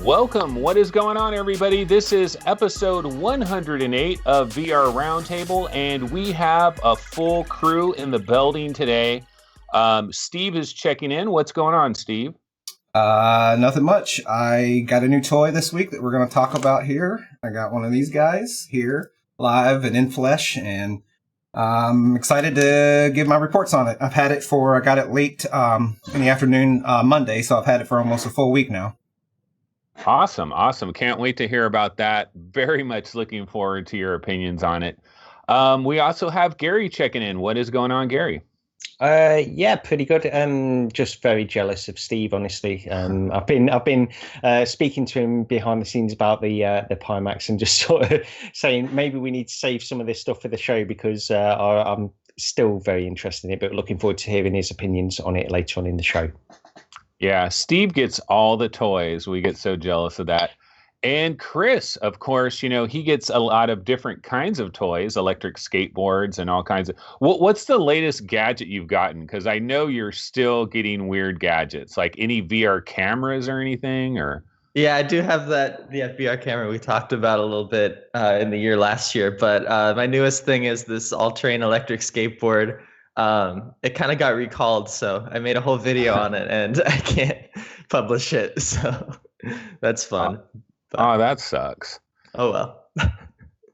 Welcome. What is going on, everybody? This is episode 108 of VR Roundtable, and we have a full crew in the building today. Steve is checking in. What's going on, Steve? Nothing much. I got a new toy this week that we're going to talk about here. I got one of these guys here, live and in flesh, and I'm excited to give my reports on it. I got it late in the afternoon Monday, so I've had it for almost a full week now. Awesome. Can't wait to hear about that. Very much looking forward to your opinions on it. We also have Gary checking in. What is going on, Gary? Yeah, pretty good. Just very jealous of Steve, honestly. I've been speaking to him behind the scenes about the Pimax and just sort of saying maybe we need to save some of this stuff for the show because I'm still very interested in it, but looking forward to hearing his opinions on it later on in the show. Yeah, Steve gets all the toys. We get so jealous of that. And Chris, of course, he gets a lot of different kinds of toys, electric skateboards and all kinds of... What's the latest gadget you've gotten? Because I know you're still getting weird gadgets, like any VR cameras or anything, or... Yeah, I do have that VR camera we talked about a little bit in the year last year. But my newest thing is this all-terrain electric skateboard. It kind of got recalled, so I made a whole video on it, and I can't publish it. So that's fun. Oh, that sucks. Oh, well.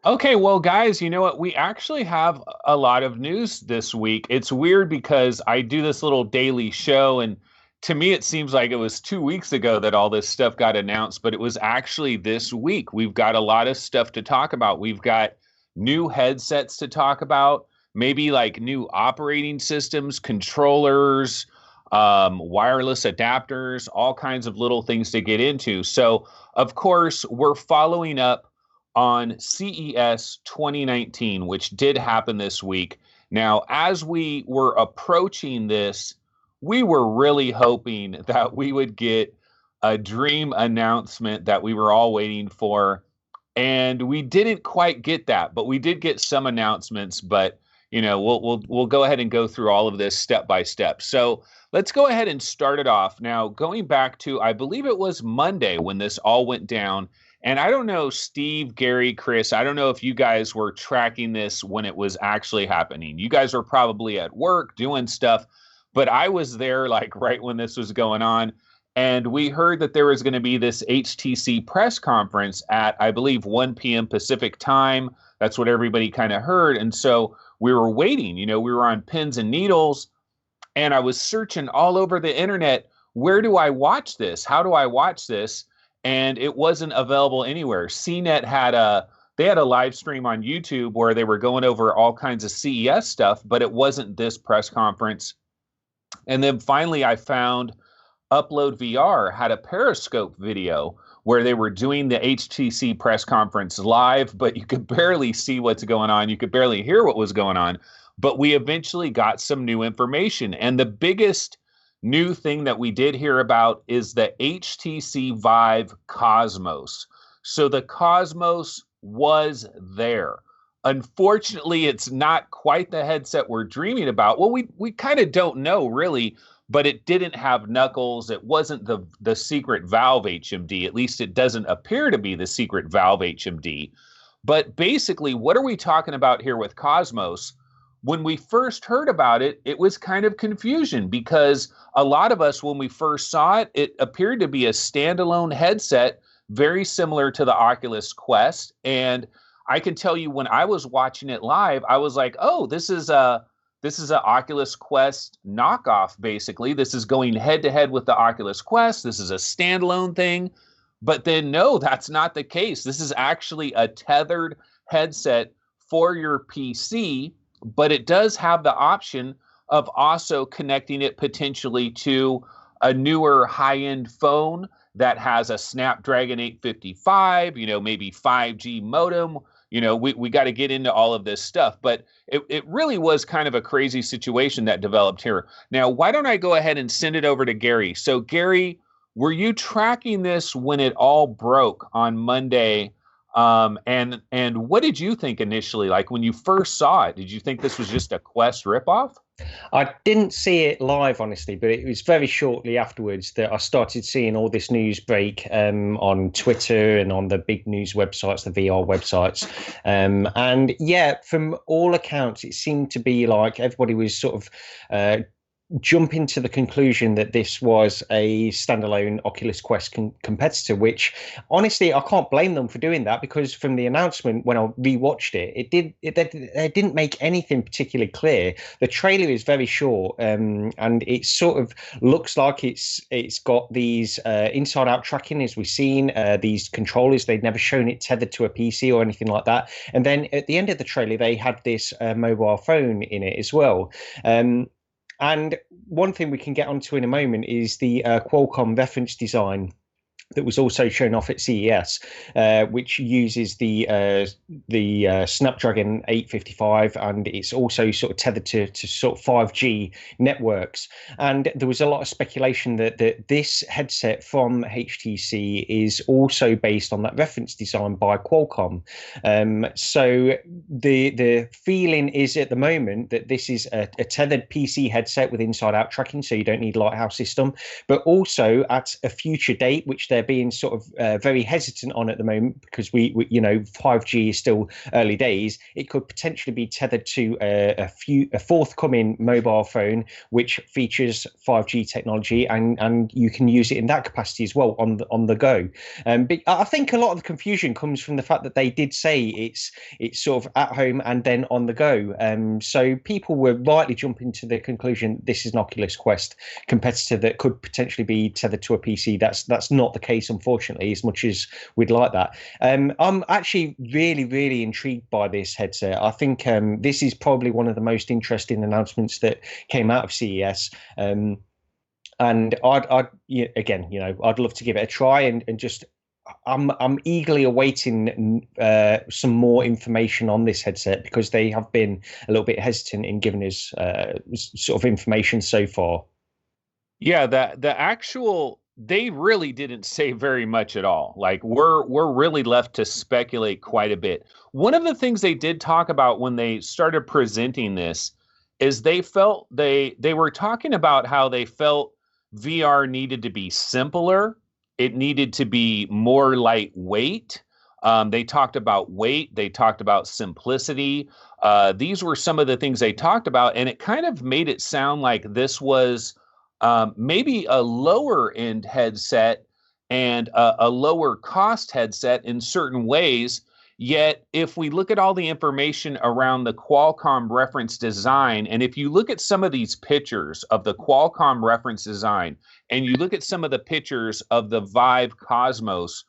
Okay, well, guys, you know what? We actually have a lot of news this week. It's weird because I do this little daily show, and to me, it seems like it was 2 weeks ago that all this stuff got announced, but it was actually this week. We've got a lot of stuff to talk about. We've got new headsets to talk about, maybe like new operating systems, controllers, wireless adapters, all kinds of little things to get into. So, of course, we're following up on CES 2019, which did happen this week. Now, as we were approaching this, we were really hoping that we would get a dream announcement that we were all waiting for. And we didn't quite get that, but we did get some announcements. But we'll go ahead and go through all of this step by step. So let's go ahead and start it off. Now, going back to, I believe it was Monday when this all went down. And I don't know, Steve, Gary, Chris, I don't know if you guys were tracking this when it was actually happening. You guys were probably at work doing stuff, but I was there like right when this was going on. And we heard that there was going to be this HTC press conference at, I believe, 1 p.m. Pacific time. That's what everybody kind of heard. And so we were waiting, we were on pins and needles, and I was searching all over the internet. Where do I watch this? How do I watch this? And it wasn't available anywhere. CNET had a live stream on YouTube where they were going over all kinds of CES stuff, but it wasn't this press conference. And then finally I found Upload VR had a Periscope video where they were doing the HTC press conference live, but you could barely see what's going on. You could barely hear what was going on. But we eventually got some new information. And the biggest new thing that we did hear about is the HTC Vive Cosmos. So the Cosmos was there. Unfortunately, it's not quite the headset we're dreaming about. Well, we kind of don't know, really. But it didn't have knuckles. It wasn't the secret Valve HMD. At least it doesn't appear to be the secret Valve HMD. But basically, what are we talking about here with Cosmos? When we first heard about it, it was kind of confusion because a lot of us, when we first saw it, it appeared to be a standalone headset, very similar to the Oculus Quest. And I can tell you when I was watching it live, I was like, oh, this is an Oculus Quest knockoff, basically. This is going head-to-head with the Oculus Quest. This is a standalone thing. But then, no, that's not the case. This is actually a tethered headset for your PC, but it does have the option of also connecting it potentially to a newer high-end phone that has a Snapdragon 855, maybe 5G modem. We got to get into all of this stuff, but it really was kind of a crazy situation that developed here. Now, why don't I go ahead and send it over to Gary? So, Gary, were you tracking this when it all broke on Monday? And what did you think initially? Like when you first saw it, did you think this was just a Quest ripoff? I didn't see it live, honestly, but it was very shortly afterwards that I started seeing all this news break on Twitter and on the big news websites, the VR websites. And yeah, from all accounts, it seemed to be like everybody was sort of jumping to the conclusion that this was a standalone Oculus Quest competitor, which honestly I can't blame them for doing that, because from the announcement when I rewatched it, they didn't make anything particularly clear. The trailer is very short, and it sort of looks like it's got these inside out tracking, as we've seen, these controllers. They'd never shown it tethered to a PC or anything like that, and then at the end of the trailer they had this mobile phone in it as well. And one thing we can get onto in a moment is the Qualcomm reference design that was also shown off at CES, which uses the Snapdragon 855, and it's also sort of tethered to sort of 5G networks. And there was a lot of speculation that this headset from HTC is also based on that reference design by Qualcomm. So the feeling is at the moment that this is a tethered PC headset with inside-out tracking, so you don't need Lighthouse system, but also at a future date, which they're being sort of very hesitant on at the moment, because we 5G is still early days. It could potentially be tethered to a forthcoming mobile phone which features 5G technology, and you can use it in that capacity as well on the go. But I think a lot of the confusion comes from the fact that they did say it's sort of at home and then on the go. So people were rightly jumping to the conclusion this is an Oculus Quest competitor that could potentially be tethered to a PC. That's not the case, unfortunately, as much as we'd like that. I'm actually really intrigued by this headset. I think this is probably one of the most interesting announcements that came out of CES. And I'd love to give it a try, and just I'm eagerly awaiting some more information on this headset, because they have been a little bit hesitant in giving us sort of information so far. Yeah, they really didn't say very much at all. Like we're really left to speculate quite a bit. One of the things they did talk about when they started presenting this is they were talking about how they felt VR needed to be simpler. It needed to be more lightweight. They talked about weight. They talked about simplicity. These were some of the things they talked about, and it kind of made it sound like this was maybe a lower end headset and a lower cost headset in certain ways. Yet, if we look at all the information around the Qualcomm reference design, and if you look at some of these pictures of the Qualcomm reference design, and you look at some of the pictures of the Vive Cosmos,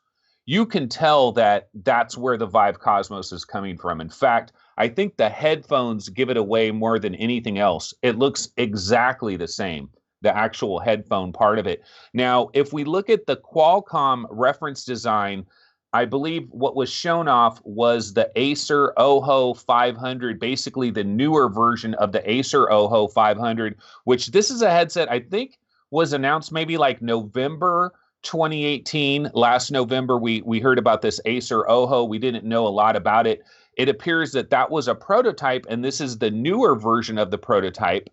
you can tell that that's where the Vive Cosmos is coming from. In fact, I think the headphones give it away more than anything else. It looks exactly the same, the actual headphone part of it. Now, if we look at the Qualcomm reference design, I believe what was shown off was the Acer Oho 500, basically the newer version of the Acer Oho 500, which this is a headset I think was announced maybe like November 2018. Last November, we heard about this Acer Oho. We didn't know a lot about it. It appears that was a prototype, and this is the newer version of the prototype.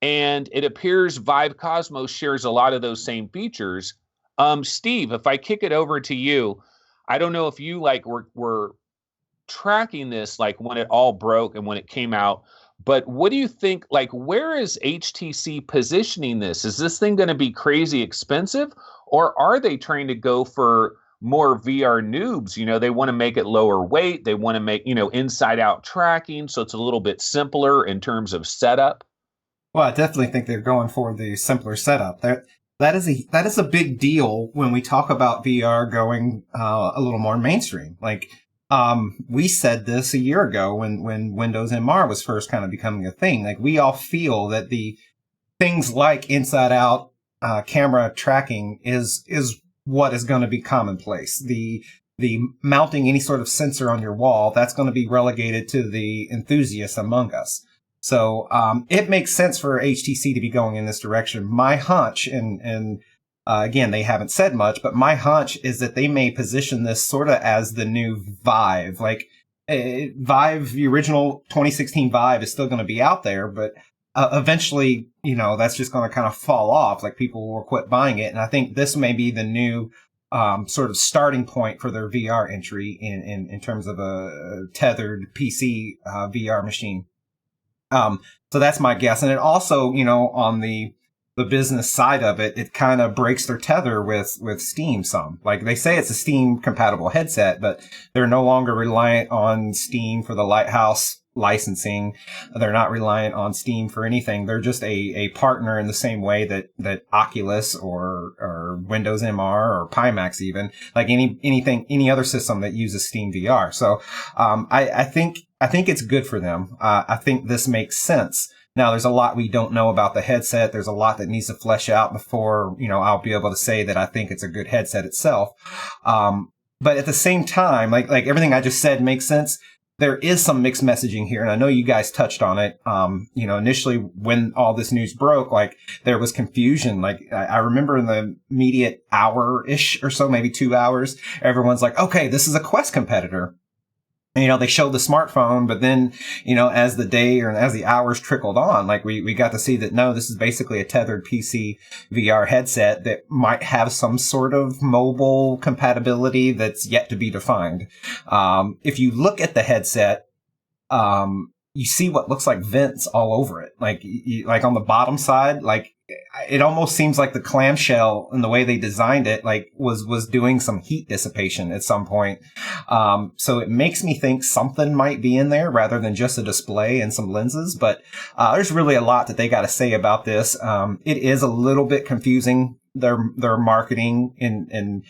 And it appears Vive Cosmos shares a lot of those same features. Steve, if I kick it over to you, I don't know if you were tracking this like when it all broke and when it came out, but what do you think? Like, where is HTC positioning this? Is this thing going to be crazy expensive, or are they trying to go for more VR noobs? They want to make it lower weight. They want to make, inside out tracking, so it's a little bit simpler in terms of setup. Well, I definitely think they're going for the simpler setup. That is a big deal when we talk about VR going a little more mainstream. Like we said this a year ago when Windows MR was first kind of becoming a thing. Like we all feel that the things like inside out camera tracking is what is going to be commonplace. The mounting any sort of sensor on your wall, that's going to be relegated to the enthusiasts among us. So it makes sense for HTC to be going in this direction. My hunch, and Again, they haven't said much, but my hunch is that they may position this sort of as the new Vive. Like, Vive, the original 2016 Vive is still going to be out there, but eventually, that's just going to kind of fall off. Like, people will quit buying it. And I think this may be the new sort of starting point for their VR entry in terms of a tethered PC VR machine. So that's my guess. And it also, on the business side of it, it kind of breaks their tether with Steam some. Like, they say it's a Steam compatible headset, but they're no longer reliant on Steam for the Lighthouse licensing. They're not reliant on Steam for anything. They're just a partner in the same way that Oculus or Windows MR or Pimax, even like any other system that uses Steam VR. So, I think it's good for them. I think this makes sense. Now, there's a lot we don't know about the headset. There's a lot that needs to flesh out before, I'll be able to say that I think it's a good headset itself. But at the same time, like everything I just said makes sense. There is some mixed messaging here, and I know you guys touched on it. Initially when all this news broke, like, there was confusion. Like, I remember in the immediate hour-ish or so, maybe 2 hours, everyone's like, okay, this is a Quest competitor. And, they showed the smartphone, but then, as the day or as the hours trickled on, like, we got to see that, no, this is basically a tethered PC VR headset that might have some sort of mobile compatibility that's yet to be defined. If you look at the headset, you see what looks like vents all over it. Like, like on the bottom side, like, it almost seems like the clamshell and the way they designed it, like, was doing some heat dissipation at some point. So it makes me think something might be in there rather than just a display and some lenses. But there's really a lot that they got to say about this. It is a little bit confusing, their marketing and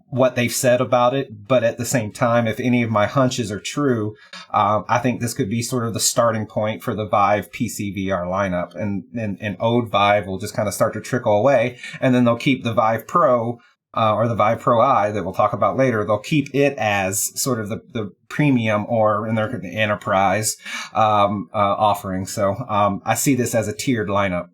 what they've said about it. But at the same time, if any of my hunches are true, I think this could be sort of the starting point for the Vive PC VR lineup, and old Vive will just kind of start to trickle away, and then they'll keep the Vive Pro or the Vive Pro Eye that we'll talk about later. They'll keep it as sort of the premium, or in their enterprise offering. So I see this as a tiered lineup.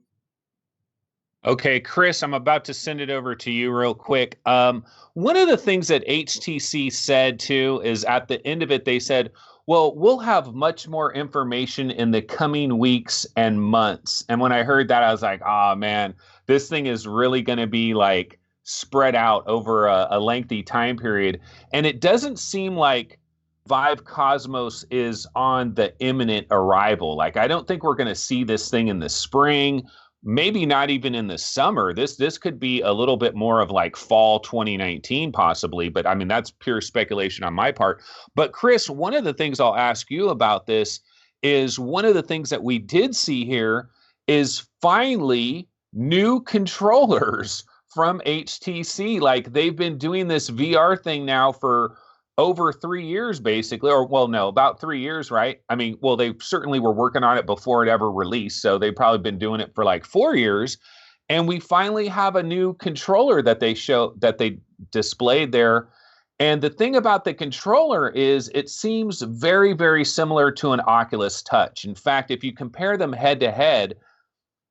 Okay, Chris, I'm about to send it over to you real quick. One of the things that HTC said too is at the end of it, they said, well, we'll have much more information in the coming weeks and months. And when I heard that, I was like, oh man, this thing is really going to be like spread out over a lengthy time period. And it doesn't seem like Vive Cosmos is on the imminent arrival. Like, I don't think we're going to see this thing in the spring. Maybe not even in the summer. This could be a little bit more of like fall 2019 possibly, but I mean, that's pure speculation on my part. But Chris, one of the things I'll ask you about this is, one of the things that we did see here is finally new controllers from HTC. Like, they've been doing this VR thing now for over 3 years, basically, or well, no, about 3 years, right? I mean, well, they certainly were working on it before it ever released, so they've probably been doing it for like 4 years. And we finally have a new controller that they displayed there. And the thing about the controller is it seems very, very similar to an Oculus Touch. In fact, if you compare them head to head,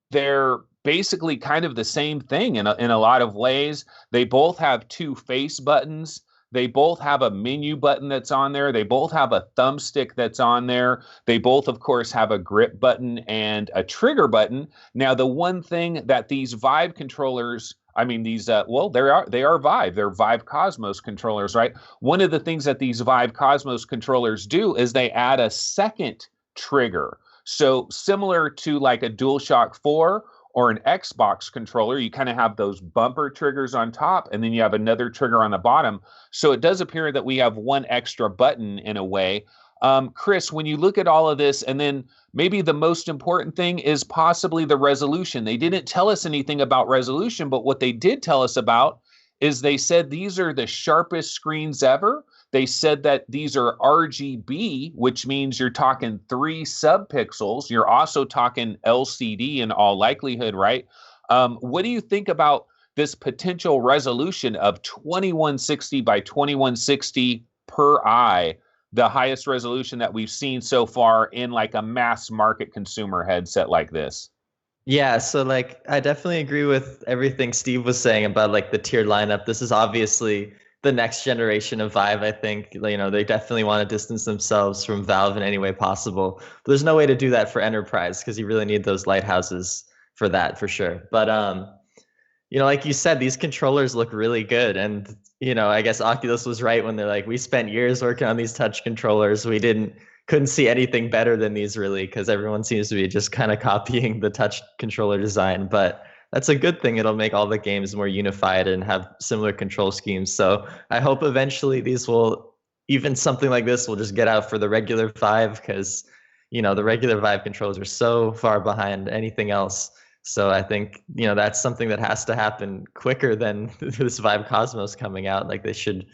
they're basically kind of the same thing in a lot of ways. They both have two face buttons. They both have a menu button that's on there. They both have a thumbstick that's on there. They both, of course, have a grip button and a trigger button. Now, the one thing that these Vive controllers, I mean, these, they are Vive. They're Vive Cosmos controllers, right? One of the things that these Vive Cosmos controllers do is they add a second trigger. So similar to like a DualShock 4 or an Xbox controller, you kind of have those bumper triggers on top, and then you have another trigger on the bottom. So it does appear that we have one extra button in a way. Chris, when you look at all of this, and then maybe the most important thing is possibly the resolution. They didn't tell us anything about resolution, but what they did tell us about is they said these are the sharpest screens ever. They said that these are RGB, which means you're talking 3 subpixels. You're also talking LCD in all likelihood, right? What do you think about this potential resolution of 2160 by 2160 per eye, the highest resolution that we've seen so far in like a mass market consumer headset like this? Yeah, so like I definitely agree with everything Steve was saying about like the tiered lineup. This is obviously the next generation of Vive, I think. They definitely want to distance themselves from Valve in any way possible. But there's no way to do that for enterprise because you really need those lighthouses for that for sure. But like you said, these controllers look really good. And, I guess Oculus was right when they're like, we spent years working on these touch controllers. We couldn't see anything better than these really, because everyone seems to be just kind of copying the touch controller design. But that's a good thing. It'll make all the games more unified and have similar control schemes. So I hope eventually even something like this will just get out for the regular Vive, because, the regular Vive controllers are so far behind anything else. So I think, that's something that has to happen quicker than this Vive Cosmos coming out. Like they should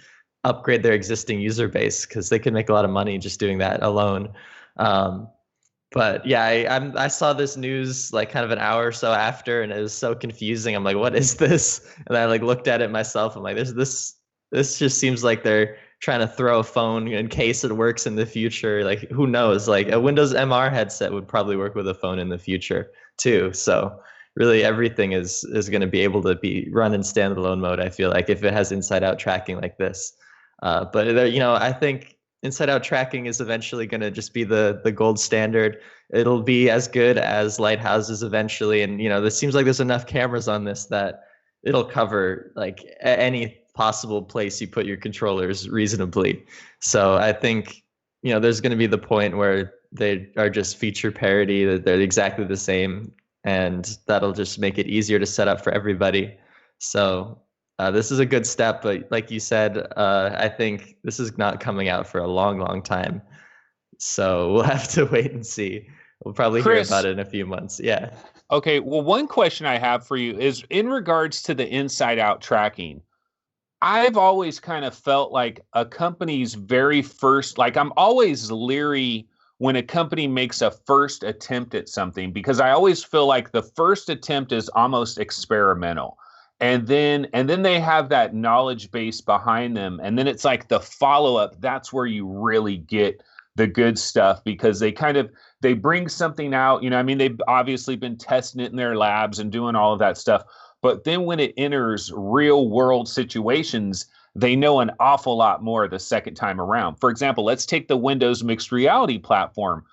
upgrade their existing user base because they can make a lot of money just doing that alone. But yeah, I saw this news like kind of an hour or so after, and it was so confusing. I'm like, what is this? And I like looked at it myself. I'm like, this just seems like they're trying to throw a phone in case it works in the future. Like who knows? Like a Windows MR headset would probably work with a phone in the future too. So really everything is going to be able to be run in standalone mode, I feel like, if it has inside out tracking like this. But I think inside out tracking is eventually going to just be the gold standard. It'll be as good as lighthouses eventually. And, this seems like there's enough cameras on this that it'll cover like any possible place you put your controllers reasonably. So I think, there's going to be the point where they are just feature parity, that they're exactly the same, and that'll just make it easier to set up for everybody. So this is a good step, but like you said, I think this is not coming out for a long, long time. So we'll have to wait and see. We'll probably hear about it in a few months. Yeah. Okay, well, one question I have for you is in regards to the inside out tracking. I've always kind of felt like a company's very first, like I'm always leery when a company makes a first attempt at something, because I always feel like the first attempt is almost experimental. And then they have that knowledge base behind them. And then it's like the follow-up, that's where you really get the good stuff, because they bring something out, I mean, they've obviously been testing it in their labs and doing all of that stuff. But then when it enters real world situations, they know an awful lot more the second time around. For example, let's take the Windows mixed reality platform.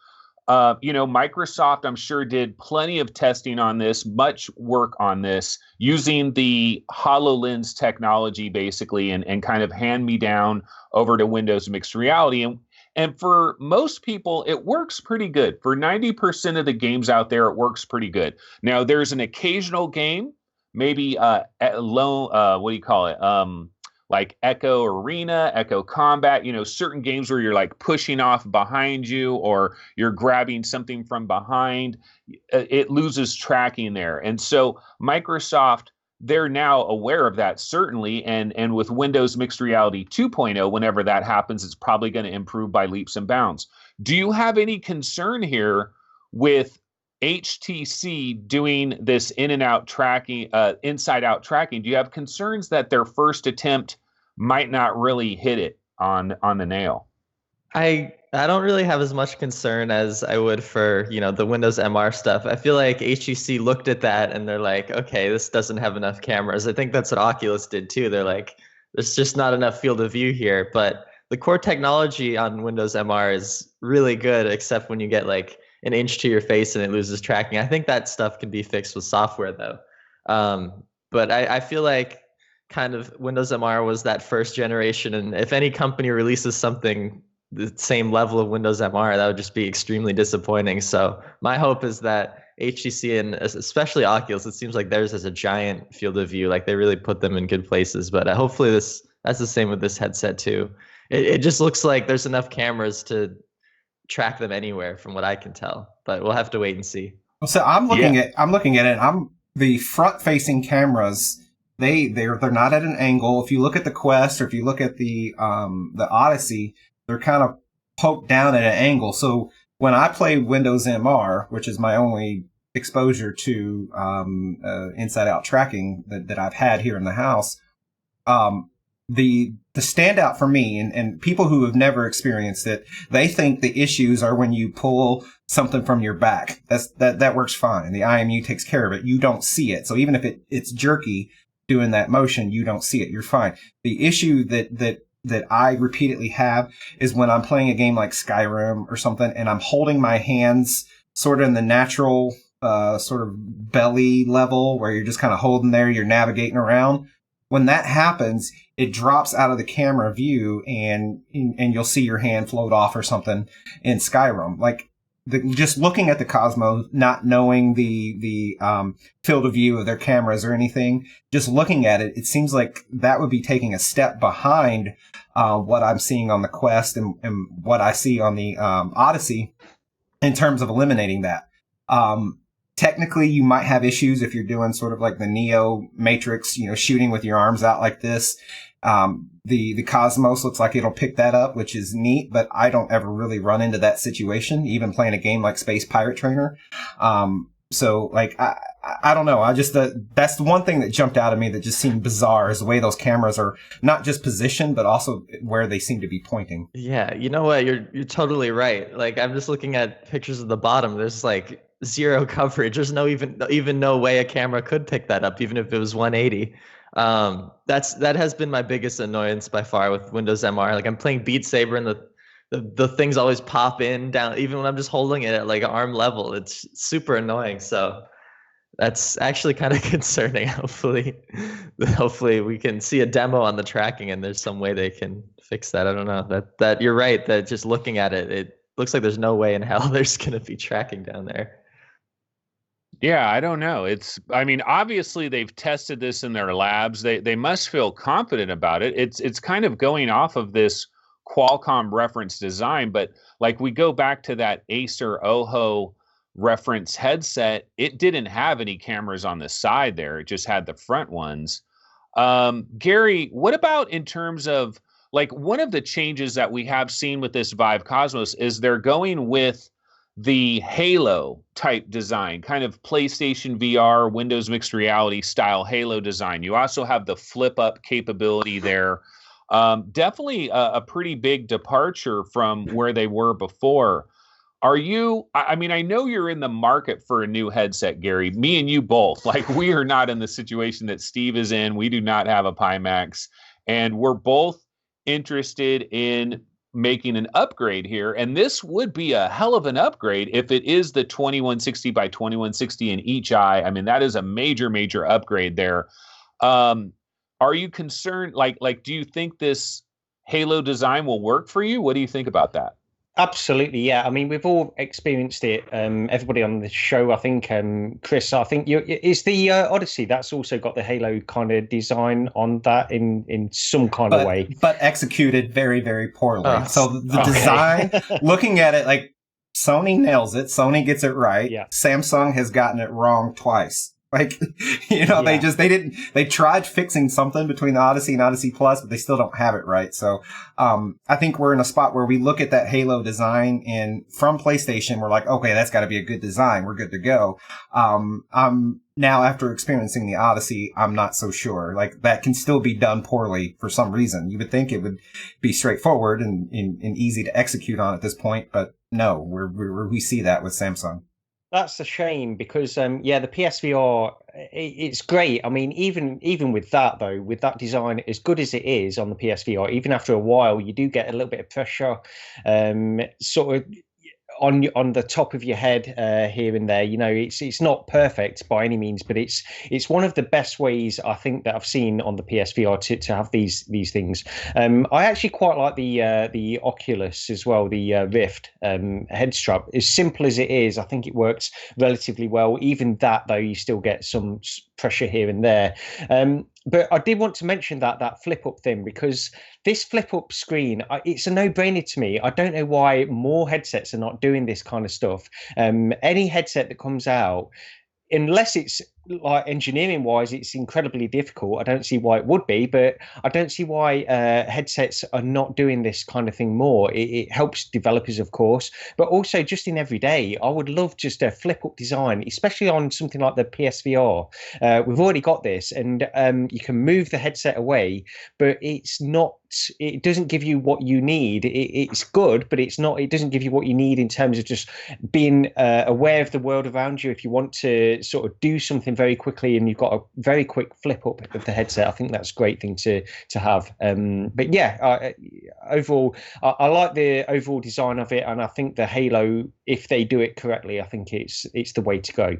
Microsoft, I'm sure, did plenty of testing on this, much work on this, using the HoloLens technology, basically, and kind of hand me down over to Windows mixed reality. And for most people, it works pretty good. For 90% of the games out there, it works pretty good. Now, there's an occasional game, maybe low, what do you call it? Like Echo Arena, Echo Combat, certain games where you're like pushing off behind you or you're grabbing something from behind, it loses tracking there. And so Microsoft, they're now aware of that, certainly. And with Windows Mixed Reality 2.0, whenever that happens, it's probably going to improve by leaps and bounds. Do you have any concern here with HTC doing this in and out tracking, inside out tracking? Do you have concerns that their first attempt might not really hit it on the nail? I don't really have as much concern as I would for, the Windows MR stuff. I feel like HTC looked at that and they're like, okay, this doesn't have enough cameras. I think that's what Oculus did too. They're like, there's just not enough field of view here. But the core technology on Windows MR is really good, except when you get like an inch to your face and it loses tracking. I think that stuff can be fixed with software though. But I feel like kind of Windows MR was that first generation. And if any company releases something the same level of Windows MR, that would just be extremely disappointing. So my hope is that HTC and especially Oculus, it seems like theirs has a giant field of view. Like they really put them in good places. But hopefully that's the same with this headset too. It just looks like there's enough cameras to track them anywhere from what I can tell, but we'll have to wait and see. So I'm looking at it. The front facing cameras. They're not at an angle. If you look at the Quest or if you look at the Odyssey, they're kind of poked down at an angle. So when I play Windows MR, which is my only exposure to inside out tracking that I've had here in the house, the standout for me and people who have never experienced it, they think the issues are when you pull something from your back. That works fine. The IMU takes care of it. You don't see it. So even if it's jerky doing that motion, you don't see it. You're fine. The issue that I repeatedly have is when I'm playing a game like Skyrim or something and I'm holding my hands sort of in the natural sort of belly level where you're just kind of holding there, you're navigating around. When that happens, it drops out of the camera view and you'll see your hand float off or something in Skyrim. Like just looking at the Cosmos, not knowing the field of view of their cameras or anything, just looking at it, it seems like that would be taking a step behind what I'm seeing on the Quest and what I see on the Odyssey in terms of eliminating that. Technically, you might have issues if you're doing sort of like the Neo Matrix, shooting with your arms out like this. The Cosmos looks like it'll pick that up, which is neat, but I don't ever really run into that situation, even playing a game like Space Pirate Trainer. So like, I don't know. That's the one thing that jumped out at me that just seemed bizarre is the way those cameras are not just positioned, but also where they seem to be pointing. Yeah. You know what? You're totally right. Like I'm just looking at pictures of the bottom. There's like zero coverage. There's even no way a camera could pick that up, even if it was 180. That has been my biggest annoyance by far with Windows MR. Like I'm playing Beat Saber and the things always pop in down, even when I'm just holding it at like arm level. It's super annoying. So that's actually kind of concerning. Hopefully we can see a demo on the tracking and there's some way they can fix that. I don't know. That you're right. That just looking at it, it looks like there's no way in hell there's going to be tracking down there. Yeah, I don't know. Obviously they've tested this in their labs. They must feel confident about it. It's kind of going off of this Qualcomm reference design, but like we go back to that Acer Oho reference headset, it didn't have any cameras on the side there. It just had the front ones. Gary, what about in terms of like one of the changes that we have seen with this Vive Cosmos is they're going with the Halo type design, kind of PlayStation VR, Windows mixed reality style Halo design. You also have the flip up capability there. Definitely a pretty big departure from where they were before. I know you're in the market for a new headset, Gary. Me and you both. Like, we are not in the situation that Steve is in. We do not have a Pimax, and we're both interested in making an upgrade here. And this would be a hell of an upgrade if it is the 2160 by 2160 in each eye. I mean, that is a major, major upgrade there. Are you concerned? Like, do you think this Halo design will work for you? What do you think about that? Absolutely, yeah. I mean, we've all experienced it. Everybody on the show, I think, Chris, I think is the Odyssey. That's also got the Halo kind of design on that in some kind of way, but executed very, very poorly. So the design, looking at it, like Sony nails it. Sony gets it right. Yeah. Samsung has gotten it wrong twice. Like, they tried fixing something between the Odyssey and Odyssey Plus, but they still don't have it right. So, I think we're in a spot where we look at that Halo design and from PlayStation, we're like, okay, that's gotta be a good design. We're good to go. Now after experiencing the Odyssey, I'm not so sure. Like that can still be done poorly for some reason. You would think it would be straightforward and easy to execute on at this point, but no, we see that with Samsung. That's a shame because, the PSVR, it's great. I mean, even with that, though, with that design, as good as it is on the PSVR, even after a while, you do get a little bit of pressure, sort of on the top of your head here and there. It's not perfect by any means, but it's one of the best ways I think that I've seen on the PSVR to have these things. I actually quite like the Oculus as well, the Rift head strap. As simple as it is, I think it works relatively well. Even that, though, you still get some pressure here and there. But I did want to mention that flip up thing, because this flip up screen, it's a no-brainer to me. I don't know why more headsets are not doing this kind of stuff. Any headset that comes out, unless it's like engineering wise, it's incredibly difficult. I don't see why it would be, but I don't see why headsets are not doing this kind of thing more. It helps developers, of course, but also just in every day. I would love just a flip up design, especially on something like the PSVR. We've already got this, and you can move the headset away, but it's not. It doesn't give you what you need. It's good, but it's not. It doesn't give you what you need in terms of just being aware of the world around you. If you want to sort of do something very quickly and you've got a very quick flip up of the headset, I think that's a great thing to have. But yeah, overall, I like the overall design of it, and I think the Halo, if they do it correctly, I think it's the way to go.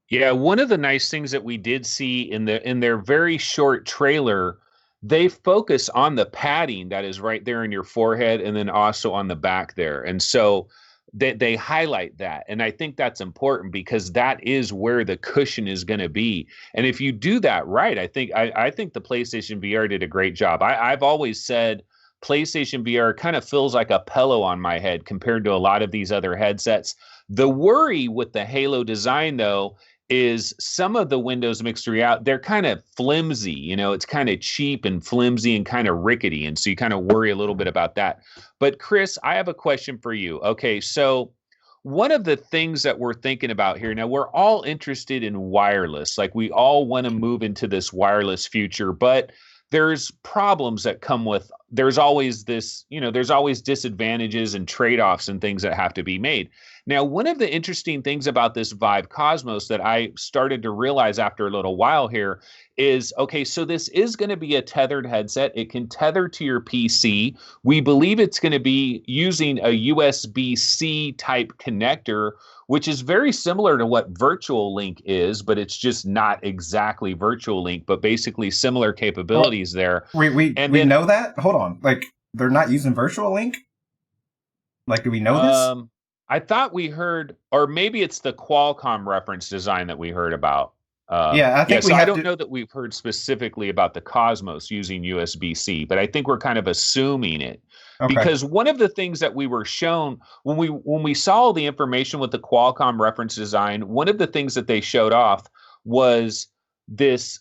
Yeah, one of the nice things that we did see in their very short trailer, they focus on the padding that is right there in your forehead and then also on the back there. And so they highlight that. And I think that's important because that is where the cushion is going to be. And if you do that right, I think the PlayStation VR did a great job. I've always said PlayStation VR kind of feels like a pillow on my head compared to a lot of these other headsets. The worry with the Halo design, though, is some of the Windows mixed reality, they're kind of flimsy, it's kind of cheap and flimsy and kind of rickety. And so you kind of worry a little bit about that. But Chris, I have a question for you. Okay, so one of the things that we're thinking about here, now we're all interested in wireless, like we all want to move into this wireless future, but there's problems that come with, there's always disadvantages and trade-offs and things that have to be made. Now, one of the interesting things about this Vive Cosmos that I started to realize after a little while here is, okay, so this is going to be a tethered headset. It can tether to your PC. We believe it's going to be using a USB-C type connector, which is very similar to what Virtual Link is, but it's just not exactly Virtual Link, but basically similar capabilities there. We know that? Hold on. Like, they're not using Virtual Link? Like, do we know this? I thought we heard, or maybe it's the Qualcomm reference design that we heard about. I think I don't know that we've heard specifically about the Cosmos using USB-C, but I think we're kind of assuming it. Okay. Because one of the things that we were shown when we saw the information with the Qualcomm reference design, one of the things that they showed off was this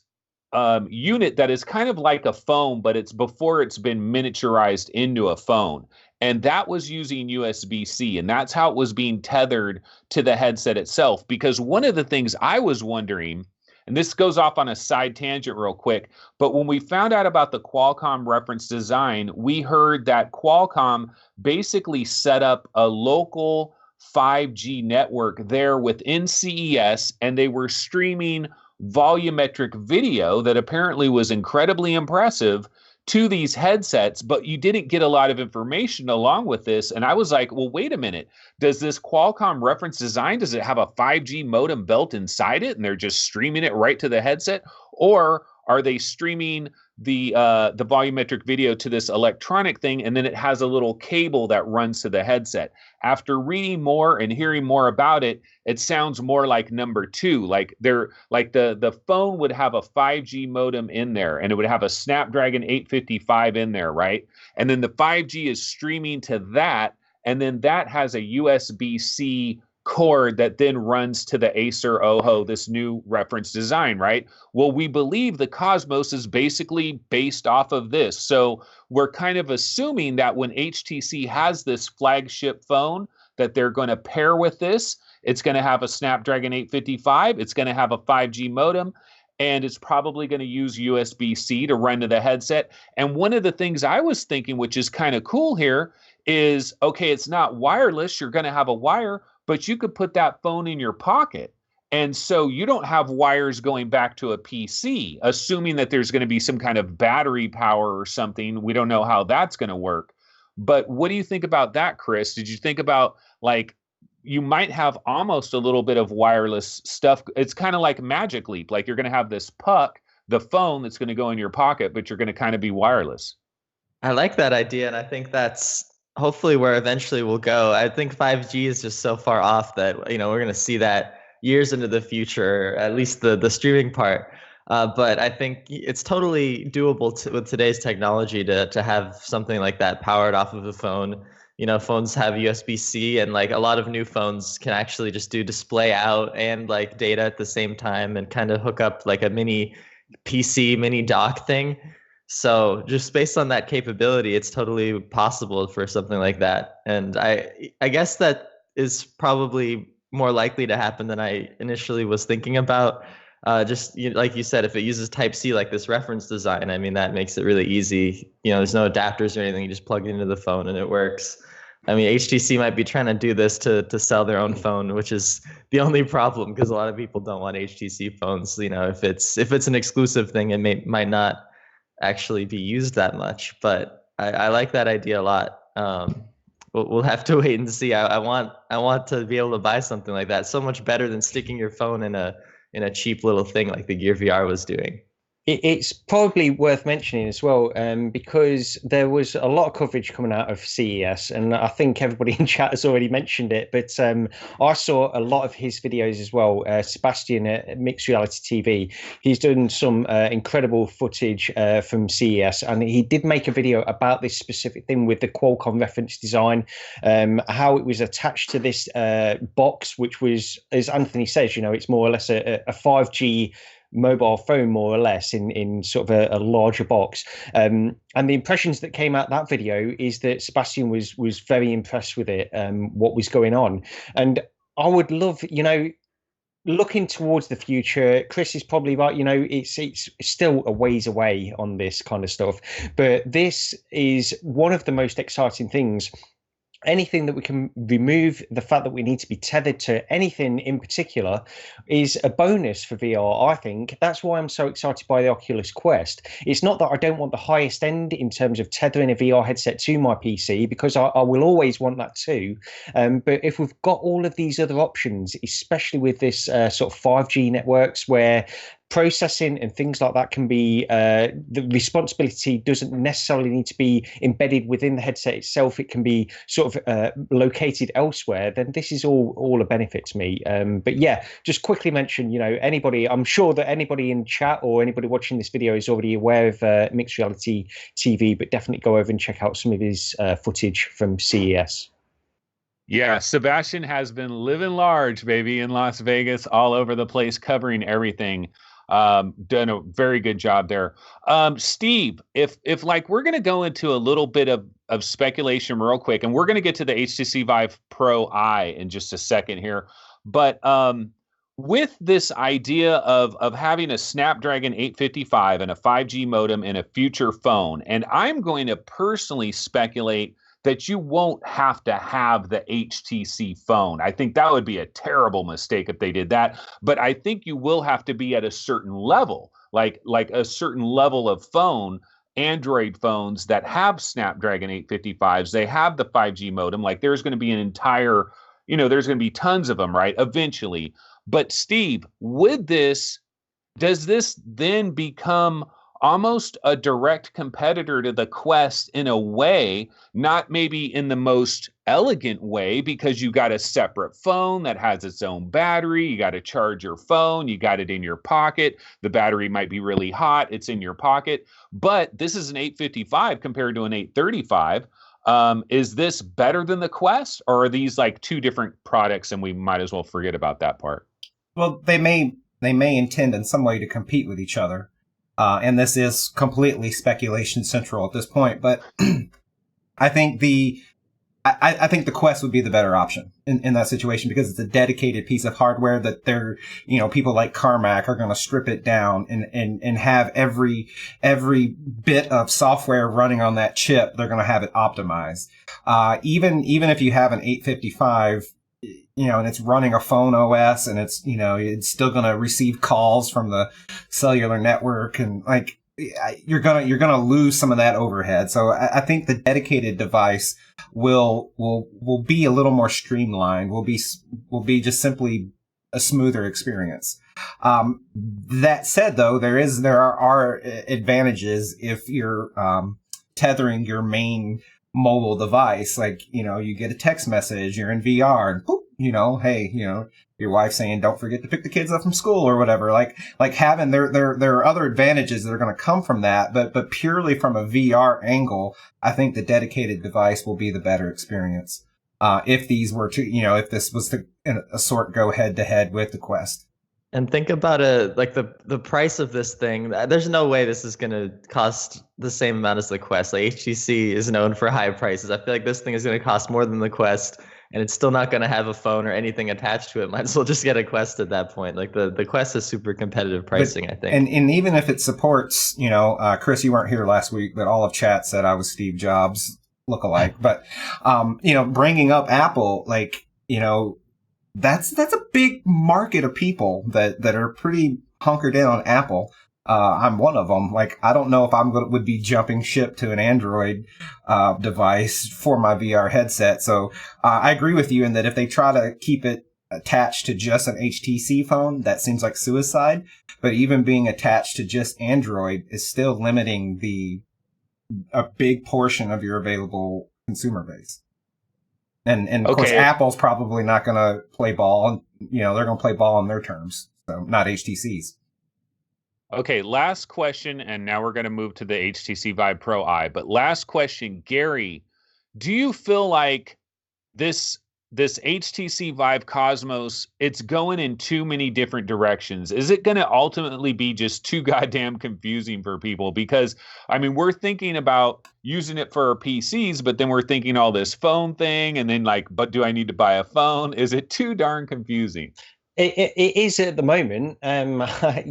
unit that is kind of like a phone, but it's before it's been miniaturized into a phone. And that was using USB-C, and that's how it was being tethered to the headset itself. Because one of the things I was wondering, and this goes off on a side tangent real quick, but when we found out about the Qualcomm reference design, we heard that Qualcomm basically set up a local 5G network there within CES, and they were streaming volumetric video that apparently was incredibly impressive to these headsets, but you didn't get a lot of information along with this. And I was like, well, wait a minute. Does this Qualcomm reference design, does it have a 5G modem built inside it and they're just streaming it right to the headset? Or are they streaming the volumetric video to this electronic thing, and then it has a little cable that runs to the headset? After reading more and hearing more about it, it sounds more like number two. Like the phone would have a 5G modem in there, and it would have a Snapdragon 855 in there, right? And then the 5G is streaming to that, and then that has a USB-C cord that then runs to the Acer Oho, this new reference design, right? Well, we believe the Cosmos is basically based off of this. So we're kind of assuming that when HTC has this flagship phone that they're going to pair with this, it's going to have a Snapdragon 855, it's going to have a 5G modem, and it's probably going to use USB-C to run to the headset. And one of the things I was thinking, which is kind of cool here, is, okay, it's not wireless, you're going to have a wire, but you could put that phone in your pocket. And so you don't have wires going back to a PC, assuming that there's going to be some kind of battery power or something. We don't know how that's going to work. But what do you think about that, Chris? Did you think about, like, you might have almost a little bit of wireless stuff? It's kind of like Magic Leap. Like, you're going to have this puck, the phone that's going to go in your pocket, but you're going to kind of be wireless. I like that idea, and I think that's hopefully where eventually we'll go. I think 5G is just so far off that, we're going to see that years into the future, at least the streaming part. But I think it's totally doable with today's technology to have something like that powered off of the phone phones have USB-C, and like a lot of new phones can actually just do display out and like data at the same time, and kind of hook up like a mini PC, mini dock thing. So just based on that capability, it's totally possible for something like that. And I guess that is probably more likely to happen than I initially was thinking about. Just like you said, if it uses Type-C like this reference design, I mean, that makes it really easy. There's no adapters or anything. You just plug it into the phone and it works. I mean, HTC might be trying to do this to sell their own phone, which is the only problem, because a lot of people don't want HTC phones. If it's an exclusive thing, it might not actually be used that much. But I like that idea a lot. We'll have to wait and see. I want to be able to buy something like that. So much better than sticking your phone in a cheap little thing like the Gear VR was doing. It's probably worth mentioning as well, because there was a lot of coverage coming out of CES, and I think everybody in chat has already mentioned it, but I saw a lot of his videos as well. Sebastian at Mixed Reality TV, he's done some incredible footage from CES, and he did make a video about this specific thing with the Qualcomm reference design, how it was attached to this box, which was, as Anthony says, it's more or less a 5G mobile phone, more or less, in sort of a larger box. And the impressions that came out that video is that Sebastian was very impressed with it, what was going on. And I would love, looking towards the future, Chris is probably right, it's still a ways away on this kind of stuff, but this is one of the most exciting things. Anything that we can remove the fact that we need to be tethered to anything in particular is a bonus for VR, I think. That's why I'm so excited by the Oculus Quest. It's not that I don't want the highest end in terms of tethering a VR headset to my PC, because I will always want that too. But if we've got all of these other options, especially with this sort of 5G networks where processing and things like that can be, the responsibility doesn't necessarily need to be embedded within the headset itself. It can be sort of located elsewhere. Then this is all a benefit to me. But yeah, just quickly mention, anybody, I'm sure that anybody in chat or anybody watching this video is already aware of Mixed Reality TV, but definitely go over and check out some of his footage from CES. Yeah, Sebastian has been living large, baby, in Las Vegas, all over the place, covering everything. Done a very good job there. Steve, if like we're going to go into a little bit of speculation real quick, and we're going to get to the HTC Vive Pro Eye in just a second here, but with this idea of having a Snapdragon 855 and a 5G modem in a future phone, and I'm going to personally speculate that you won't have to have the HTC phone. I think that would be a terrible mistake if they did that. But I think you will have to be at a certain level, like a certain level of phone, Android phones that have Snapdragon 855s. They have the 5G modem. Like there's going to be an entire, there's going to be tons of them, right? Eventually. But Steve, does this then become almost a direct competitor to the Quest in a way, not maybe in the most elegant way, because you got a separate phone that has its own battery, you got to charge your phone, you got it in your pocket, the battery might be really hot, it's in your pocket, but this is an 855 compared to an 835. Is this better than the Quest, or are these like two different products and we might as well forget about that part? Well, they may intend in some way to compete with each other. And this is completely speculation central at this point, but I think the Quest would be the better option in that situation, because it's a dedicated piece of hardware that people like Carmack are going to strip it down and have every bit of software running on that chip. They're going to have it optimized. Even if you have an 855, and it's running a phone OS, and it's still going to receive calls from the cellular network, and like you're gonna lose some of that overhead. So I think the dedicated device will be a little more streamlined. Will be just simply a smoother experience. That said, though, there are advantages if you're tethering your main mobile device. Like, you get a text message, you're in VR, and boop, hey, your wife saying, don't forget to pick the kids up from school or whatever. Like having there are other advantages that are going to come from that, but purely from a VR angle, I think the dedicated device will be the better experience. If these were to, if this was to a sort go head to head with the Quest. And think about like the price of this thing. There's no way this is going to cost the same amount as the Quest. Like HTC is known for high prices. I feel like this thing is going to cost more than the Quest, and it's still not going to have a phone or anything attached to it. Might as well just get a Quest at that point. Like the Quest is super competitive pricing, I think. And even if it supports, Chris, you weren't here last week, but all of chat said I was Steve Jobs lookalike. But, bringing up Apple, that's a big market of people that are pretty hunkered in on Apple. I'm one of them. Like, I don't know if would be jumping ship to an Android device for my VR headset. So I agree with you in that if they try to keep it attached to just an HTC phone, that seems like suicide. But even being attached to just Android is still limiting a big portion of your available consumer base. And of course, Apple's probably not going to play ball. They're going to play ball on their terms. So not HTC's. Okay, last question, and now we're going to move to the HTC Vive Pro Eye. But last question, Gary, do you feel like this HTC Vive Cosmos, it's going in too many different directions? Is it going to ultimately be just too goddamn confusing for people? Because, we're thinking about using it for our PCs, but then we're thinking all this phone thing, and then but do I need to buy a phone? Is it too darn confusing? It is at the moment. Nobody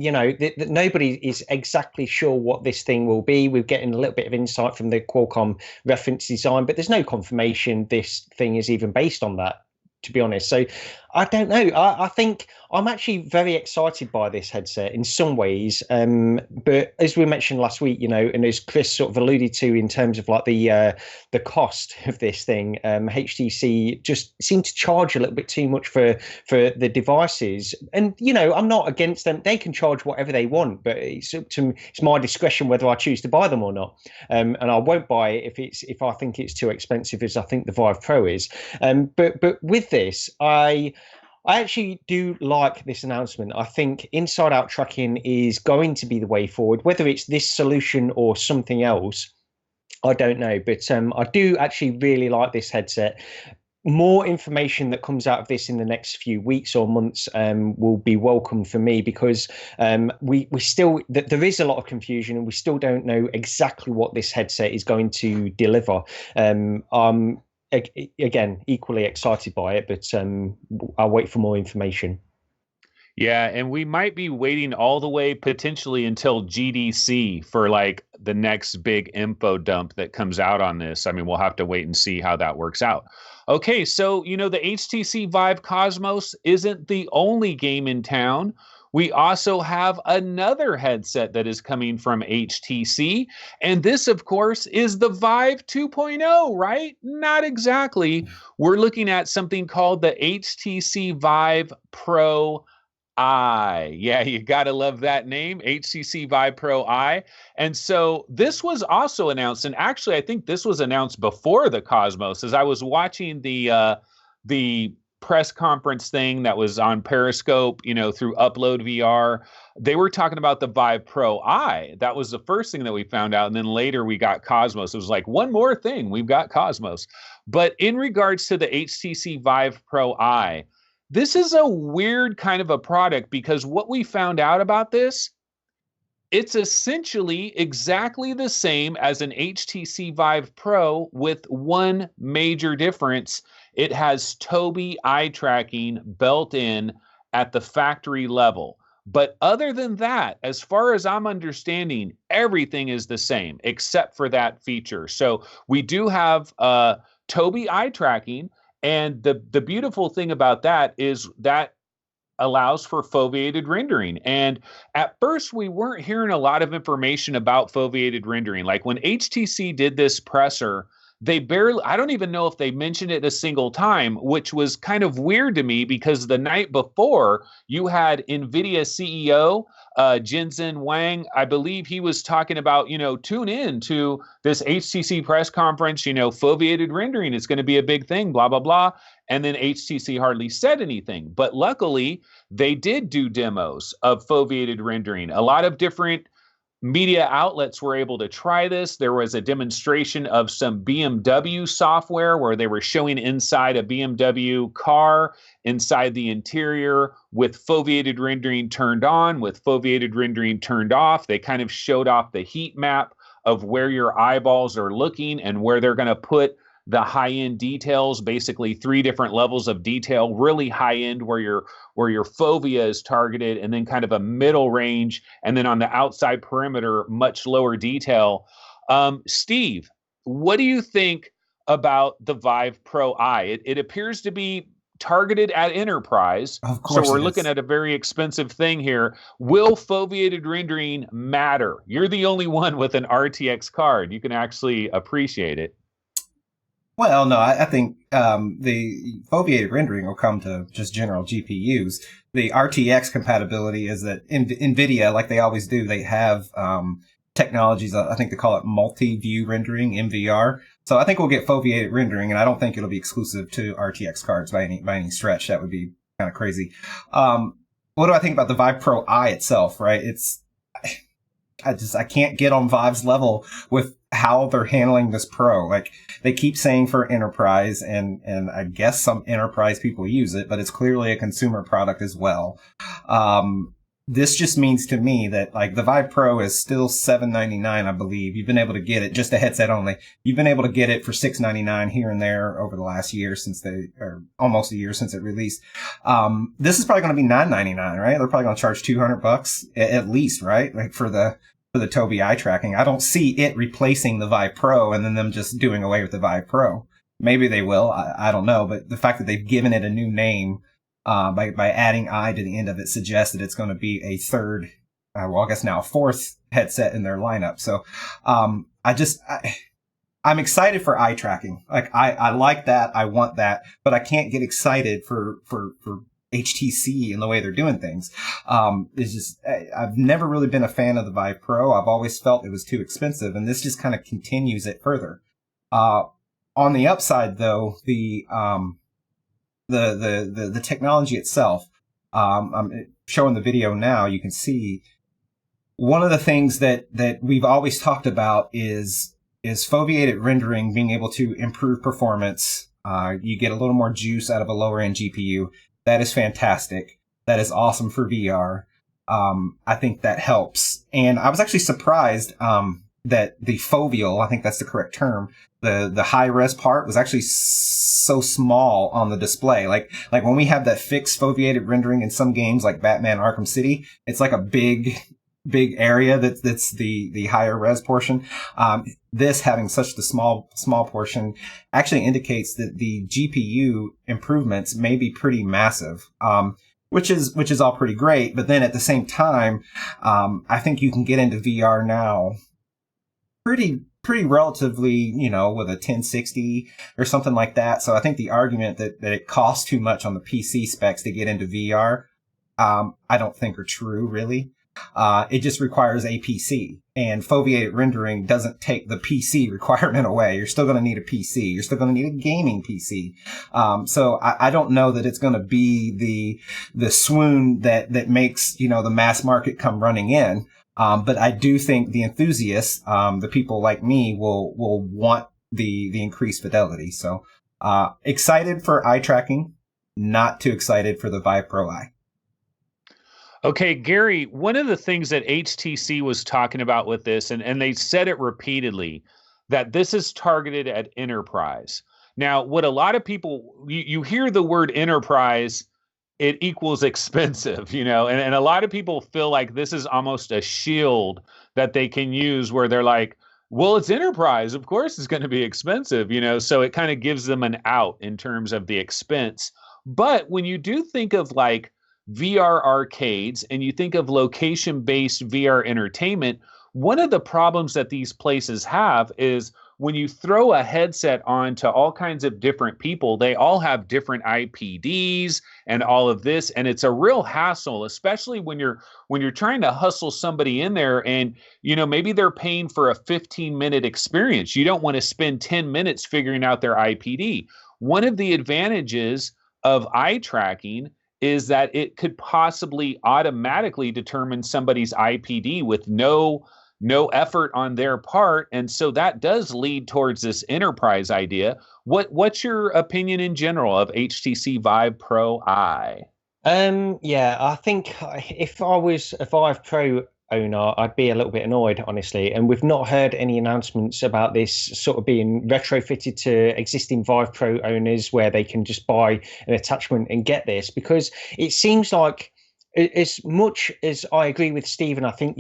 is exactly sure what this thing will be. We're getting a little bit of insight from the Qualcomm reference design, but there's no confirmation this thing is even based on that, to be honest. So I don't know. I think I'm actually very excited by this headset in some ways. But as we mentioned last week, and as Chris sort of alluded to in terms of like the cost of this thing, HTC just seemed to charge a little bit too much for the devices. And, I'm not against them. They can charge whatever they want, but it's my discretion whether I choose to buy them or not. And I won't buy it if I think it's too expensive, as I think the Vive Pro is. But with this, I actually do like this announcement. I think inside-out tracking is going to be the way forward. Whether it's this solution or something else, I don't know. But I do actually really like this headset. More information that comes out of this in the next few weeks or months will be welcome for me, because we still there is a lot of confusion and we still don't know exactly what this headset is going to deliver. Again, equally excited by it, but I'll wait for more information. Yeah, and we might be waiting all the way potentially until GDC for the next big info dump that comes out on this. We'll have to wait and see how that works out. Okay, so, the HTC Vive Cosmos isn't the only game in town. We also have another headset that is coming from HTC. And this, of course, is the Vive 2.0, right? Not exactly. We're looking at something called the HTC Vive Pro Eye. Yeah, you got to love that name, HTC Vive Pro Eye. And so this was also announced. And actually, I think this was announced before the Cosmos. As I was watching the press conference thing that was on Periscope, through Upload VR, they were talking about the Vive Pro Eye. That was the first thing that we found out. And then later we got Cosmos. It was like, one more thing, we've got Cosmos. But in regards to the HTC Vive Pro Eye, this is a weird kind of a product, because what we found out about this, it's essentially exactly the same as an HTC Vive Pro with one major difference. It has Tobii eye tracking built in at the factory level. But other than that, as far as I'm understanding, everything is the same except for that feature. So we do have Tobii eye tracking. And the beautiful thing about that is that allows for foveated rendering. And at first, we weren't hearing a lot of information about foveated rendering. Like when HTC did this presser, they barely, I don't even know if they mentioned it a single time, which was kind of weird to me, because the night before you had NVIDIA CEO Jinzhen Wang, I believe he was talking about, tune in to this HTC press conference, foveated rendering is going to be a big thing, blah, blah, blah. And then HTC hardly said anything. But luckily, they did do demos of foveated rendering. A lot of different media outlets were able to try this. There was a demonstration of some BMW software where they were showing inside a BMW car, inside the interior, with foveated rendering turned on, with foveated rendering turned off. They kind of showed off the heat map of where your eyeballs are looking and where they're going to put the high-end details, basically 3 different levels of detail, really high-end where your fovea is targeted, and then kind of a middle range, and then on the outside perimeter, much lower detail. Steve, what do you think about the Vive Pro Eye? It appears to be targeted at enterprise, of course, so we're looking at a very expensive thing here. Will foveated rendering matter? You're the only one with an RTX card. You can actually appreciate it. Well, no, I think the foveated rendering will come to just general GPUs. The RTX compatibility is that NVIDIA, like they always do, they have technologies, I think they call it multi-view rendering, MVR. So I think we'll get foveated rendering, and I don't think it'll be exclusive to RTX cards by any stretch. That would be kind of crazy. What do I think about the Vive Pro Eye itself, right? I can't get on Vive's level with how they're handling this Pro. Like, they keep saying for enterprise, and I guess some enterprise people use it, but it's clearly a consumer product as well. This just means to me that, like, the Vive Pro is still $799, I believe. You've been able to get it, just a headset only. You've been able to get it for $699 here and there over the last year or almost a year since it released. This is probably going to be $999, right? They're probably going to charge $200 at least, right? Like, for the Tobii eye tracking. I don't see it replacing the Vive Pro and then them just doing away with the Vive Pro. Maybe they will. I don't know. But the fact that they've given it a new name, by adding eye to the end of it, suggests that it's going to be a third, I guess now a fourth headset in their lineup. So, I'm excited for eye tracking. Like, I like that. I want that, but I can't get excited for HTC and the way they're doing things. It's just, I've never really been a fan of the Vive Pro. I've always felt it was too expensive, and this just kind of continues it further. On the upside though, the technology itself, I'm showing the video now, you can see one of the things that we've always talked about is foveated rendering being able to improve performance. You get a little more juice out of a lower end GPU. That is fantastic. That is awesome for VR. I think that helps. And I was actually surprised that the foveal, I think that's the correct term, the high res part was actually so small on the display. Like when we have that fixed foveated rendering in some games like Batman Arkham City, it's like a big area that's the higher res portion. This having such the small portion actually indicates that the GPU improvements may be pretty massive. Which is all pretty great, but then at the same time, I think you can get into VR now pretty relatively, with a 1060 or something like that. So I think the argument that it costs too much on the PC specs to get into VR, I don't think are true, really. It just requires a PC, and foveated rendering doesn't take the PC requirement away. You're still going to need a PC. You're still going to need a gaming PC. So I don't know that it's going to be the swoon that makes, the mass market come running in. But I do think the enthusiasts, the people like me will want the increased fidelity. So, excited for eye tracking, not too excited for the Vive Pro Eye. Okay, Gary, one of the things that HTC was talking about with this, and they said it repeatedly, that this is targeted at enterprise. Now, what a lot of people, you hear the word enterprise, it equals expensive, and a lot of people feel like this is almost a shield that they can use where they're like, well, it's enterprise. Of course, it's going to be expensive, so it kind of gives them an out in terms of the expense. But when you do think of like VR arcades and you think of location-based VR entertainment, one of the problems that these places have is when you throw a headset onto all kinds of different people, they all have different IPDs and all of this, and it's a real hassle, especially when you're trying to hustle somebody in there, and maybe they're paying for a 15-minute experience. You don't want to spend 10 minutes figuring out their IPD. One of the advantages of eye tracking is that it could possibly automatically determine somebody's IPD with no effort on their part, and so that does lead towards this enterprise idea. What's your opinion in general of HTC Vive Pro Eye? Yeah, I think if I was a Vive Pro owner, I'd be a little bit annoyed, honestly. And we've not heard any announcements about this sort of being retrofitted to existing Vive Pro owners where they can just buy an attachment and get this, because it seems like, as much as I agree with Stephen, I think,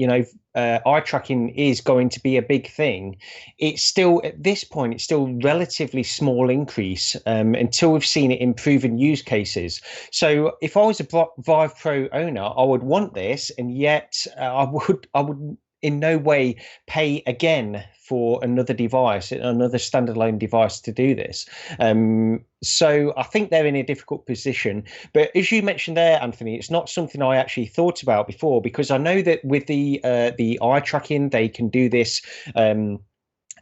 eye tracking is going to be a big thing. It's still, at this point, it's still relatively small increase until we've seen it in proven use cases. So if I was a Vive Pro owner, I would want this, and yet I would in no way pay again for another device, another standalone device to do this. So I think they're in a difficult position. But as you mentioned there, Anthony, it's not something I actually thought about before, because I know that with the eye tracking, they can do this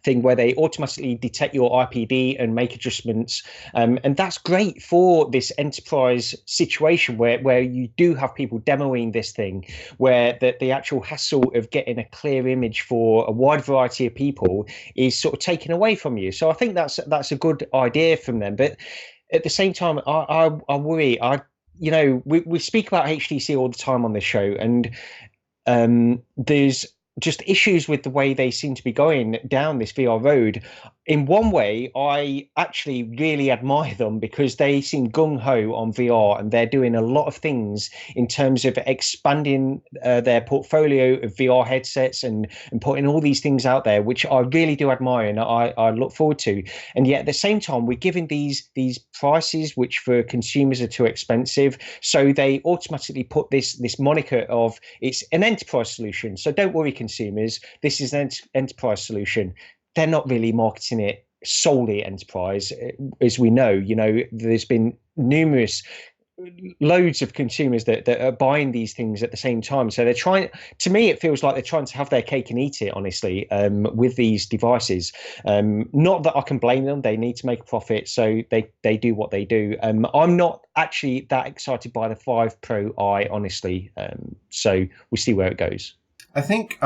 thing where they automatically detect your IPD and make adjustments, and that's great for this enterprise situation where you do have people demoing this thing, where the actual hassle of getting a clear image for a wide variety of people is sort of taken away from you. So I think that's a good idea from them. But at the same time, I worry. We speak about HTC all the time on this show, and there's just issues with the way they seem to be going down this VR road. In one way, I actually really admire them, because they seem gung-ho on VR, and they're doing a lot of things in terms of expanding their portfolio of VR headsets and putting all these things out there, which I really do admire and I look forward to. And yet at the same time, we're giving these prices which for consumers are too expensive. So they automatically put this moniker of it's an enterprise solution. So don't worry, consumers, this is an enterprise solution. They're not really marketing it solely enterprise. As we know, there's been loads of consumers that are buying these things at the same time. So they're trying, to me, it feels like they're trying to have their cake and eat it, honestly, with these devices. Not that I can blame them. They need to make a profit, so they do what they do. I'm not actually that excited by the Vive Pro Eye, honestly. So we'll see where it goes. I think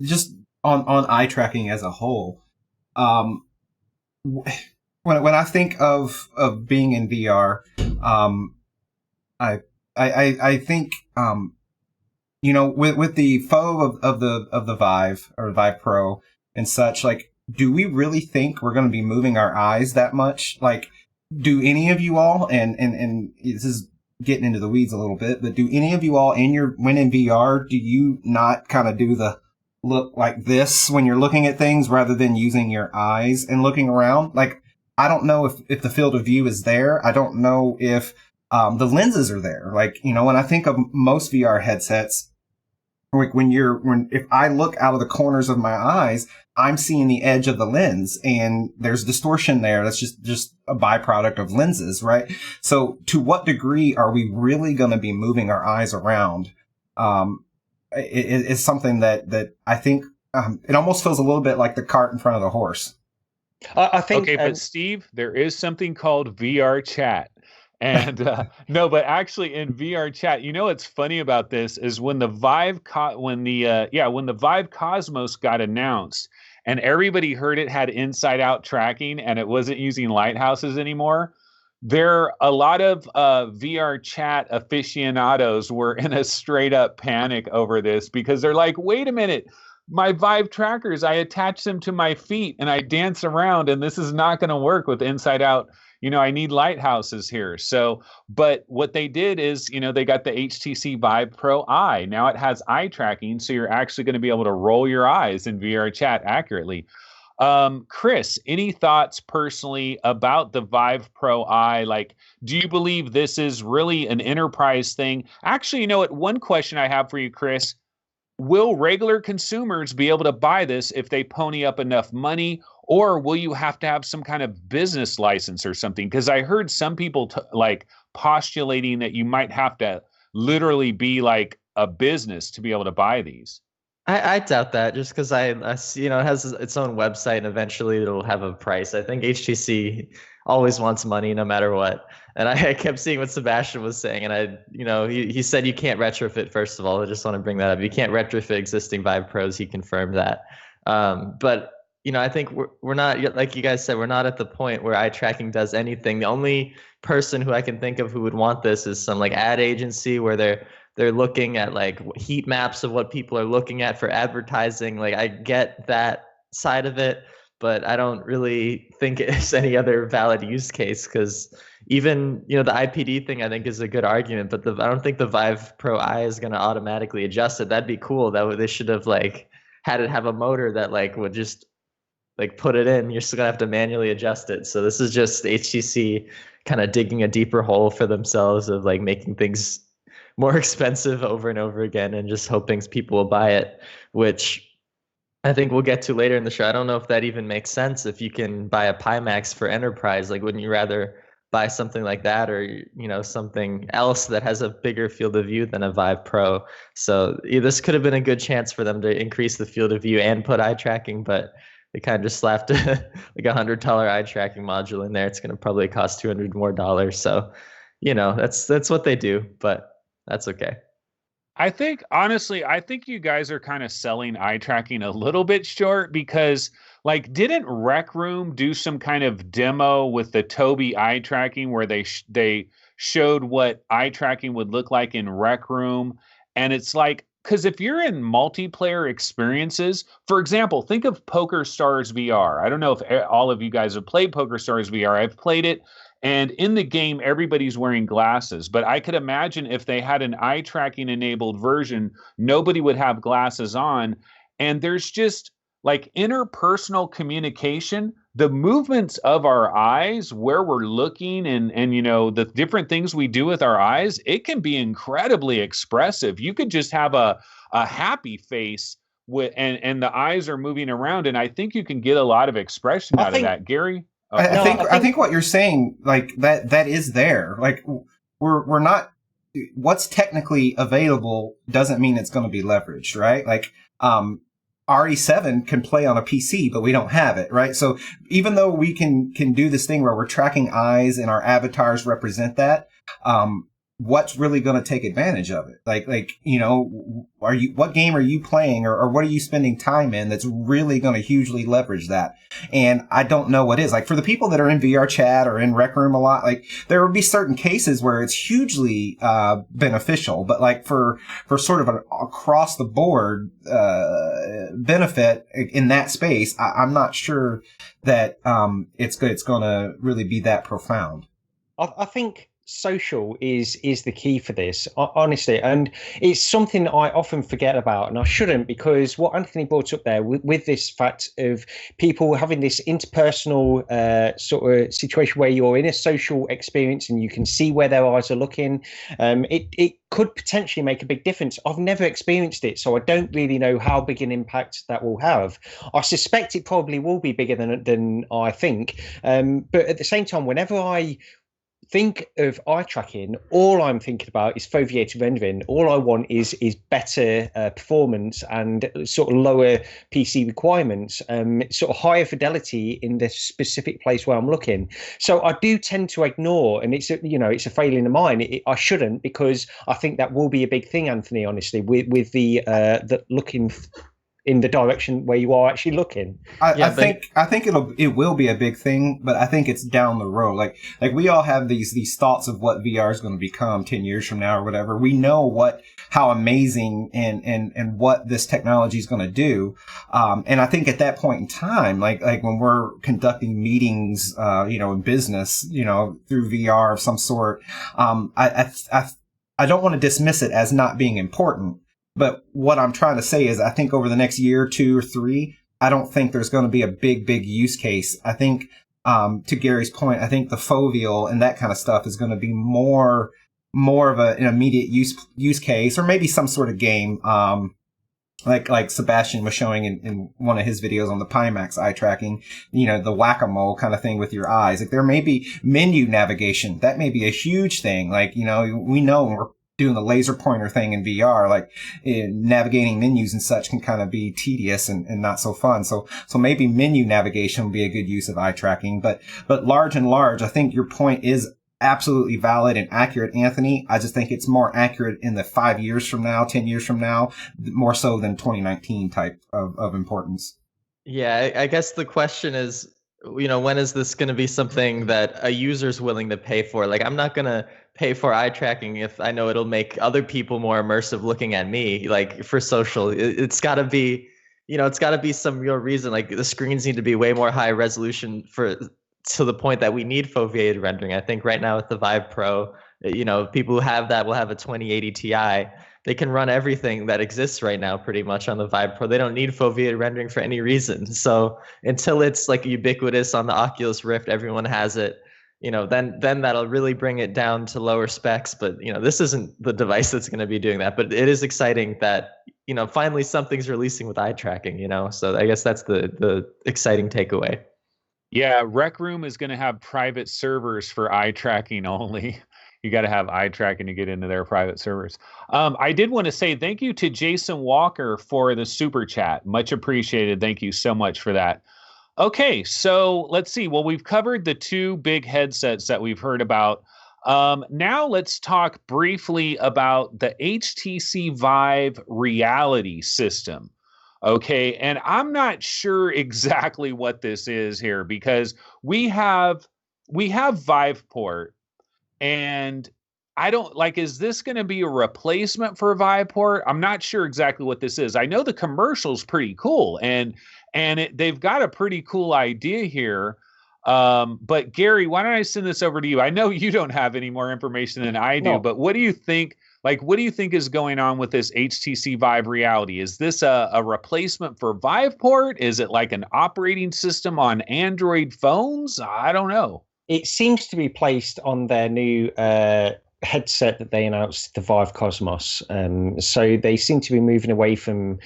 just on eye tracking as a whole, when I think of being in VR, I think with the foe of the Vive or Vive Pro and such, like, do we really think we're going to be moving our eyes that much? Like, do any of you all, and this is getting into the weeds a little bit, but do any of you all when in VR, do you not kind of do the look like this when you're looking at things rather than using your eyes and looking around? Like, I don't know if the field of view is there. I don't know if the lenses are there. Like, when I think of most VR headsets, if I look out of the corners of my eyes, I'm seeing the edge of the lens, and there's distortion there. That's just a byproduct of lenses, right? So to what degree are we really going to be moving our eyes around? It's something that I think it almost feels a little bit like the cart in front of the horse. I think. Okay, but Steve, there is something called VR chat. And no, but actually in VR chat, what's funny about this is when the Vive Cosmos got announced and everybody heard it had inside out tracking and it wasn't using lighthouses anymore, a lot of VR chat aficionados were in a straight up panic over this, because they're like, wait a minute, my Vive trackers, I attach them to my feet and I dance around, and this is not going to work with inside out. I need lighthouses here. So, but what they did is, they got the HTC Vive Pro Eye. Now it has eye tracking, so you're actually going to be able to roll your eyes in VR chat accurately. Chris, any thoughts personally about the Vive Pro Eye? Like, do you believe this is really an enterprise thing? Actually, one question I have for you, Chris, will regular consumers be able to buy this if they pony up enough money, or will you have to have some kind of business license or something? Because I heard some people like postulating that you might have to literally be like a business to be able to buy these. I doubt that, just because I see, it has its own website and eventually it'll have a price. I think HTC always wants money no matter what. And I kept seeing what Sebastian was saying, and he said you can't retrofit. First of all, I just want to bring that up. You can't retrofit existing Vive Pros. He confirmed that. But I think we're not, like you guys said, we're not at the point where eye tracking does anything. The only person who I can think of who would want this is some like ad agency where they're looking at like heat maps of what people are looking at for advertising. Like, I get that side of it, but I don't really think it's any other valid use case, because even, the IPD thing I think is a good argument, but I don't think the Vive Pro Eye is going to automatically adjust it. That'd be cool. They should have like had it have a motor that like would just like put it in. You're still gonna have to manually adjust it. So this is just HTC kind of digging a deeper hole for themselves of like making things more expensive over and over again and just hoping people will buy it, which I think we'll get to later in the show. I don't know if that even makes sense. If you can buy a Pimax for enterprise, like, wouldn't you rather buy something like that, or something else that has a bigger field of view than a Vive Pro? So this could have been a good chance for them to increase the field of view and put eye tracking, but they kind of just slapped like $100 eye tracking module in there. It's going to probably cost $200 more. So that's what they do, but that's okay. I think, honestly, you guys are kind of selling eye tracking a little bit short, because like, didn't Rec Room do some kind of demo with the Tobii eye tracking where they showed what eye tracking would look like in Rec Room? And it's like, because if you're in multiplayer experiences, for example, think of Poker Stars VR. I don't know if all of you guys have played Poker Stars VR. I've played it. And in the game, everybody's wearing glasses. But I could imagine if they had an eye tracking enabled version, nobody would have glasses on. And there's just like interpersonal communication, the movements of our eyes, where we're looking, and the different things we do with our eyes, it can be incredibly expressive. You could just have a happy face and the eyes are moving around. And I think you can get a lot of expression out of that. Gary? I think what you're saying, like, that is there. Like, we're not, what's technically available doesn't mean it's going to be leveraged, right? Like, RE7 can play on a PC, but we don't have it, right? So even though we can do this thing where we're tracking eyes and our avatars represent that, what's really going to take advantage of it? Like, what game are you playing, or what are you spending time in that's really going to hugely leverage that? And I don't know what is. Like, for the people that are in VR chat or in Rec Room a lot, like, there would be certain cases where it's hugely beneficial, but like for sort of an across the board benefit in that space, I'm not sure that it's going to really be that profound. I think social is the key for this, honestly, and it's something I often forget about, and I shouldn't, because what Anthony brought up there with this fact of people having this interpersonal sort of situation where you're in a social experience and you can see where their eyes are looking, it could potentially make a big difference. I've never experienced it, so I don't really know how big an impact that will have. I suspect it probably will be bigger than I think, but at the same time, whenever I think of eye tracking, all I'm thinking about is foveated rendering. All I want is better performance and sort of lower PC requirements, sort of higher fidelity in the specific place where I'm looking. So I do tend to ignore, and it's a failing of mine. I shouldn't, because I think that will be a big thing, Anthony. Honestly, with the looking in the direction where you are actually looking. I think it will be a big thing, but I think it's down the road. Like we all have these thoughts of what VR is going to become 10 years from now or whatever. We know how amazing and what this technology is going to do. And I think at that point in time, like when we're conducting meetings, in business, through VR of some sort, I don't want to dismiss it as not being important. But what I'm trying to say is I think over the next year, 2 or 3, I don't think there's going to be a big use case. I think, to Gary's point, I think the foveal and that kind of stuff is going to be more of an immediate use case, or maybe some sort of game. like Sebastian was showing in one of his videos on the Pimax eye tracking, the whack-a-mole kind of thing with your eyes. Like there may be menu navigation. That may be a huge thing. Like, we know when we're doing the laser pointer thing in VR, like navigating menus and such can kind of be tedious and not so fun. So maybe menu navigation would be a good use of eye tracking. But large and large, I think your point is absolutely valid and accurate, Anthony. I just think it's more accurate in the 5 years from now, 10 years from now, more so than 2019 type of importance. Yeah, I guess the question is, when is this going to be something that a user's willing to pay for? Like, I'm not going to pay for eye tracking if I know it'll make other people more immersive looking at me, like for social. It's got to be, it's got to be some real reason. Like the screens need to be way more high resolution to the point that we need foveated rendering. I think right now with the Vive Pro, people who have that will have a 2080 Ti. They can run everything that exists right now pretty much on the Vive Pro. They don't need foveated rendering for any reason. So until it's like ubiquitous on the Oculus Rift, everyone has it, then that'll really bring it down to lower specs. But, this isn't the device that's going to be doing that. But it is exciting that, finally something's releasing with eye tracking, So I guess that's the exciting takeaway. Yeah, Rec Room is going to have private servers for eye tracking only. You got to have eye tracking to get into their private servers. I did want to say thank you to Jason Walker for the super chat. Much appreciated. Thank you so much for that. Okay, so let's see. Well, we've covered the two big headsets that we've heard about. Now let's talk briefly about the HTC Vive Reality System. Okay, and I'm not sure exactly what this is here because we have VivePort, and I don't like, is this going to be a replacement for VivePort? I'm not sure exactly what this is. I know the commercial's pretty cool, and they've got a pretty cool idea here. But Gary, why don't I send this over to you? I know you don't have any more information than I do, but what do you think? Like, what do you think is going on with this HTC Vive Reality? Is this a replacement for VivePort? Is it like an operating system on Android phones? I don't know. It seems to be placed on their new headset that they announced, the Vive Cosmos. So they seem to be moving away from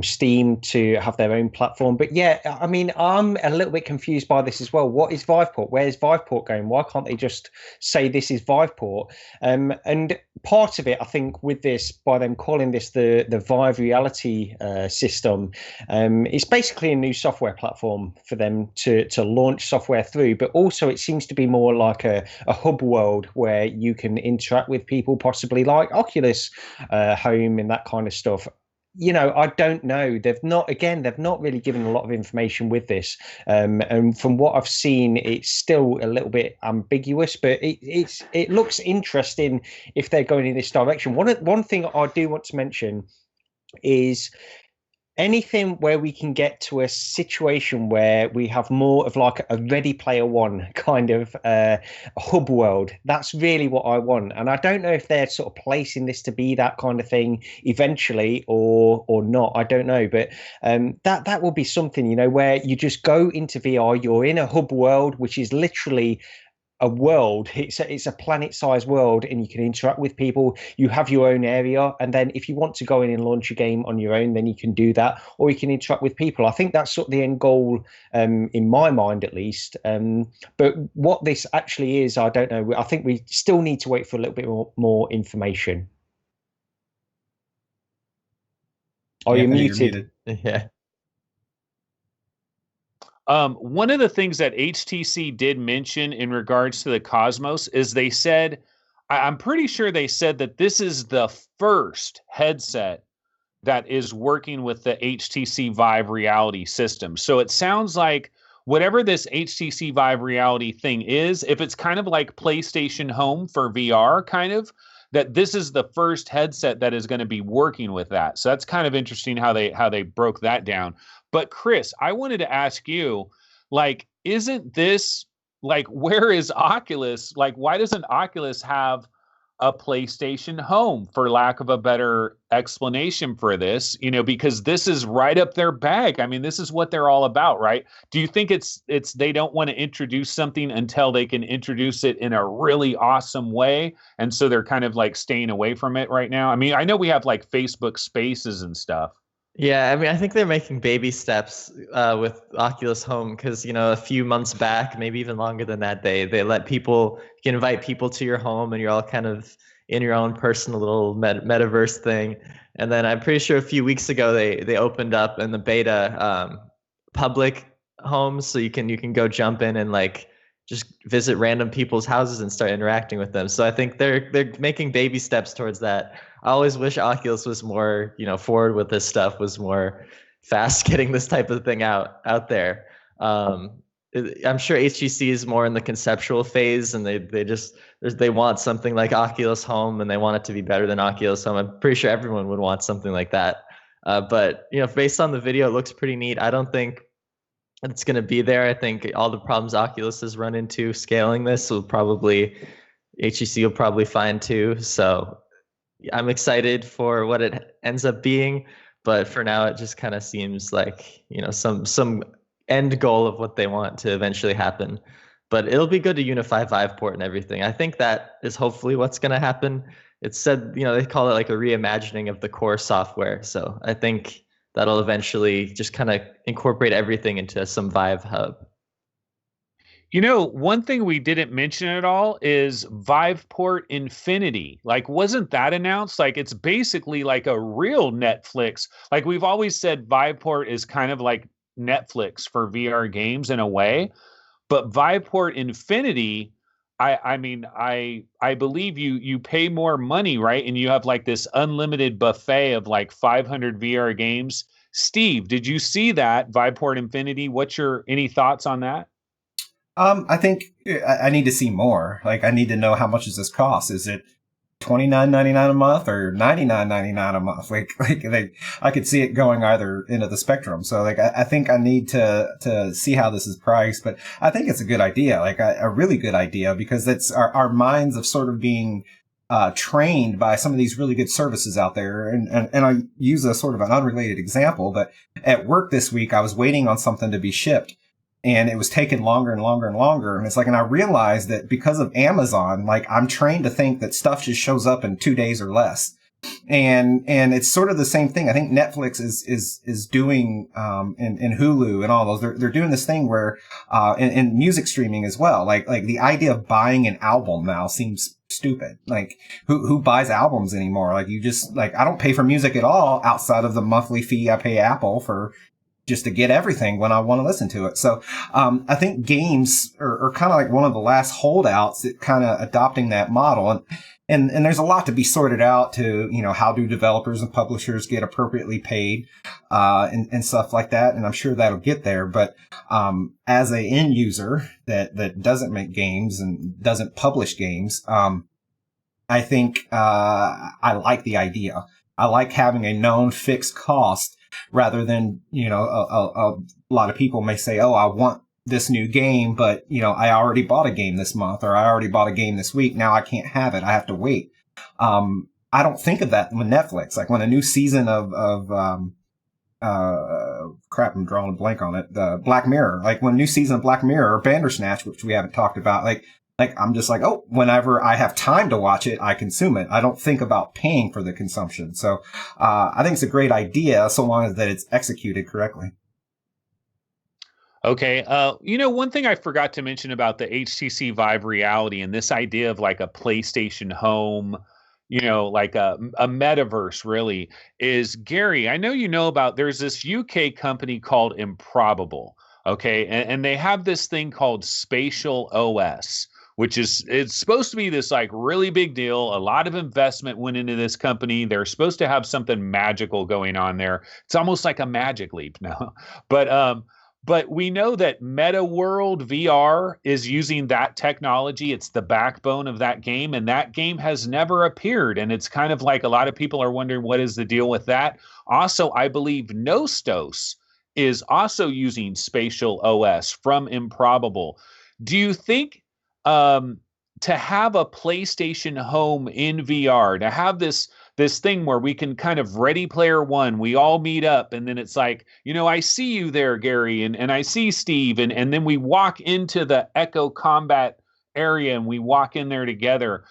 Steam to have their own platform. But yeah, I mean, I'm a little bit confused by this as well. What is VivePort? Where's VivePort going? Why can't they just say this is VivePort? And part of it, I think, with this, by them calling this the Vive Reality System, it's basically a new software platform for them to launch software through. But also, it seems to be more like a hub world where you can interact with people, possibly like Oculus Home and that kind of stuff. I don't know. They've not really given a lot of information with this. And from what I've seen, it's still a little bit ambiguous, but it looks interesting if they're going in this direction. One thing I do want to mention is anything where we can get to a situation where we have more of like a Ready Player One kind of hub world. That's really what I want. And I don't know if they're sort of placing this to be that kind of thing eventually or not. I don't know. But that will be something, where you just go into VR, you're in a hub world, which is literally a world. It's a planet-sized world, and you can interact with people. You have your own area, and then if you want to go in and launch a game on your own, then you can do that, or you can interact with people. I think that's sort of the end goal, in my mind at least. But what this actually is, I don't know. I think we still need to wait for a little bit more information. Oh, you're muted. Yeah. One of the things that HTC did mention in regards to the Cosmos is they said, I'm pretty sure they said that this is the first headset that is working with the HTC Vive Reality System. So it sounds like whatever this HTC Vive Reality thing is, if it's kind of like PlayStation Home for VR, kind of, that this is the first headset that is going to be working with that. So that's kind of interesting how they broke that down. But Chris, I wanted to ask you, like, isn't this, like, where is Oculus? Like, why doesn't Oculus have a PlayStation Home, for lack of a better explanation for this? Because this is right up their bag. I mean, this is what they're all about, right? Do you think it's they don't want to introduce something until they can introduce it in a really awesome way, and so they're kind of like staying away from it right now? I mean, I know we have like Facebook Spaces and stuff. Yeah, I mean, I think they're making baby steps with Oculus Home because, a few months back, maybe even longer than that, they let people, you can invite people to your home and you're all kind of in your own personal little metaverse thing. And then I'm pretty sure a few weeks ago they opened up in the beta public homes, so you can go jump in and like just visit random people's houses and start interacting with them. So I think they're making baby steps towards that. I always wish Oculus was more, forward with this stuff, was more fast getting this type of thing out there. I'm sure HTC is more in the conceptual phase, and they want something like Oculus Home, and they want it to be better than Oculus Home. I'm pretty sure everyone would want something like that. But based on the video, it looks pretty neat. I don't think it's going to be there. I think all the problems Oculus has run into scaling this will probably HTC will probably find too. So I'm excited for what it ends up being, but for now it just kind of seems like, some end goal of what they want to eventually happen. But it'll be good to unify VivePort and everything. I think that is hopefully what's going to happen. It's said, they call it like a reimagining of the core software. So I think that'll eventually just kind of incorporate everything into some Vive hub. One thing we didn't mention at all is VivePort Infinity. Like, wasn't that announced? Like, it's basically like a real Netflix. Like, we've always said VivePort is kind of like Netflix for VR games in a way, but VivePort Infinity, I mean, I believe you pay more money, right? And you have like this unlimited buffet of like 500 VR games. Steve, did you see that VivePort Infinity? Any thoughts on that? I think I need to see more. Like, I need to know how much does this cost. Is it $29.99 a month or $99.99 a month? I could see it going either end of the spectrum. So I think I need to see how this is priced, but I think it's a good idea, like a really good idea, because it's our minds of sort of being trained by some of these really good services out there. And I use a sort of an unrelated example, but at work this week, I was waiting on something to be shipped. And it was taking longer and longer and longer. And it's like, and I realized that because of Amazon, like, I'm trained to think that stuff just shows up in 2 days or less. And it's sort of the same thing. I think Netflix is doing, and Hulu and all those, they're doing this thing where, and music streaming as well. Like the idea of buying an album now seems stupid. Like, who buys albums anymore? Like, I don't pay for music at all outside of the monthly fee I pay Apple for, just to get everything when I want to listen to it. So, I think games are kind of like one of the last holdouts at kind of adopting that model. And there's a lot to be sorted out to, how do developers and publishers get appropriately paid, and stuff like that. And I'm sure that'll get there. But, as a end user that doesn't make games and doesn't publish games, I think, I like the idea. I like having a known fixed cost, rather than, a lot of people may say, oh, I want this new game, but, I already bought a game this month, or I already bought a game this week. Now I can't have it. I have to wait. I don't think of that with Netflix. Like, when a new season of crap, I'm drawing a blank on it. The Black Mirror, like when a new season of Black Mirror or Bandersnatch, which we haven't talked about, like I'm just like, oh, whenever I have time to watch it, I consume it. I don't think about paying for the consumption. So, I think it's a great idea, so long as that it's executed correctly. Okay. One thing I forgot to mention about the HTC Vive Reality and this idea of like a PlayStation Home, like a metaverse really, is, Gary, I know there's this UK company called Improbable. Okay. And they have this thing called Spatial OS, it's supposed to be this like really big deal. A lot of investment went into this company. They're supposed to have something magical going on there. It's almost like a magic leap now. But we know that Meta World VR is using that technology. It's the backbone of that game, and that game has never appeared. And it's kind of like a lot of people are wondering, what is the deal with that? Also, I believe Nostos is also using Spatial OS from Improbable. Do you think to have a PlayStation Home in VR, to have this thing where we can kind of Ready Player One, we all meet up, and then it's like, I see you there, Gary, and I see Steve, and then we walk into the Echo Combat area and we walk in there together.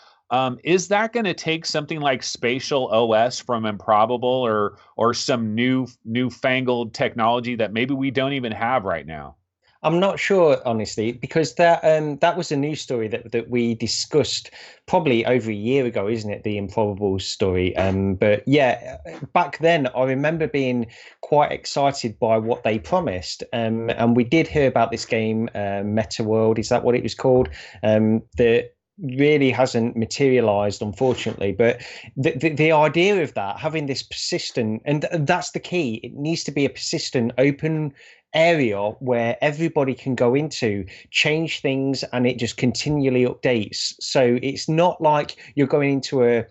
Is that going to take something like spatial OS from Improbable, or some newfangled technology that maybe we don't even have right now? I'm not sure, honestly, because that was a news story that we discussed probably over a year ago, isn't it? The Improbable story. But yeah, back then I remember being quite excited by what they promised. And we did hear about this game, Meta World. Is that what it was called? That really hasn't materialized, unfortunately. But the idea of that, having this persistent, and that's the key, it needs to be a persistent open area where everybody can go into, change things, and it just continually updates. So it's not like you're going into a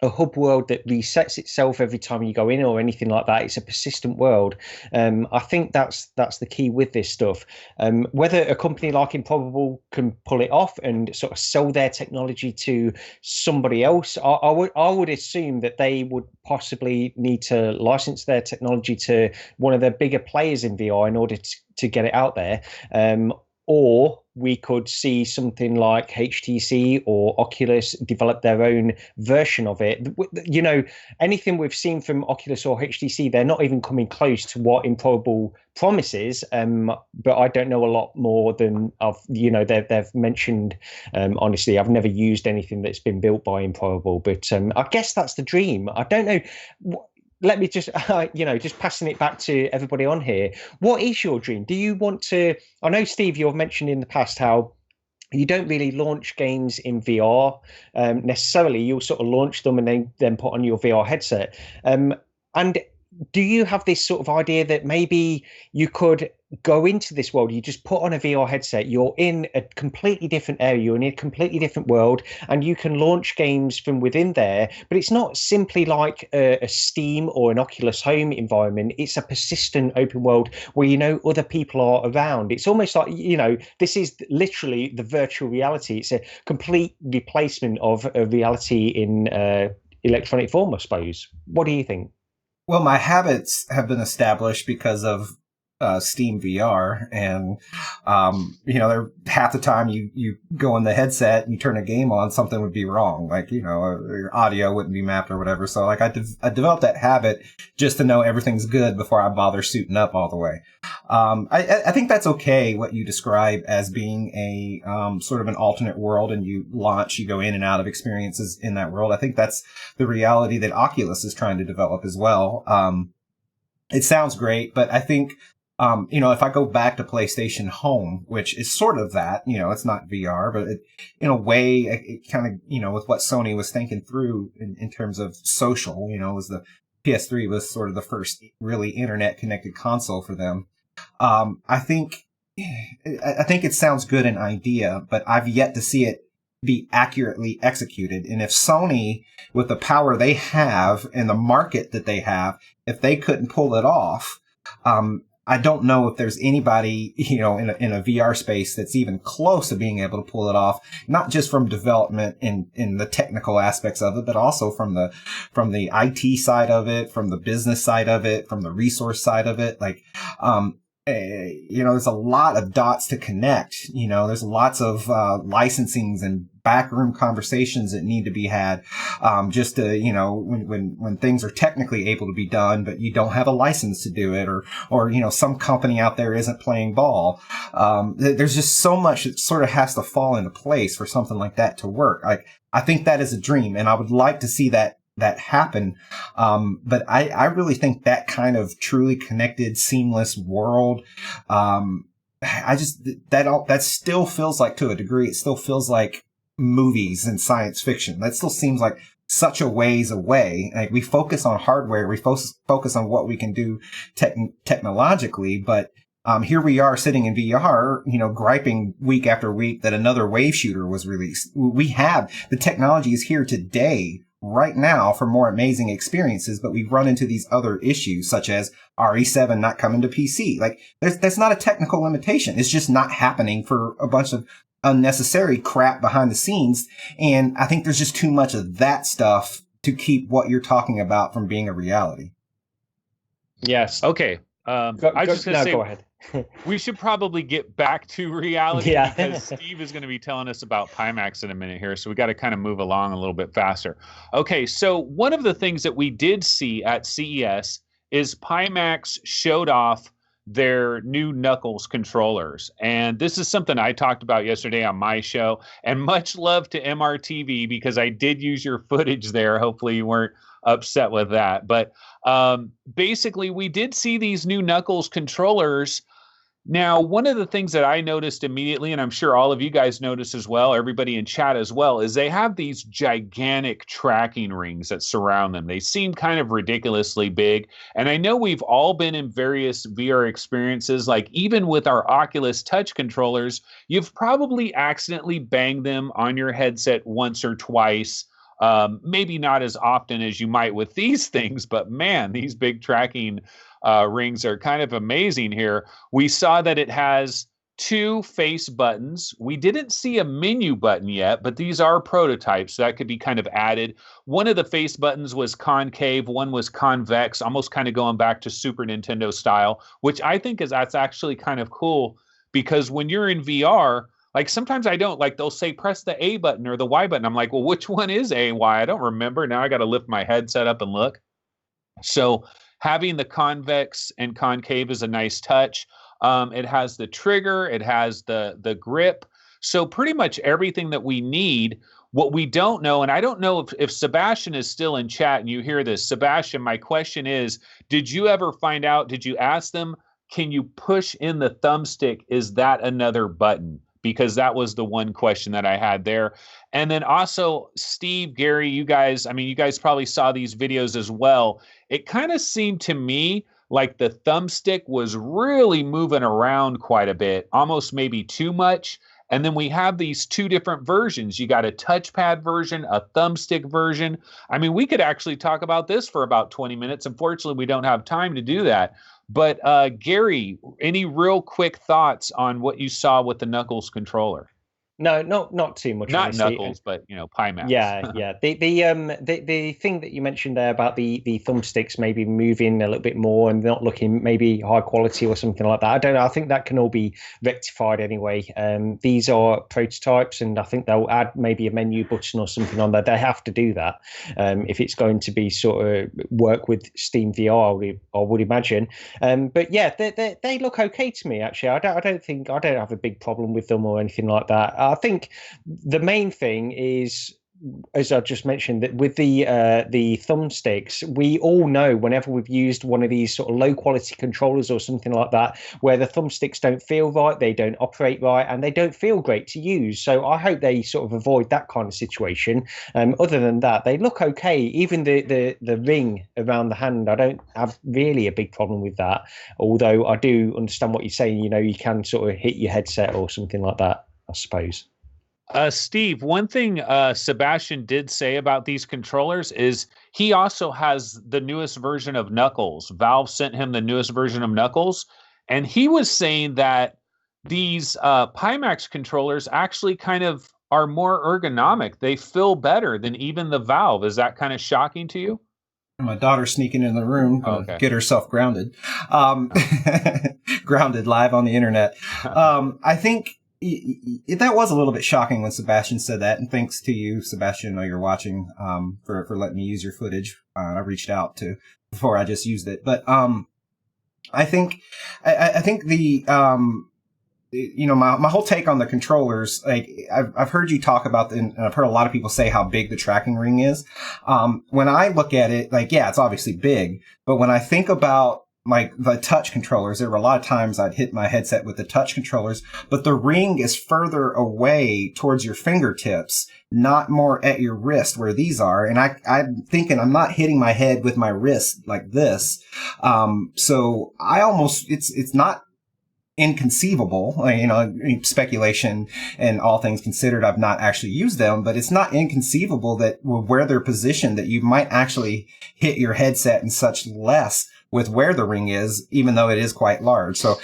hub world that resets itself every time you go in or anything like that. It's a persistent world. I think that's the key with this stuff. Whether a company like Improbable can pull it off and sort of sell their technology to somebody else, I would assume that they would possibly need to license their technology to one of the bigger players in VR in order to get it out there. Or we could see something like HTC or Oculus develop their own version of it. You know, anything we've seen from Oculus or HTC, they're not even coming close to what Improbable promises. But I don't know a lot more than they've mentioned. Honestly, I've never used anything that's been built by Improbable, but I guess that's the dream. I don't know. Let me just, just passing it back to everybody on here. What is your dream? Do you want to? I know, Steve, you've mentioned in the past how you don't really launch games in VR necessarily. You'll sort of launch them and then put on your VR headset. And do you have this sort of idea that maybe you could go into this world? You just put on a VR headset, you're in a completely different area, you're in a completely different world, and you can launch games from within there. But it's not simply like a Steam or an Oculus Home environment. It's a persistent open world where other people are around. It's almost like this is literally the virtual reality. It's a complete replacement of a reality in electronic form, I suppose. What do you think? Well, my habits have been established because of Steam VR, and half the time you go in the headset and you turn a game on, something would be wrong, like your audio wouldn't be mapped or whatever. So like I developed that habit just to know everything's good before I bother suiting up all the way. I think that's okay, what you describe as being a sort of an alternate world, and you go in and out of experiences in that world. I think that's the reality that Oculus is trying to develop as well. It sounds great, but I think if I go back to PlayStation Home, which is sort of that, it's not VR, but in a way, it kind of, with what Sony was thinking through in terms of social, was the PS3 was sort of the first really internet connected console for them. I think it sounds good in idea, but I've yet to see it be accurately executed. And if Sony, with the power they have and the market that they have, if they couldn't pull it off, I don't know if there's anybody, in a VR space that's even close to being able to pull it off, not just from development in the technical aspects of it, but also from the IT side of it, from the business side of it, from the resource side of it. Like, there's a lot of dots to connect. There's lots of licensings and backroom conversations that need to be had, just to, when things are technically able to be done, but you don't have a license to do it, or some company out there isn't playing ball. There's just so much that sort of has to fall into place for something like that to work. I think that is a dream, and I would like to see that happen. But I really think that kind of truly connected, seamless world, that still feels like, to a degree, it still feels like movies and science fiction. That still seems like such a ways away. Like, we focus on hardware, we focus on what we can do technologically, but here we are sitting in VR, griping week after week that another wave shooter was released. The technology is here today, right now, for more amazing experiences, but we've run into these other issues, such as RE7 not coming to PC. Like, that's not a technical limitation. It's just not happening for a bunch of unnecessary crap behind the scenes. And I think there's just too much of that stuff to keep what you're talking about from being a reality. Yes. Okay. I was just going to say, go ahead. We should probably get back to reality Yeah. because Steve is going to be telling us about Pimax in a minute here. So we got to kind of move along a little bit faster. Okay, so one of the things that we did see at CES is Pimax showed off their new Knuckles controllers. And this is something I talked about yesterday on my show. And much love to MRTV because I did use your footage there. Hopefully you weren't upset with that. But basically, we did see these new Knuckles controllers. Now, one of the things that I noticed immediately, and I'm sure all of you guys noticed as well, everybody in chat as well, is they have these gigantic tracking rings that surround them. They seem kind of ridiculously big. And I know we've all been in various VR experiences, like even with our Oculus Touch controllers, you've probably accidentally banged them on your headset once or twice. Maybe not as often as you might with these things, but man, these big tracking rings are kind of amazing here. We saw that it has 2 face buttons. We didn't see a menu button yet, but these are prototypes, so that could be kind of added. One of the face buttons was concave, one was convex, almost kind of going back to Super Nintendo style, which I think that's actually kind of cool because when you're in VR, like sometimes I don't, like they'll say press the A button or the Y button. I'm like, well, which one is A and Y? I don't remember. Now I got to lift my headset up and look. So having the convex and concave is a nice touch. It has the trigger, it has the grip. So pretty much everything that we need. What we don't know, and I don't know if Sebastian is still in chat and you hear this. Sebastian, my question is, did you ever find out, did you ask them, can you push in the thumbstick? Is that another button? Because that was the one question that I had there. And then also, Steve, Gary, you guys probably saw these videos as well. It kind of seemed to me like the thumbstick was really moving around quite a bit, almost maybe too much. And then we have these 2 different versions. You got a touchpad version, a thumbstick version. I mean, we could actually talk about this for about 20 minutes. Unfortunately, we don't have time to do that. But Gary, any real quick thoughts on what you saw with the Knuckles controller? No, not too much. Not Knuckles, but Pimax. Yeah. The thing that you mentioned there about the thumbsticks maybe moving a little bit more and not looking maybe high quality or something like that. I don't know. I think that can all be rectified anyway. These are prototypes, and I think they'll add maybe a menu button or something on there. They have to do that if it's going to be sort of work with Steam VR. I would imagine. But yeah, they look okay to me actually. I don't have a big problem with them or anything like that. I think the main thing is, as I just mentioned, that with the thumbsticks, we all know whenever we've used one of these sort of low quality controllers or something like that, where the thumbsticks don't feel right, they don't operate right, and they don't feel great to use. So I hope they sort of avoid that kind of situation. Other than that, they look okay. Even the ring around the hand, I don't have really a big problem with that. Although I do understand what you're saying. You can sort of hit your headset or something like that, I suppose. Steve, one thing Sebastian did say about these controllers is he also has the newest version of Knuckles. Valve sent him the newest version of Knuckles, and he was saying that these Pimax controllers actually kind of are more ergonomic. They feel better than even the Valve. Is that kind of shocking to you? My daughter's sneaking in the room to get herself grounded. Grounded live on the internet. I think that was a little bit shocking when Sebastian said that, and thanks to you, Sebastian, I know you're watching, for letting me use your footage. I reached out to before I just used it, but I think the my whole take on the controllers, like I've heard you talk about, and I've heard a lot of people say how big the tracking ring is. When I look at it, like, yeah, it's obviously big, but when I think about like the touch controllers, there were a lot of times I'd hit my headset with the touch controllers, but the ring is further away towards your fingertips, not more at your wrist where these are. And I'm thinking I'm not hitting my head with my wrist like this. So I almost, it's not inconceivable, speculation and all things considered, I've not actually used them, but it's not inconceivable that where they're positioned, that you might actually hit your headset and such less with where the ring is, even though it is quite large. So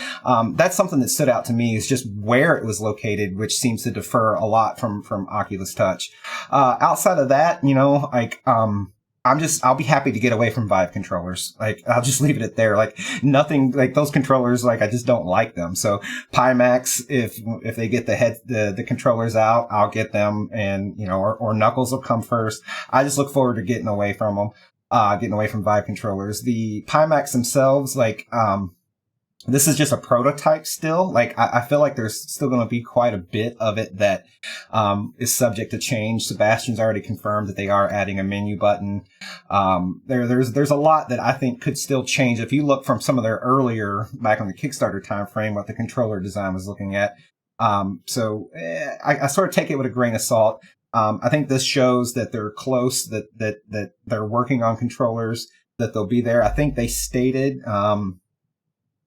that's something that stood out to me, is just where it was located, which seems to differ a lot from Oculus Touch. Outside of that, I'll be happy to get away from Vive controllers. Like, I'll just leave it at there. Like, nothing, like those controllers, like, I just don't like them. So Pimax, if they get the controllers out, I'll get them, and, you know, or Knuckles will come first. I just look forward to getting away from them, getting away from Vive controllers. The Pimax themselves, like, this is just a prototype still. Like, I feel like there's still going to be quite a bit of it that is subject to change. Sebastian's already confirmed that they are adding a menu button. There's a lot that I think could still change. If you look from some of their earlier, back on the Kickstarter timeframe, what the controller design was looking at. I sort of take it with a grain of salt. I think this shows that they're close, that they're working on controllers, that they'll be there. I think they stated,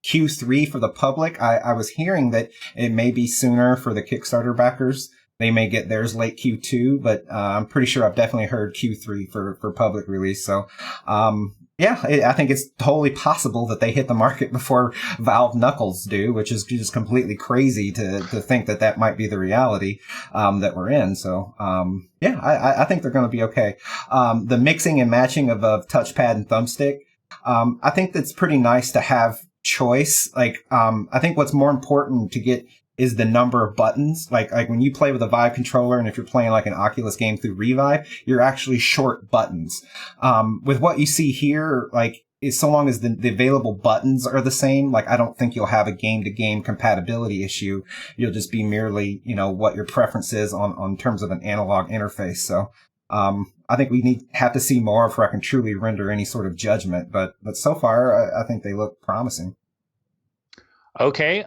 Q3 for the public. I was hearing that it may be sooner for the Kickstarter backers. They may get theirs late Q2, but I'm pretty sure I've definitely heard Q3 for public release. So, I think it's totally possible that they hit the market before Valve Knuckles do, which is just completely crazy to think that might be the reality that we're in. So, I think they're going to be okay. The mixing and matching of touchpad and thumbstick, I think that's pretty nice to have choice. Like, I think what's more important to get is the number of buttons. Like when you play with a Vive controller, and if you're playing like an Oculus game through Revive, you're actually short buttons. With what you see here, like, is so long as the available buttons are the same, like, I don't think you'll have a game-to-game compatibility issue. You'll just be merely, you know, what your preference is on terms of an analog interface. So, I think we have to see more before I can truly render any sort of judgment, but so far, I think they look promising. Okay,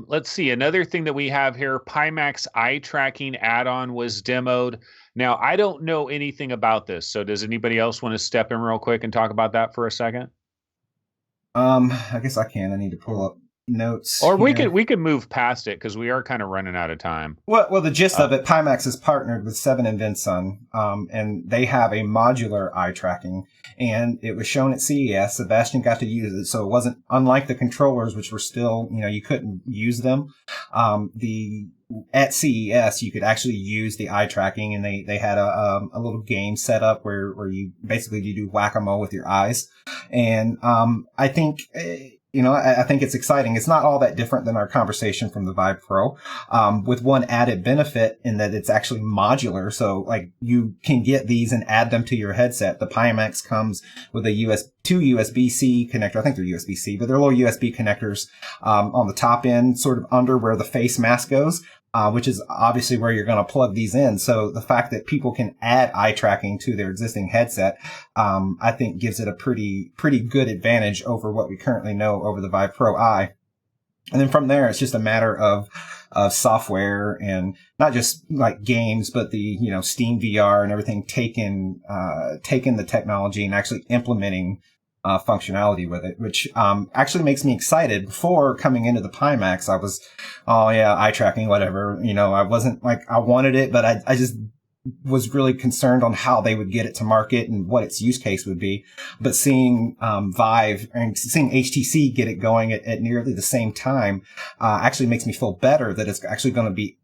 let's see. Another thing that we have here, Pimax eye tracking add-on was demoed. Now, I don't know anything about this, so does anybody else want to step in real quick and talk about that for a second? I guess I can. I need to pull up notes. Or here. we could move past it because we are kind of running out of time. Well, the gist of it, Pimax is partnered with 7 and Vinsun, and they have a modular eye tracking, and it was shown at CES. Sebastian got to use it, so it wasn't unlike the controllers, which were still, you know, you couldn't use them. At CES, you could actually use the eye tracking, and they had a little game set up where you basically you do whack-a-mole with your eyes, and I think. I think it's exciting. It's not all that different than our conversation from the Vive Pro, with one added benefit in that it's actually modular. So, like, you can get these and add them to your headset. The Pimax comes with two USB-C connector. I think they're USB-C, but they're little USB connectors on the top end, sort of under where the face mask goes. Which is obviously where you're going to plug these in. So the fact that people can add eye tracking to their existing headset, I think gives it a pretty good advantage over what we currently know over the Vive Pro Eye. And then from there, it's just a matter of software, and not just like games, but the, Steam VR and everything taking the technology and actually implementing functionality with it, which actually makes me excited. Before coming into the Pimax, I was, eye tracking, whatever. I wasn't like, I wanted it, but I just was really concerned on how they would get it to market and what its use case would be. But seeing Vive and seeing HTC get it going at nearly the same time actually makes me feel better that it's actually going to be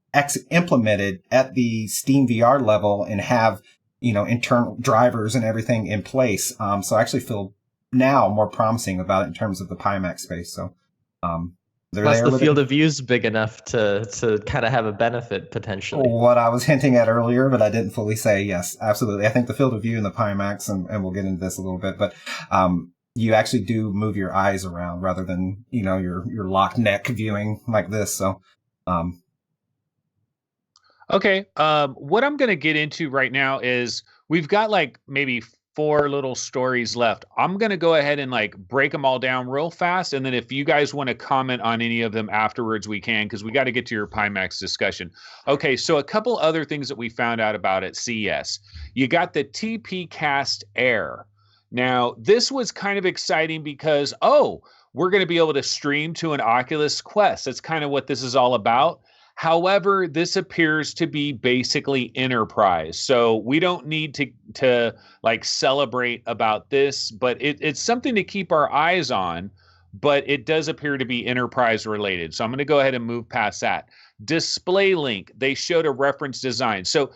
implemented at the Steam VR level and have, internal drivers and everything in place. So I actually feel now more promising about it in terms of the Pimax space. So, plus the field of view is big enough to kind of have a benefit potentially. What I was hinting at earlier, but I didn't fully say. Yes, absolutely. I think the field of view in the Pimax, and we'll get into this a little bit, but you actually do move your eyes around rather than your locked neck viewing like this. So, okay. What I'm going to get into right now is we've got like maybe 4 little stories left. I'm going to go ahead and like break them all down real fast. And then if you guys want to comment on any of them afterwards, we can, because we got to get to your Pimax discussion. Okay. So a couple other things that we found out about at CES. You got the TP Cast Air. Now, this was kind of exciting because, we're going to be able to stream to an Oculus Quest. That's kind of what this is all about. However, this appears to be basically enterprise. So we don't need to like celebrate about this, but it's something to keep our eyes on, but it does appear to be enterprise related. So I'm going to go ahead and move past that. Display Link, they showed a reference design. So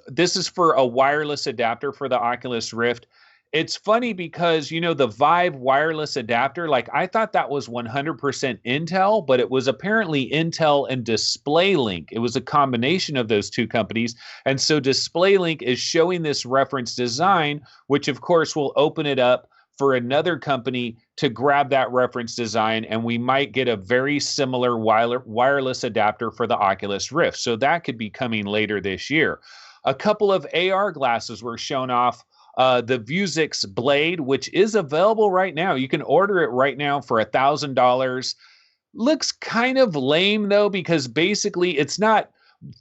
this is for a wireless adapter for the Oculus Rift. It's funny because, the Vive wireless adapter, like I thought that was 100% Intel, but it was apparently Intel and DisplayLink. It was a combination of those two companies. And so DisplayLink is showing this reference design, which of course will open it up for another company to grab that reference design, and we might get a very similar wireless adapter for the Oculus Rift. So that could be coming later this year. A couple of AR glasses were shown off. The Vuzix Blade, which is available right now. You can order it right now for $1,000. Looks kind of lame though, because basically it's not,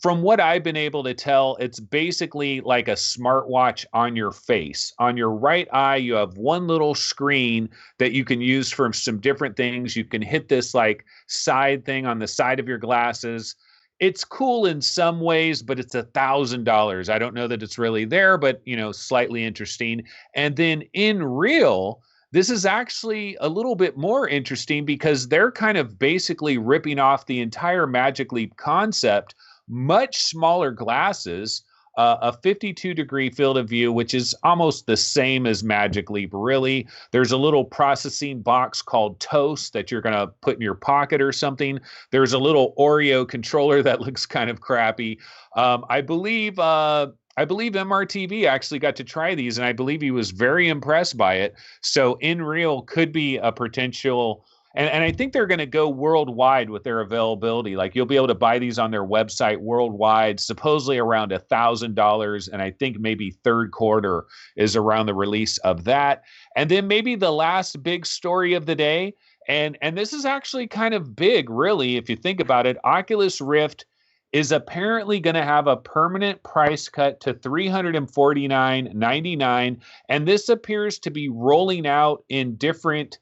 from what I've been able to tell, it's basically like a smartwatch on your face. On your right eye, you have one little screen that you can use for some different things. You can hit this like side thing on the side of your glasses. It's cool in some ways, but it's $1,000. I don't know that it's really there, but slightly interesting. And then nrew, this is actually a little bit more interesting because they're kind of basically ripping off the entire Magic Leap concept, much smaller glasses, a 52-degree field of view, which is almost the same as Magic Leap, really. There's a little processing box called Toast that you're going to put in your pocket or something. There's a little Oreo controller that looks kind of crappy. I believe MRTV actually got to try these, and I believe he was very impressed by it. So nrew could be a potential. And I think they're going to go worldwide with their availability. Like you'll be able to buy these on their website worldwide, supposedly around $1,000. And I think maybe third quarter is around the release of that. And then maybe the last big story of the day. And this is actually kind of big, really, if you think about it. Oculus Rift is apparently going to have a permanent price cut to $349.99. And this appears to be rolling out in different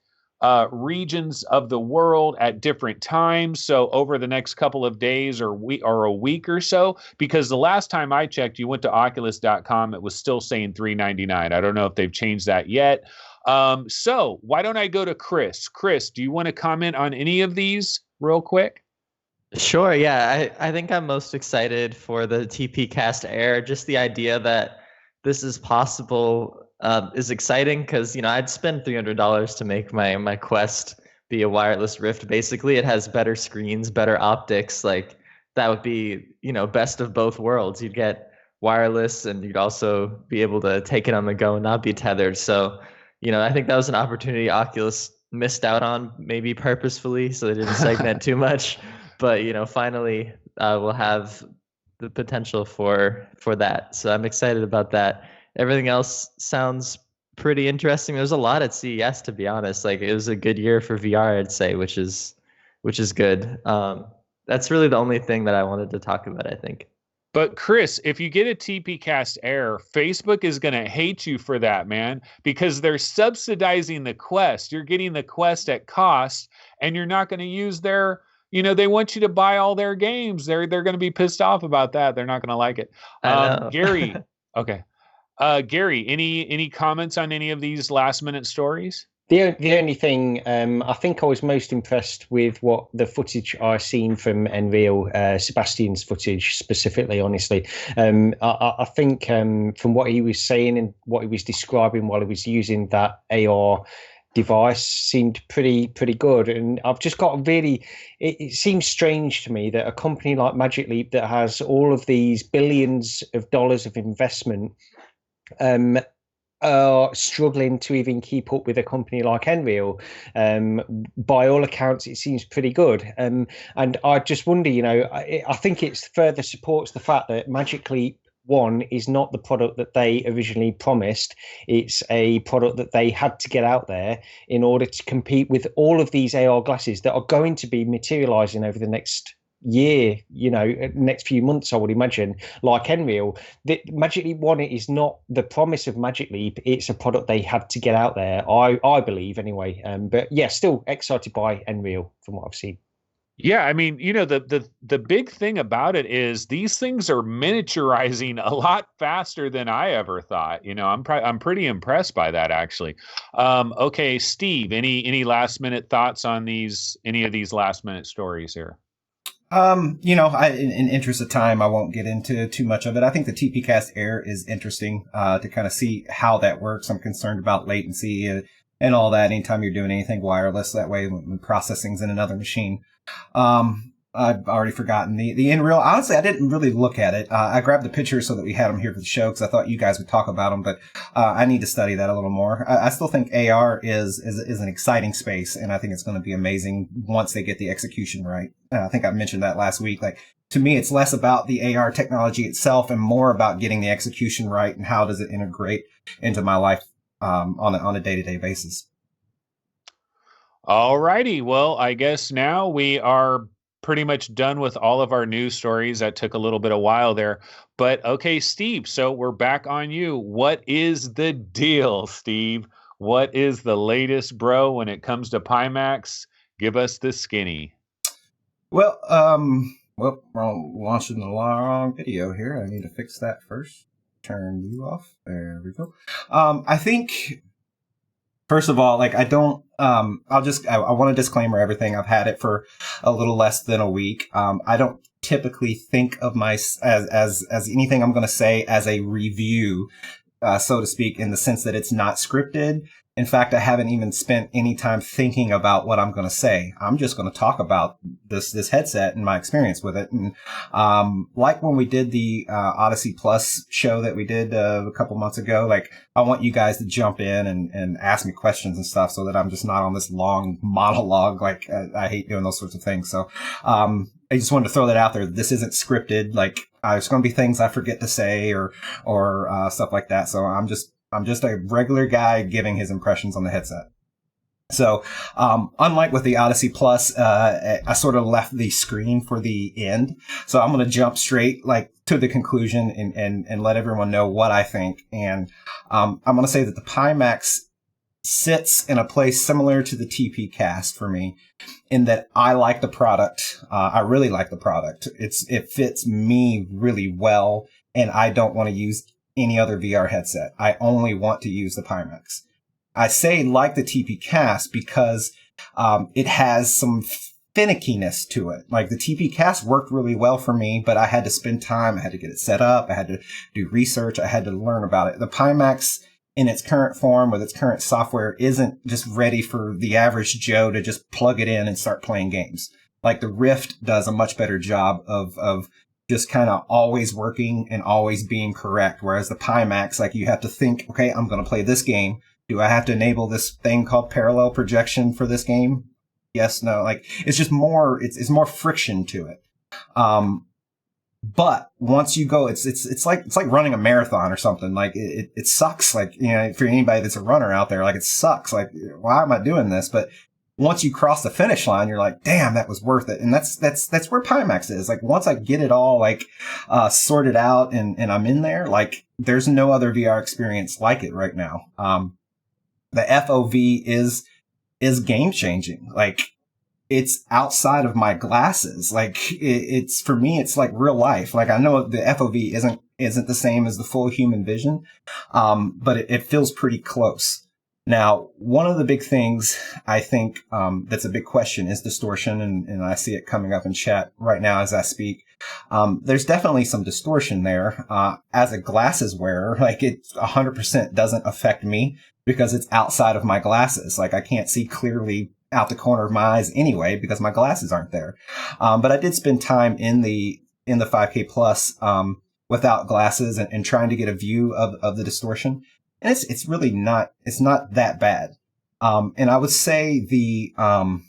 regions of the world at different times. So over the next couple of days or a week or so, because the last time I checked, you went to oculus.com, it was still saying $399. I don't know if they've changed that yet. So why don't I go to Chris? Chris, do you want to comment on any of these real quick? Sure. Yeah. I think I'm most excited for the TP Cast Air. Just the idea that this is possible is exciting because, I'd spend $300 to make my Quest be a wireless Rift. Basically, it has better screens, better optics. Like that would be, best of both worlds. You'd get wireless and you'd also be able to take it on the go and not be tethered. So, I think that was an opportunity Oculus missed out on, maybe purposefully, so they didn't segment too much. But, finally, we'll have the potential for that. So I'm excited about that. Everything else sounds pretty interesting. There's a lot at CES, to be honest. Like it was a good year for VR, I'd say, which is good. That's really the only thing that I wanted to talk about, I think. But Chris, if you get a TP Cast Air, Facebook is going to hate you for that, man, because they're subsidizing the Quest. You're getting the Quest at cost, and you're not going to use their. They want you to buy all their games. They're going to be pissed off about that. They're not going to like it. Gary, okay. Gary, any comments on any of these last minute stories? The only thing, I think I was most impressed with what the footage I've seen from nrew, Sebastian's footage specifically, honestly. I think from what he was saying and what he was describing while he was using that AR device seemed pretty good. And I've just got it seems strange to me that a company like Magic Leap that has all of these billions of dollars of investment are struggling to even keep up with a company like nrew. By all accounts, it seems pretty good. And I just wonder, I think it further supports the fact that Magic Leap One is not the product that they originally promised. It's a product that they had to get out there in order to compete with all of these AR glasses that are going to be materializing over the next year, next few months, I would imagine, like nrew. The Magic Leap One is not the promise of Magic Leap. It's a product they had to get out there, I believe, anyway. But yeah, still excited by nrew from what I've seen. Yeah, I mean, the big thing about it is these things are miniaturizing a lot faster than I ever thought. I'm pretty impressed by that, actually. Okay, Steve, any last minute thoughts on any of these last minute stories here? In interest of time, I won't get into too much of it. I think the TPcast Air is interesting, to kind of see how that works. I'm concerned about latency and all that anytime you're doing anything wireless. That way, when processing's in another machine. I've already forgotten the nrew. Honestly, I didn't really look at it. I grabbed the pictures so that we had them here for the show because I thought you guys would talk about them, but I need to study that a little more. I still think AR is an exciting space, and I think it's going to be amazing once they get the execution right. I think I mentioned that last week. Like, to me, it's less about the AR technology itself and more about getting the execution right and how does it integrate into my life on a day-to-day basis. All righty. Well, I guess now we are pretty much done with all of our news stories. That took a little bit of while there. But okay, Steve, so we're back on you. What is the deal, Steve? What is the latest, bro, when it comes to Pimax? Give us the skinny. Well, we're launching the long video here. I need to fix that first. Turn you off. There we go. I think, first of all, like, I want to disclaimer everything. I've had it for a little less than a week. I don't typically think of as anything I'm going to say as a review, so to speak, in the sense that it's not scripted. In fact, I haven't even spent any time thinking about what I'm going to say. I'm just going to talk about this headset and my experience with it. And like when we did the Odyssey Plus show that we did a couple months ago, like, I want you guys to jump in and ask me questions and stuff so that I'm just not on this long monologue. Like, I hate doing those sorts of things. So I just wanted to throw that out there. This isn't scripted. Like, there's going to be things I forget to say or stuff like that. So I'm just a regular guy giving his impressions on the headset. So, unlike with the Odyssey Plus, I sort of left the screen for the end. So I'm going to jump straight, like, to the conclusion and let everyone know what I think. And, I'm going to say that the Pimax sits in a place similar to the TP Cast for me, in that I like the product. I really like the product. It fits me really well, and I don't want to use any other VR headset. I only want to use the Pimax. I say like the TP Cast because it has some finickiness to it. Like, the TP Cast worked really well for me, but I had to spend time. I had to get it set up. I had to do research. I had to learn about it. The Pimax, in its current form with its current software, isn't just ready for the average Joe to just plug it in and start playing games. Like, the Rift does a much better job of just kind of always working and always being correct. Whereas the Pimax, like, you have to think, okay, I'm going to play this game. Do I have to enable this thing called parallel projection for this game? Yes, no. Like, it's just more, it's more friction to it. But once you go, it's like running a marathon or something. Like, it sucks. Like, for anybody that's a runner out there, like, it sucks. Like, why am I doing this? But once you cross the finish line, you're like, damn, that was worth it. And that's where Pimax is. Like, once I get it all, like, sorted out and I'm in there, like, there's no other VR experience like it right now. The FOV is game changing. Like, it's outside of my glasses. Like, it's for me, it's like real life. Like, I know the FOV isn't the same as the full human vision. But it feels pretty close. Now, one of the big things I think, that's a big question is distortion. And I see it coming up in chat right now as I speak. There's definitely some distortion there. As a glasses wearer, like, it 100% doesn't affect me because it's outside of my glasses. Like, I can't see clearly out the corner of my eyes anyway because my glasses aren't there. But I did spend time in the 5K Plus, without glasses and trying to get a view of the distortion. And it's really not that bad. And I would say when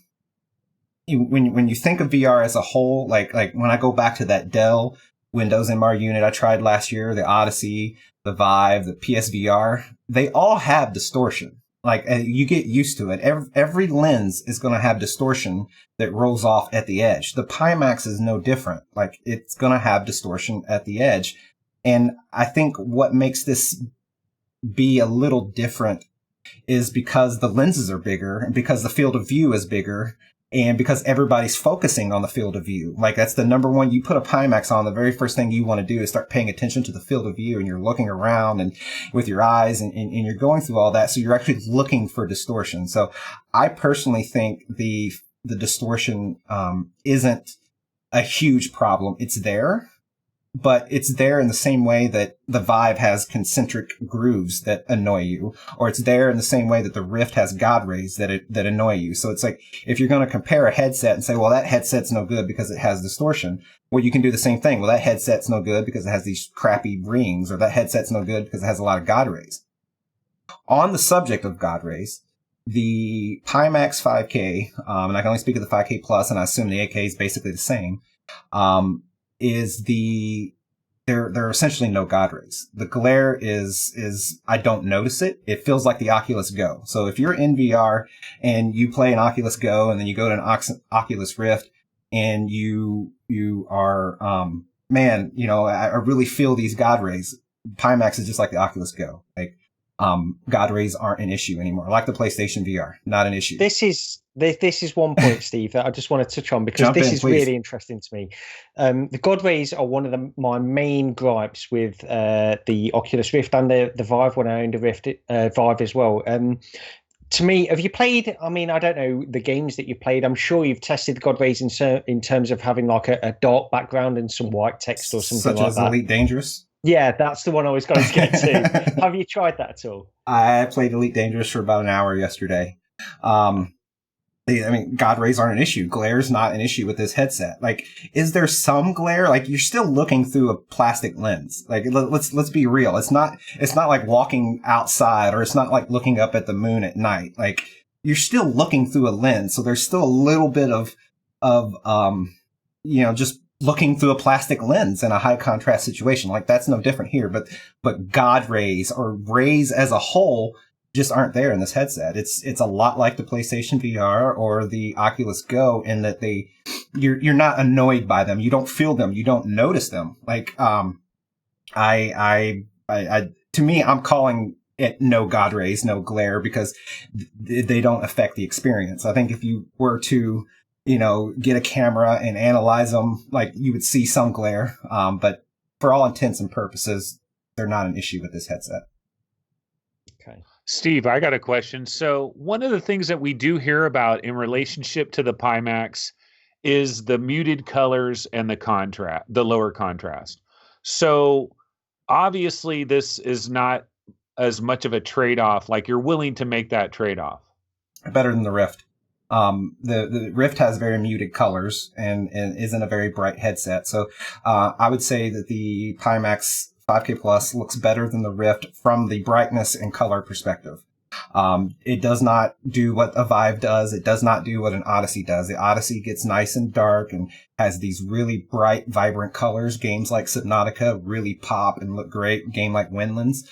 you think of VR as a whole, like when I go back to that Dell Windows MR unit I tried last year, the Odyssey, the Vive, the PSVR, they all have distortion. Like, you get used to it. Every lens is going to have distortion that rolls off at the edge. The Pimax is no different. Like, it's going to have distortion at the edge. And I think what makes this be a little different is because the lenses are bigger and because the field of view is bigger and because everybody's focusing on the field of view. Like, that's the number one. You put a Pimax on, the very first thing you want to do is start paying attention to the field of view, and you're looking around and with your eyes and you're going through all that. So you're actually looking for distortion. So I personally think the distortion, isn't a huge problem. It's there, but it's there in the same way that the Vive has concentric grooves that annoy you, or it's there in the same way that the Rift has God rays that annoy you. So it's like, if you're going to compare a headset and say, well, that headset's no good because it has distortion, well, you can do the same thing. Well, that headset's no good because it has these crappy rings, or that headset's no good because it has a lot of God rays. On the subject of God rays, the Pimax 5K, and I can only speak of the 5K Plus, and I assume the 8K is basically the same, there are essentially no God rays. The glare is I don't notice it. It feels like the Oculus Go. So if you're in VR and you play an Oculus Go and then you go to an Oculus Rift and you are, I really feel these God rays. Pimax is just like the Oculus Go. Like, God rays aren't an issue anymore. Like the PlayStation VR, not an issue. This is one point, Steve, that I just want to touch on, because this is really interesting to me. The God rays are one of my main gripes with the Oculus Rift and the Vive, when I owned a Rift Vive as well. To me, have you played? I mean, I don't know the games that you played. I'm sure you've tested the God rays in terms of having like a dark background and some white text or something like that. Such as Elite Dangerous. Yeah, that's the one I was going to get to. Have you tried that at all? I played Elite Dangerous for about an hour yesterday. God rays aren't an issue. Glare's not an issue with this headset. Like, is there some glare? Like, you're still looking through a plastic lens. Like, let's be real. It's not like walking outside, or it's not like looking up at the moon at night. Like, you're still looking through a lens. So there's still a little bit of just looking through a plastic lens in a high contrast situation. Like, that's no different here, but God rays, or rays as a whole, just aren't there in this headset. It's a lot like the PlayStation VR or the Oculus Go, in that you're not annoyed by them. You don't feel them. You don't notice them. Like, to me, I'm calling it no God rays, no glare, because they don't affect the experience. I think if you were to, get a camera and analyze them, like, you would see some glare. But for all intents and purposes, they're not an issue with this headset. Okay. Steve, I got a question. So one of the things that we do hear about in relationship to the Pimax is the muted colors and the lower contrast. So obviously this is not as much of a trade-off. Like, you're willing to make that trade-off. Better than the Rift. The Rift has very muted colors and isn't a very bright headset. So, I would say that the Pimax 5K Plus looks better than the Rift from the brightness and color perspective. It does not do what a Vive does. It does not do what an Odyssey does. The Odyssey gets nice and dark and has these really bright, vibrant colors. Games like Subnautica really pop and look great. Game like Windlands.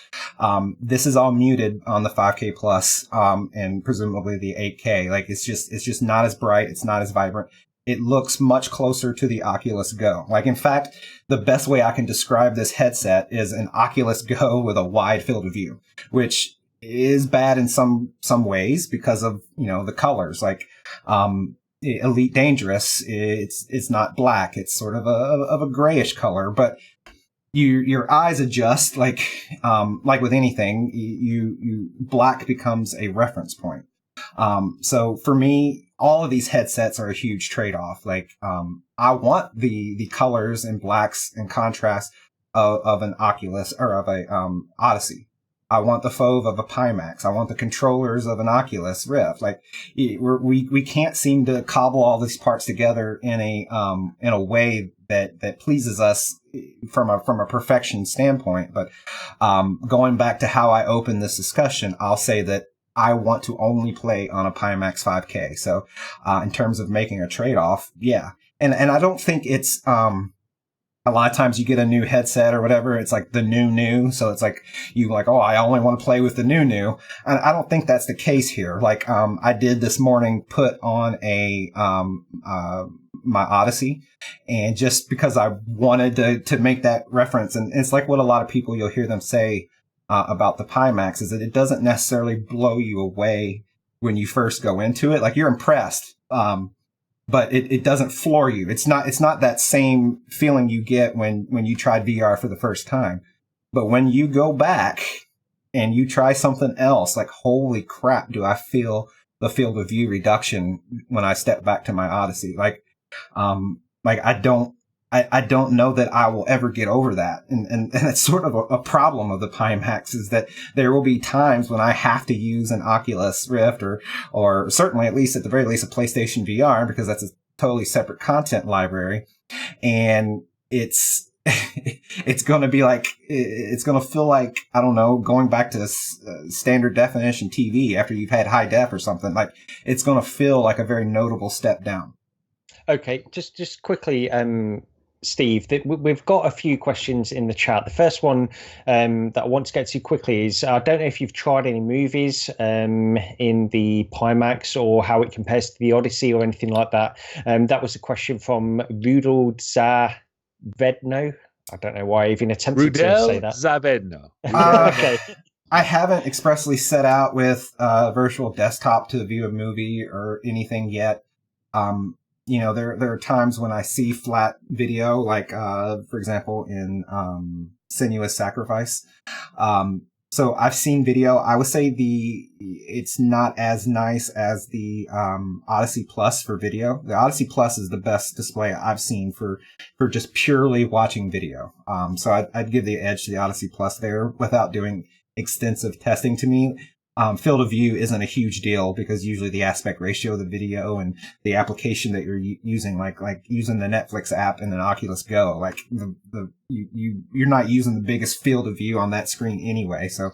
This is all muted on the 5K Plus, and presumably the 8K. Like, it's just not as bright. It's not as vibrant. It looks much closer to the Oculus Go. Like, in fact, the best way I can describe this headset is an Oculus Go with a wide field of view, which is bad in some ways because of, the colors. Like, Elite Dangerous, it's not black. It's sort of a grayish color, but your eyes adjust. Like with anything, you black becomes a reference point. So for me, all of these headsets are a huge trade-off. Like, I want the colors and blacks and contrast of an Oculus, or of a Odyssey. I want the fauve of a Pimax. I want the controllers of an Oculus Rift. Like, we can't seem to cobble all these parts together in a way that pleases us from a perfection standpoint. But going back to how I opened this discussion, I'll say that I want to only play on a Pimax 5K. So, in terms of making a trade-off, yeah. And I don't think it's, a lot of times you get a new headset or whatever, it's like the new. So it's like, oh, I only want to play with the new. And I don't think that's the case here. Like, I did this morning put on my Odyssey, and just because I wanted to make that reference. And it's like what a lot of people, you'll hear them say, about the Pimax, is that it doesn't necessarily blow you away when you first go into it. Like, you're impressed. But it doesn't floor you. It's not that same feeling you get when you tried VR for the first time. But when you go back and you try something else, like, holy crap, do I feel the field of view reduction when I step back to my Odyssey. Like, like, I don't know that I will ever get over that. And it's sort of a problem of the Pimax, is that there will be times when I have to use an Oculus Rift or certainly at least at the very least a PlayStation VR, because that's a totally separate content library. And it's going to be like, it's going to feel like, I don't know, going back to standard definition TV after you've had high def or something. Like, it's going to feel like a very notable step down. Okay, just quickly, Steve, we've got a few questions in the chat. The first one that I want to get to quickly is, I don't know if you've tried any movies in the Pimax or how it compares to the Odyssey or anything like that. That was a question from Rudel Zavedno. I don't know why I even attempted to say that. Zavedno. Okay. I haven't expressly set out with virtual desktop to view a movie or anything yet. You know, there are times when I see flat video, like, for example, in Sinuous Sacrifice. So I've seen video. I would say it's not as nice as the Odyssey Plus for video. The Odyssey Plus is the best display I've seen for just purely watching video. So I'd give the edge to the Odyssey Plus there without doing extensive testing. To me, field of view isn't a huge deal, because usually the aspect ratio of the video and the application that you're using, like using the Netflix app and an Oculus Go, like you're not using the biggest field of view on that screen anyway. So,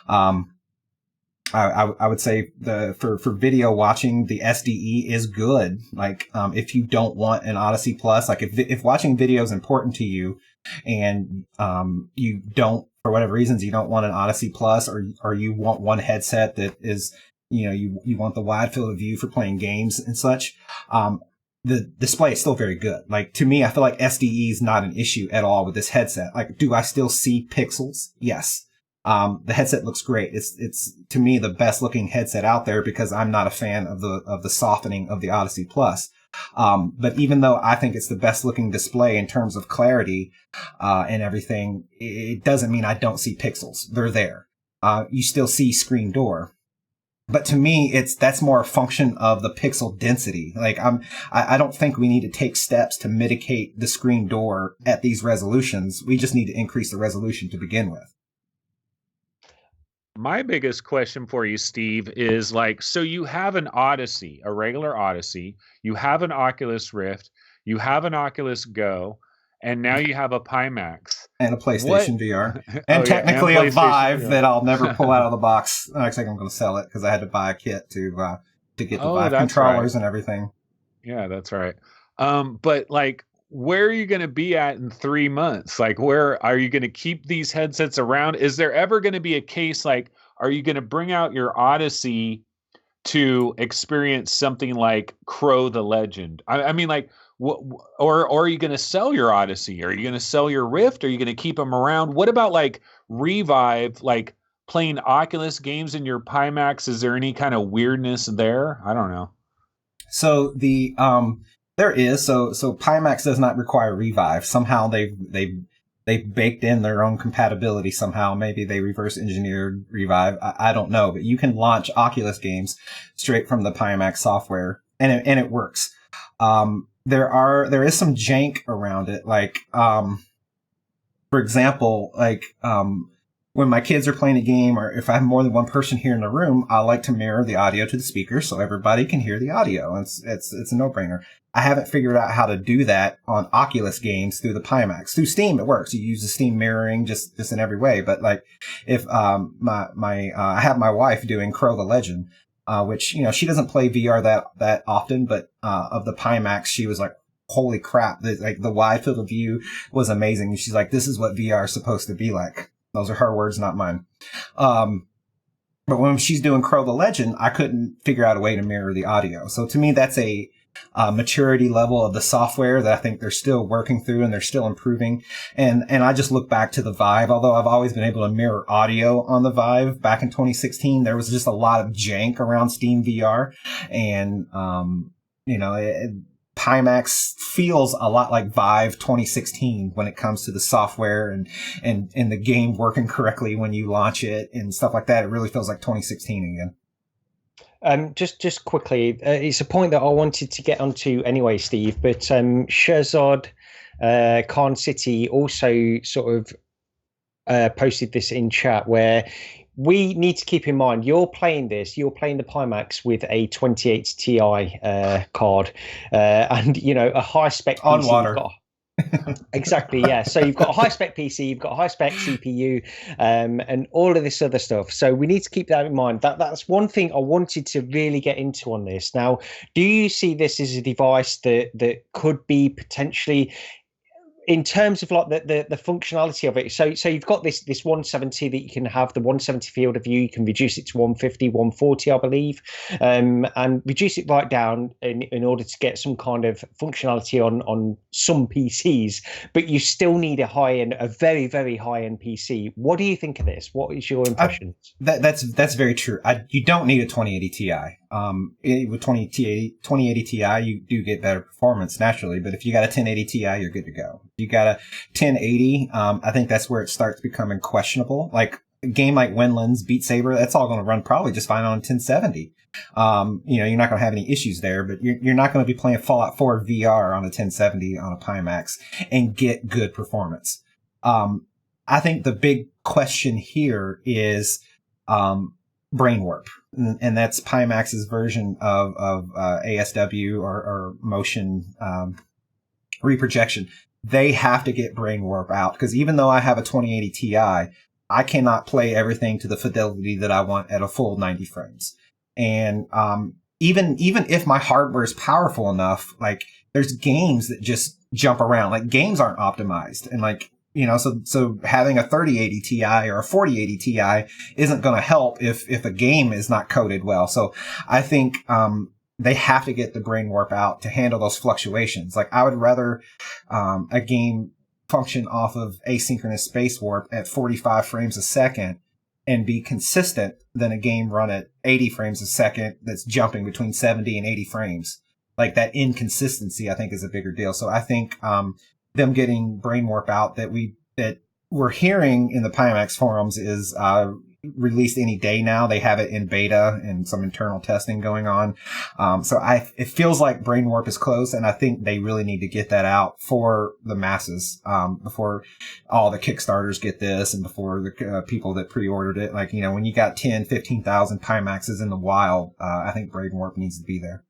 I would say for video watching, the SDE is good. Like, if you don't want an Odyssey Plus, like if watching video is important to you and, you don't, for whatever reasons, you don't want an Odyssey Plus, or you want one headset that is, you know, you want the wide field of view for playing games and such, the display is still very good. Like, to me, I feel like SDE is not an issue at all with this headset. Like, do I still see pixels? Yes. The headset looks great. It's to me the best looking headset out there, because I'm not a fan of the softening of the Odyssey Plus. But even though I think it's the best looking display in terms of clarity, and everything, it doesn't mean I don't see pixels. They're there. You still see screen door. But to me, that's more a function of the pixel density. Like, I don't think we need to take steps to mitigate the screen door at these resolutions. We just need to increase the resolution to begin with. My biggest question for you, Steve, is like, so you have an Odyssey, a regular Odyssey, you have an Oculus Rift, you have an Oculus Go, and now you have a Pimax. And a PlayStation VR. And technically a Vive VR that I'll never pull out of the box. I think I'm going to sell it, because I had to buy a kit to get the Vive controllers and everything. Yeah, that's right. But like, where are you going to be at in 3 months? Like, where are you going to keep these headsets around? Is there ever going to be a case like, are you going to bring out your Odyssey to experience something like Crow the Legend? I mean, like, or are you going to sell your Odyssey? Are you going to sell your Rift? Are you going to keep them around? What about like Revive, like playing Oculus games in your Pimax? Is there any kind of weirdness there? I don't know. So there is. So Pimax does not require Revive. Somehow they've baked in their own compatibility somehow. Maybe they reverse engineered Revive. I don't know, but you can launch Oculus games straight from the Pimax software, and it works. There is some jank around it. Like, for example, like, when my kids are playing a game, or if I have more than one person here in the room, I like to mirror the audio to the speaker so everybody can hear the audio. It's a no-brainer. I haven't figured out how to do that on Oculus games through the Pimax. Through Steam, it works. You use the Steam mirroring just in every way. But like, if I have my wife doing Crow the Legend, which, you know, she doesn't play VR that often, but of the Pimax, she was like, holy crap! The wide field of view was amazing. She's like, this is what VR is supposed to be like. Those are her words, not mine. But when she's doing Crow the Legend, I couldn't figure out a way to mirror the audio. So to me, that's a maturity level of the software that I think they're still working through and they're still improving. And I just look back to the Vive, although I've always been able to mirror audio on the Vive. Back in 2016, there was just a lot of jank around Steam VR. And, you know, Pimax feels a lot like Vive 2016 when it comes to the software and the game working correctly when you launch it and stuff like that. It really feels like 2016 again. Just quickly, it's a point that I wanted to get onto anyway, Steve. But Sherzad Khan City also sort of posted this in chat where we need to keep in mind you're playing the Pimax with a 2080 Ti card, and a high spec on PC. water. Exactly, yeah. So you've got a high spec PC, you've got a high spec CPU, and all of this other stuff. So we need to keep that in mind. That's one thing I wanted to really get into on this. Now, do you see this as a device that could be potentially, in terms of like the functionality of it, so you've got this 170 that you can have the 170 field of view, you can reduce it to 150, 140, I believe, and reduce it right down in order to get some kind of functionality on some PCs, but you still need a very, very high end PC. What do you think of this? What is your impression? That's very true. You don't need a 2080 Ti. With 2080 Ti, you do get better performance naturally, but if you got a 1080 Ti, you're good to go. If you got a 1080, I think that's where it starts becoming questionable. Like a game like Windlands, Beat Saber, that's all going to run probably just fine on 1070. You're not going to have any issues there, but you're not going to be playing Fallout 4 VR on a 1070 on a Pimax and get good performance. I think the big question here is, brain warp, and that's Pimax's version of ASW or motion reprojection. They have to get brain warp out, because even though I have a 2080 Ti, I cannot play everything to the fidelity that I want at a full 90 frames. And even if my hardware is powerful enough, like there's games that just jump around. Like games aren't optimized, and like, so having a 3080 Ti or a 4080 Ti isn't going to help if a game is not coded well. So I think, they have to get the brain warp out to handle those fluctuations. Like I would rather, a game function off of asynchronous space warp at 45 frames a second and be consistent than a game run at 80 frames a second that's jumping between 70 and 80 frames. Like that inconsistency, I think, is a bigger deal. So I think, them getting brain warp out that we're hearing in the Pimax forums is released any day now. They have it in beta and some internal testing going on. So it feels like brain warp is close, and I think they really need to get that out for the masses, before all the Kickstarters get this and before the people that pre-ordered it. Like, when you got 10, 15,000 Pimaxes in the wild, I think brain warp needs to be there.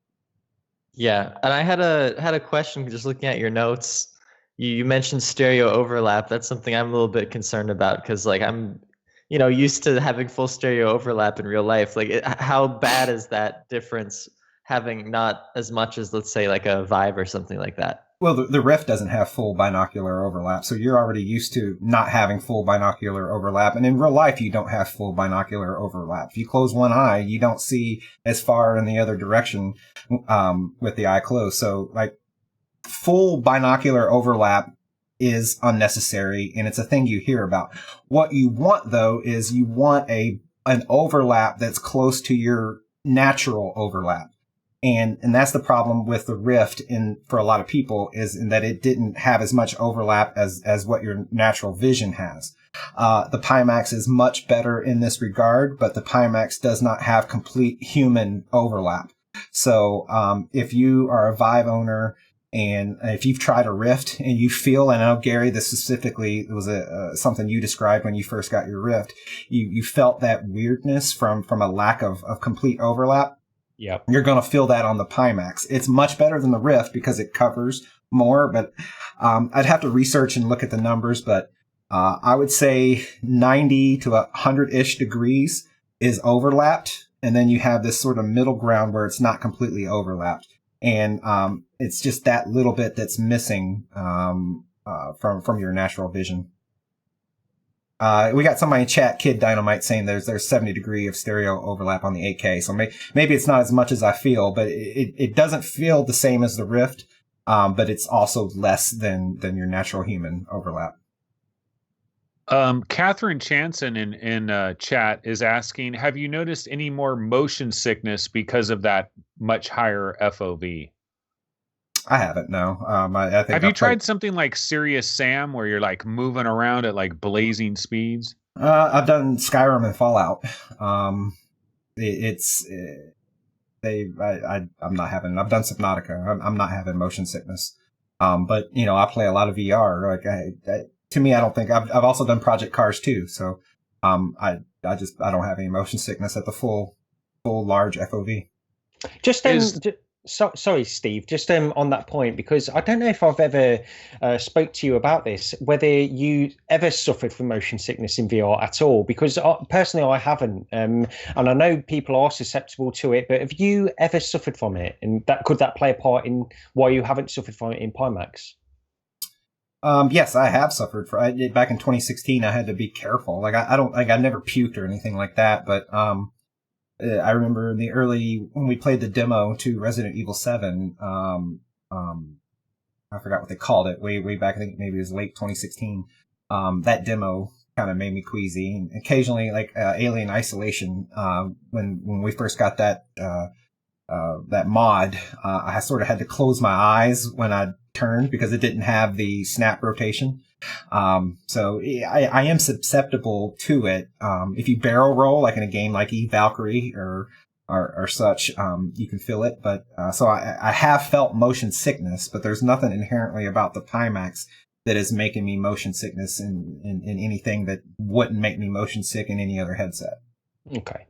Yeah, and I had a question just looking at your notes. You mentioned stereo overlap. That's something I'm a little bit concerned about, because like I'm, used to having full stereo overlap in real life. Like how bad is that difference having not as much as, let's say, like a Vive or something like that? Well, the Rift doesn't have full binocular overlap, so you're already used to not having full binocular overlap. And in real life, you don't have full binocular overlap. If you close one eye, you don't see as far in the other direction, with the eye closed. So like full binocular overlap is unnecessary, and it's a thing you hear about. What you want, though, is you want an overlap that's close to your natural overlap. And that's the problem with the Rift for a lot of people, is in that it didn't have as much overlap as what your natural vision has. The Pimax is much better in this regard, but the Pimax does not have complete human overlap. So, if you are a Vive owner, and if you've tried a Rift and you feel, and I know, Gary, this specifically was something you described when you first got your Rift, you felt that weirdness from a lack of complete overlap. Yeah, you're going to feel that on the Pimax. It's much better than the Rift because it covers more, but I'd have to research and look at the numbers, but I would say 90 to 100-ish degrees is overlapped, and then you have this sort of middle ground where it's not completely overlapped. And it's just that little bit that's missing from your natural vision. We got somebody in chat, Kid Dynamite, saying there's 70 degree of stereo overlap on the 8K. So maybe it's not as much as I feel, but it doesn't feel the same as the Rift, but it's also less than your natural human overlap. Catherine Chanson in chat is asking, have you noticed any more motion sickness because of that much higher FOV? I haven't, no. I think have you tried something like Serious Sam, where you're like moving around at like blazing speeds? I've done Skyrim and Fallout. I'm not having. I've done Subnautica. I'm not having motion sickness. But I play a lot of VR. To me, I don't think I've also done Project Cars too. So, I don't have any motion sickness at the full large FOV. Sorry, Steve, just on that point, because I don't know if I've ever spoke to you about this, whether you ever suffered from motion sickness in VR at all, because personally I haven't, and I know people are susceptible to it, but have you ever suffered from it, and could that play a part in why you haven't suffered from it in Pimax? Yes, I have suffered back in 2016. I had to be careful. Like I never puked or anything like that, but I remember in the when we played the demo to Resident Evil 7, I forgot what they called it, way back, I think maybe it was late 2016. That demo kind of made me queasy. And occasionally, like Alien Isolation, when we first got that mod, I sort of had to close my eyes when I turned because it didn't have the snap rotation. So I am susceptible to it. If you barrel roll, like in a game like Valkyrie or such, you can feel it. But, so I have felt motion sickness, but there's nothing inherently about the Pimax that is making me motion sickness in anything that wouldn't make me motion sick in any other headset. Okay.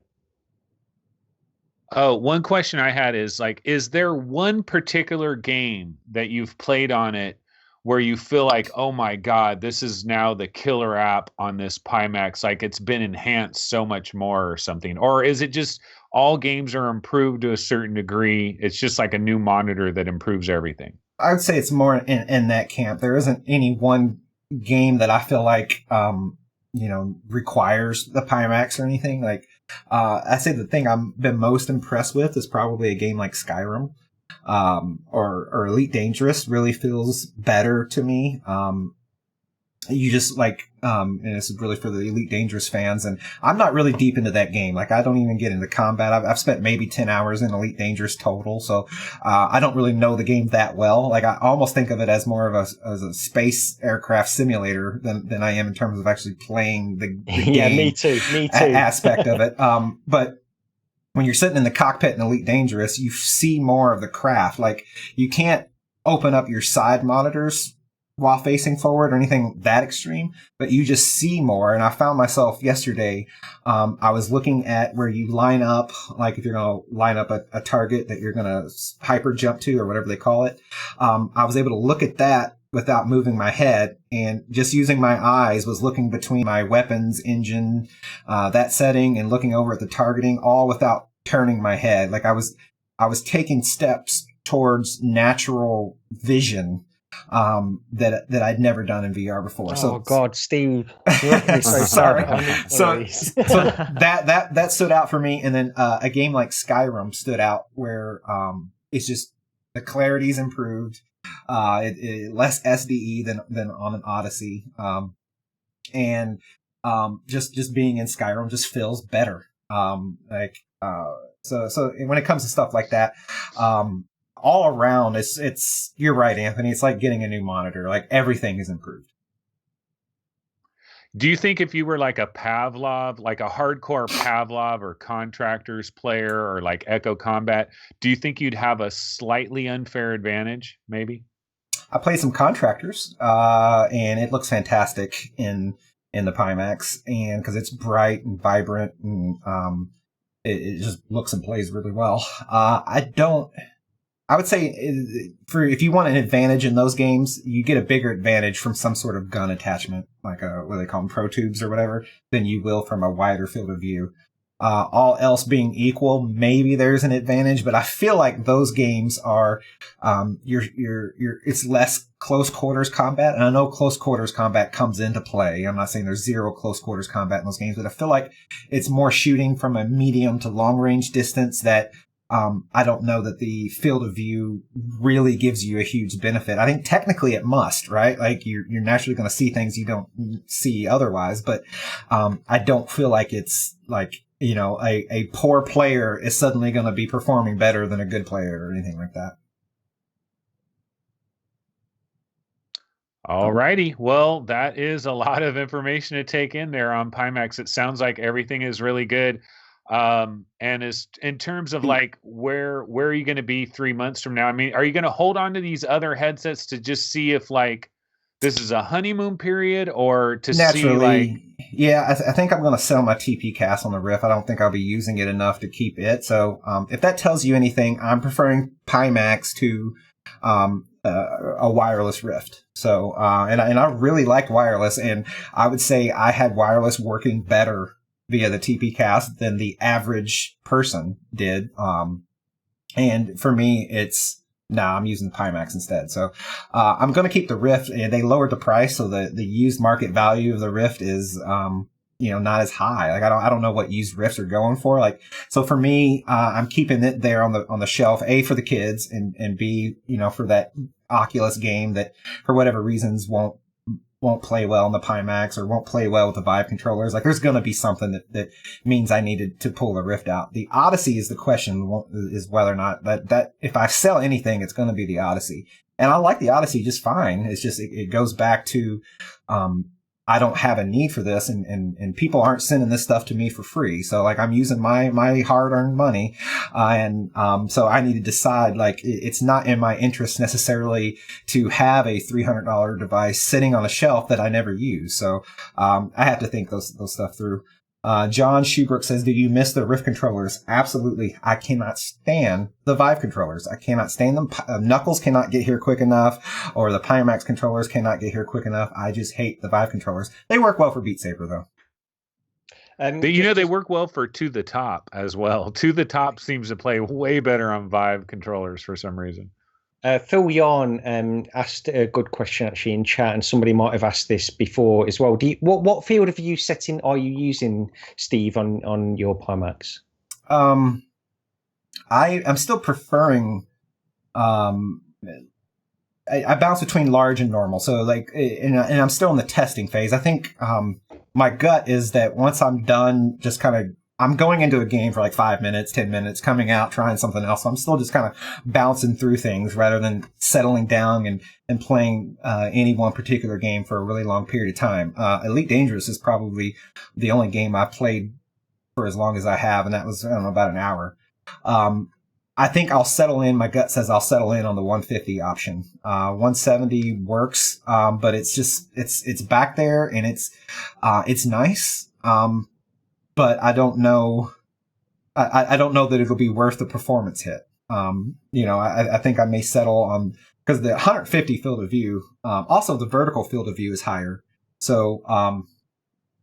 Oh, one question I had is is there one particular game that you've played on it where you feel like, oh my God, this is now the killer app on this Pimax, like it's been enhanced so much more or something? Or is it just all games are improved to a certain degree? It's just like a new monitor that improves everything. I would say it's more in that camp. There isn't any one game that I feel like, requires the Pimax or anything. Like, I say the thing I've been most impressed with is probably a game like Skyrim. Or Elite Dangerous really feels better to me. You just and this is really for the Elite Dangerous fans, and I'm not really deep into that game. Like, I don't even get into combat. I've spent maybe 10 hours in Elite Dangerous total, so I don't really know the game that well. Like, I almost think of it as more of a space aircraft simulator than I am in terms of actually playing the game. Yeah, me too. Aspect of it. But when you're sitting in the cockpit in Elite Dangerous, you see more of the craft. Like, you can't open up your side monitors while facing forward or anything that extreme, but you just see more. And I found myself yesterday, I was looking at where you line up, like if you're going to line up a target that you're going to hyper jump to or whatever they call it. I was able to look at that without moving my head, and just using my eyes was looking between my weapons engine, that setting, and looking over at the targeting, all without turning my head. Like I was taking steps towards natural vision, that I'd never done in VR before. Oh God, Steve. Sorry. So that stood out for me. And then, a game like Skyrim stood out where, it's just the clarity's improved, less SDE than on an Odyssey. Just being in Skyrim just feels better. So when it comes to stuff like that, all around, it's you're right, Anthony. It's like getting a new monitor. Like, everything is improved. Do you think if you were like a Pavlov, like a hardcore Pavlov or Contractors player or like Echo Combat, do you think you'd have a slightly unfair advantage, maybe? I played some Contractors, and it looks fantastic in the Pimax, and because it's bright and vibrant, and it just looks and plays really well. I would say if you want an advantage in those games, you get a bigger advantage from some sort of gun attachment, like what do they call them, Pro Tubes or whatever, than you will from a wider field of view. All else being equal, maybe there's an advantage, but I feel like those games are, it's less close quarters combat. And I know close quarters combat comes into play. I'm not saying there's zero close quarters combat in those games, but I feel like it's more shooting from a medium to long range distance that, I don't know that the field of view really gives you a huge benefit. I think technically it must, right? Like, you're naturally going to see things you don't see otherwise, but, I don't feel like it's like, a poor player is suddenly going to be performing better than a good player or anything like that. All righty. Well, that is a lot of information to take in there on Pimax. It sounds like everything is really good. And as in terms of like where are you going to be 3 months from now? I mean, are you going to hold on to these other headsets to just see if like this is a honeymoon period, or to see like? Yeah, I think I'm going to sell my TP Cast on the Rift. I don't think I'll be using it enough to keep it. So if that tells you anything, I'm preferring Pimax to a wireless Rift. So and I really like wireless, and I would say I had wireless working better via the TP Cast than the average person did. And for me, I'm using the Pimax instead. So I'm going to keep the Rift, and they lowered the price, so the used market value of the Rift is not as high. Like I don't know what used Rifts are going for. Like, so for me, I'm keeping it there on the shelf, A, for the kids, and B, for that Oculus game that for whatever reasons won't play well in the Pimax or won't play well with the Vive controllers. Like, there's going to be something that means I needed to pull the Rift out. The Odyssey is the question, is whether or not that if I sell anything, it's going to be the Odyssey. And I like the Odyssey just fine. It's just, it goes back to, I don't have a need for this, and people aren't sending this stuff to me for free. So like, I'm using my hard-earned money, so I need to decide, like, it's not in my interest necessarily to have a $300 device sitting on a shelf that I never use. So I have to think those stuff through. John Schubrook says, "Did you miss the Rift controllers?" Absolutely. I cannot stand the Vive controllers. I cannot stand them. Knuckles cannot get here quick enough, or the Pimax controllers cannot get here quick enough. I just hate the Vive controllers. They work well for Beat Saber, though. They work well for To The Top as well. To The Top seems to play way better on Vive controllers for some reason. Phil Yarn asked a good question actually in chat, and somebody might have asked this before as well. What field of view setting are you using, Steve, on your Pimax? I'm still preferring. I bounce between large and normal, so like, and I'm still in the testing phase. I think my gut is that once I'm done, just kind of, I'm going into a game for like 5 minutes, 10 minutes, coming out, trying something else. So I'm still just kind of bouncing through things rather than settling down and playing any one particular game for a really long period of time. Elite Dangerous is probably the only game I've played for as long as I have, and that was, I don't know, about an hour. I think I'll settle in. My gut says I'll settle in on the 150 option. 170 works, but it's just, it's back there, and it's nice. But I don't know. I don't know that it'll be worth the performance hit. I think I may settle on, because the 150 field of view, also the vertical field of view is higher. So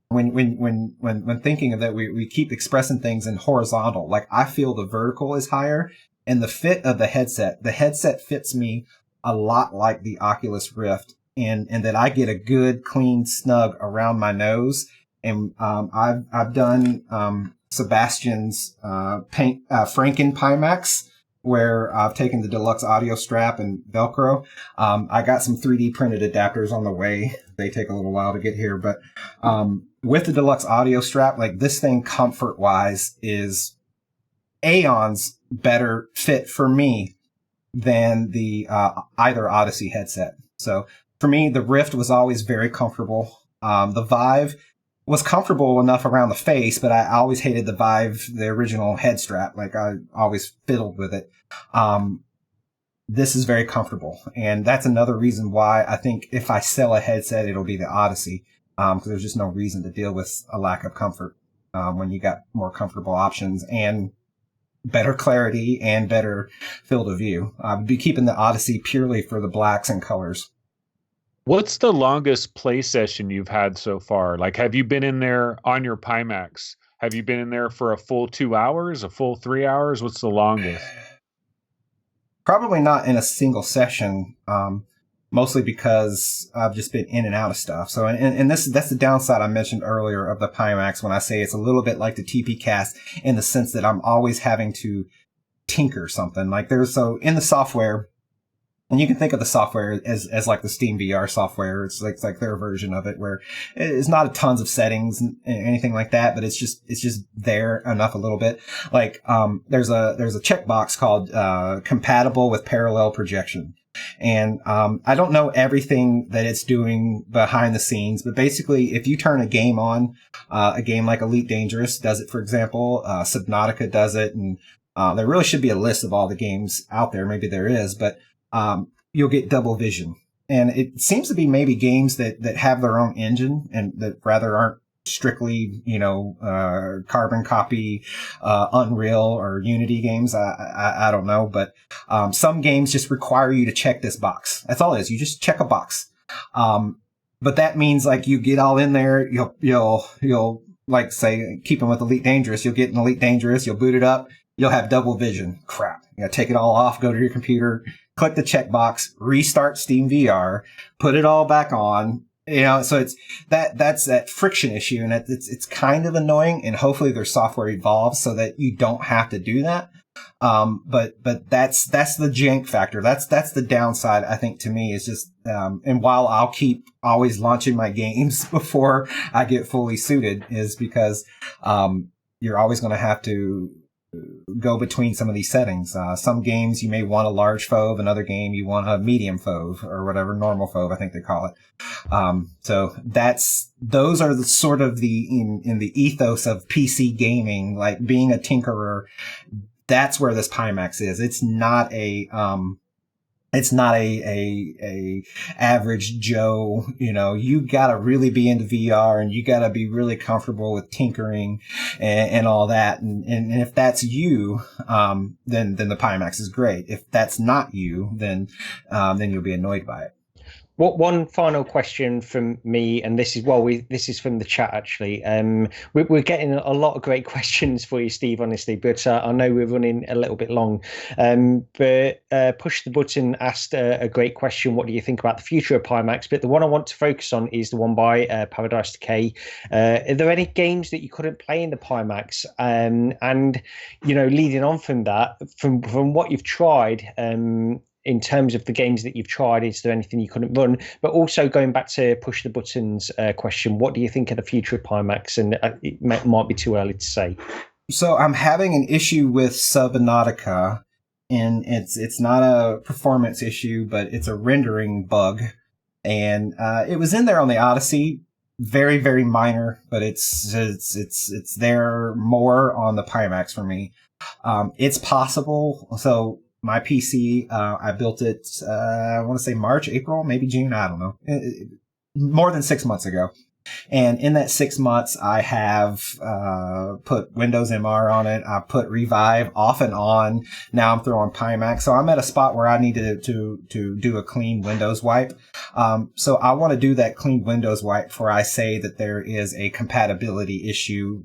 when thinking of that, we keep expressing things in horizontal. Like, I feel the vertical is higher, and the fit of the headset fits me a lot like the Oculus Rift, and that I get a good, clean snug around my nose. And I've done Sebastian's Franken Pimax, where I've taken the deluxe audio strap and Velcro. I got some 3D printed adapters on the way. They take a little while to get here, but with the deluxe audio strap, like, this thing comfort wise is aeons better fit for me than the either Odyssey headset. So for me, the Rift was always very comfortable. The Vive was comfortable enough around the face, but I always hated the Vive, the original head strap. Like, I always fiddled with it. This is very comfortable, and that's another reason why I think if I sell a headset, it'll be the Odyssey, because there's just no reason to deal with a lack of comfort when you got more comfortable options and better clarity and better field of view. I'd be keeping the Odyssey purely for the blacks and colors. What's the longest play session you've had so far? Like, have you been in there on your Pimax? Have you been in there for a full 2 hours, a full 3 hours? What's the longest? Probably not in a single session, mostly because I've just been in and out of stuff. So, and that's the downside I mentioned earlier of the Pimax, when I say it's a little bit like the TP Cast, in the sense that I'm always having to tinker something. Like, so in the software, and you can think of the software as like the Steam VR software. It's like their version of it, where it's not a tons of settings and anything like that, but it's just there enough a little bit. Like, there's a checkbox called compatible with parallel projection. And I don't know everything that it's doing behind the scenes, but basically, if you turn a game on, a game like Elite Dangerous does it, for example, Subnautica does it, and there really should be a list of all the games out there. Maybe there is, but you'll get double vision. And it seems to be maybe games that have their own engine and that rather aren't strictly, carbon copy, Unreal or Unity games. I don't know, but, some games just require you to check this box. That's all it is. You just check a box. But that means like you get all in there, you'll like say, keeping with Elite Dangerous, you'll get an Elite Dangerous, you'll boot it up, you'll have double vision. Crap. You gotta take it all off, go to your computer, click the checkbox, restart Steam VR, put it all back on. So it's that's that friction issue, and it's kind of annoying, and hopefully their software evolves so that you don't have to do that. But that's the jank factor. That's the downside, I think, to me, is just, and while I'll keep always launching my games before I get fully suited, is because, you're always going to have to go between some of these settings. Some games you may want a large FOV, another game you want a medium FOV, or whatever, normal FOV, I think they call it. So those are the sort of in the ethos of PC gaming, like being a tinkerer. That's where this Pimax is. It's not a average Joe. You gotta really be into VR, and you gotta be really comfortable with tinkering and all that. And if that's you, then the Pimax is great. If that's not you, then you'll be annoyed by it. One final question from me, and this is from the chat actually. We're getting a lot of great questions for you, Steve, honestly, but I know we're running a little bit long. But Push the Button asked a great question. What do you think about the future of Pimax? But the one I want to focus on is the one by Paradise Decay. Are there any games that you couldn't play in the Pimax? And leading on from that, from what you've tried, in terms of the games that you've tried, is there anything you couldn't run? But also going back to Push the Button's question, what do you think of the future of Pimax? And it might be too early to say. So I'm having an issue with Subnautica, and it's not a performance issue, but it's a rendering bug. And it was in there on the Odyssey, very, very minor, but it's there more on the Pimax for me. It's possible. So my PC, I built it, I want to say March, April, maybe June, I don't know, more than 6 months ago. And in that 6 months, I have put Windows MR on it. I put Revive off and on. Now I'm throwing Pimax. So I'm at a spot where I need to do a clean Windows wipe. So I want to do that clean Windows wipe before I say that there is a compatibility issue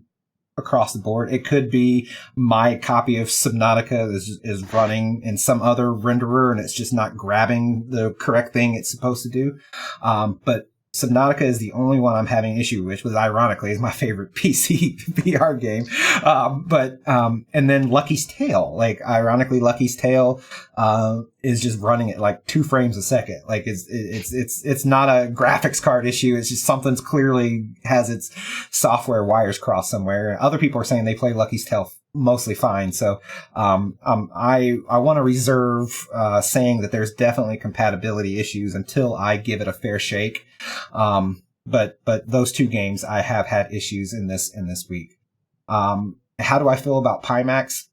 across the board. It could be my copy of Subnautica is running in some other renderer and it's just not grabbing the correct thing it's supposed to do. But Subnautica is the only one I'm having issue with, which ironically is my favorite PC VR game. And then Lucky's Tale, ironically, Lucky's Tale, is just running at 2 frames a second. It's not a graphics card issue. It's just something's clearly has its software wires crossed somewhere. Other people are saying they play Lucky's Tale mostly fine. So, I want to reserve, saying that there's definitely compatibility issues until I give it a fair shake. But those 2 games I have had issues in this week. How do I feel about Pimax?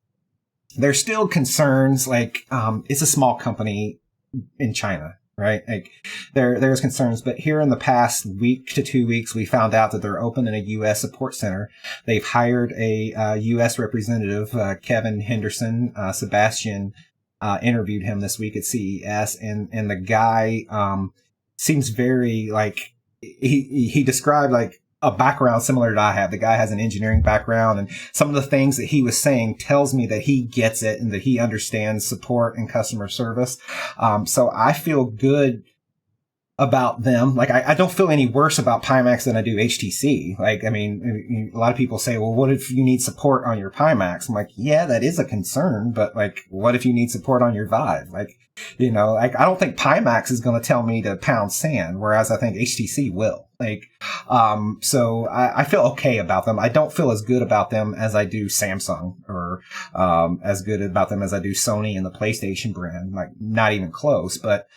There's still concerns, it's a small company in China, right? There's concerns, but here in the past week to 2 weeks, we found out that they're opening a U.S. support center. They've hired a U.S. representative, Kevin Henderson. Sebastian interviewed him this week at CES, and the guy seems very he described a background similar to I have. The guy has an engineering background, and some of the things that he was saying tells me that he gets it and that he understands support and customer service. So I feel good about them. Like, I don't feel any worse about Pimax than I do HTC. Like, I mean, a lot of people say, well, what if you need support on your Pimax? I'm like, yeah, that is a concern, but like, what if you need support on your Vive? Like, you know, like, I don't think Pimax is going to tell me to pound sand, whereas I think HTC will. Like, so I feel okay about them. I don't feel as good about them as I do Samsung, or as good about them as I do Sony and the PlayStation brand. Like, not even close. But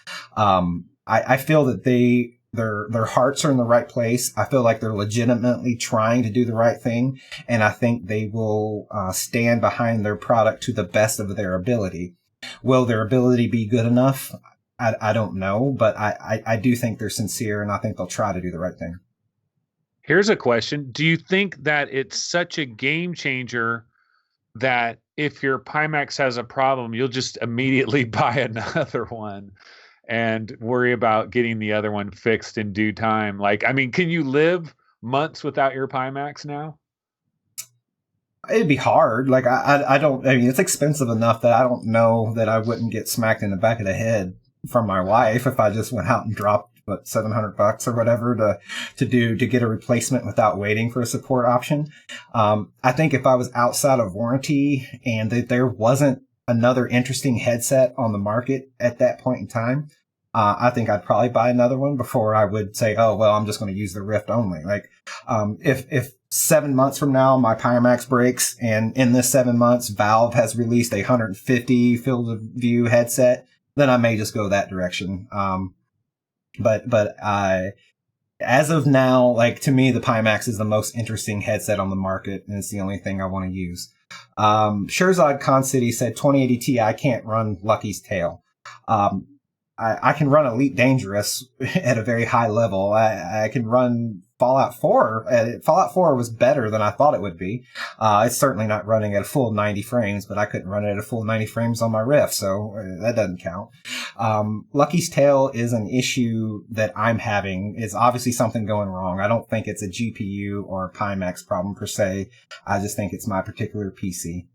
I feel that their hearts are in the right place. I feel like they're legitimately trying to do the right thing, and I think they will stand behind their product to the best of their ability. Will their ability be good enough? I don't know, but I do think they're sincere, and I think they'll try to do the right thing. Here's a question. Do you think that it's such a game changer that if your Pimax has a problem, you'll just immediately buy another one and worry about getting the other one fixed in due time? Like, I mean, can you live months without your Pimax now? It'd be hard. Like, I mean, it's expensive enough that I don't know that I wouldn't get smacked in the back of the head from my wife if I just went out and dropped, what, $700 or whatever to get a replacement without waiting for a support option. I think if I was outside of warranty and that there wasn't another interesting headset on the market at that point in time, I think I'd probably buy another one before I would say, oh, well, I'm just going to use the Rift only. Like, if 7 months from now my Pimax breaks, and in this 7 months Valve has released a 150 field of view headset, then I may just go that direction. But as of now, like, to me, the Pimax is the most interesting headset on the market, and it's the only thing I want to use. Shirzad Khan City said 2080 Ti can't run Lucky's Tail. I can run Elite Dangerous at a very high level. I can run Fallout 4. Fallout 4 was better than I thought it would be. It's certainly not running at a full 90 frames, but I couldn't run it at a full 90 frames on my Rift, so that doesn't count. Lucky's Tail is an issue that I'm having. It's obviously something going wrong. I don't think it's a GPU or a Pimax problem per se. I just think it's my particular PC.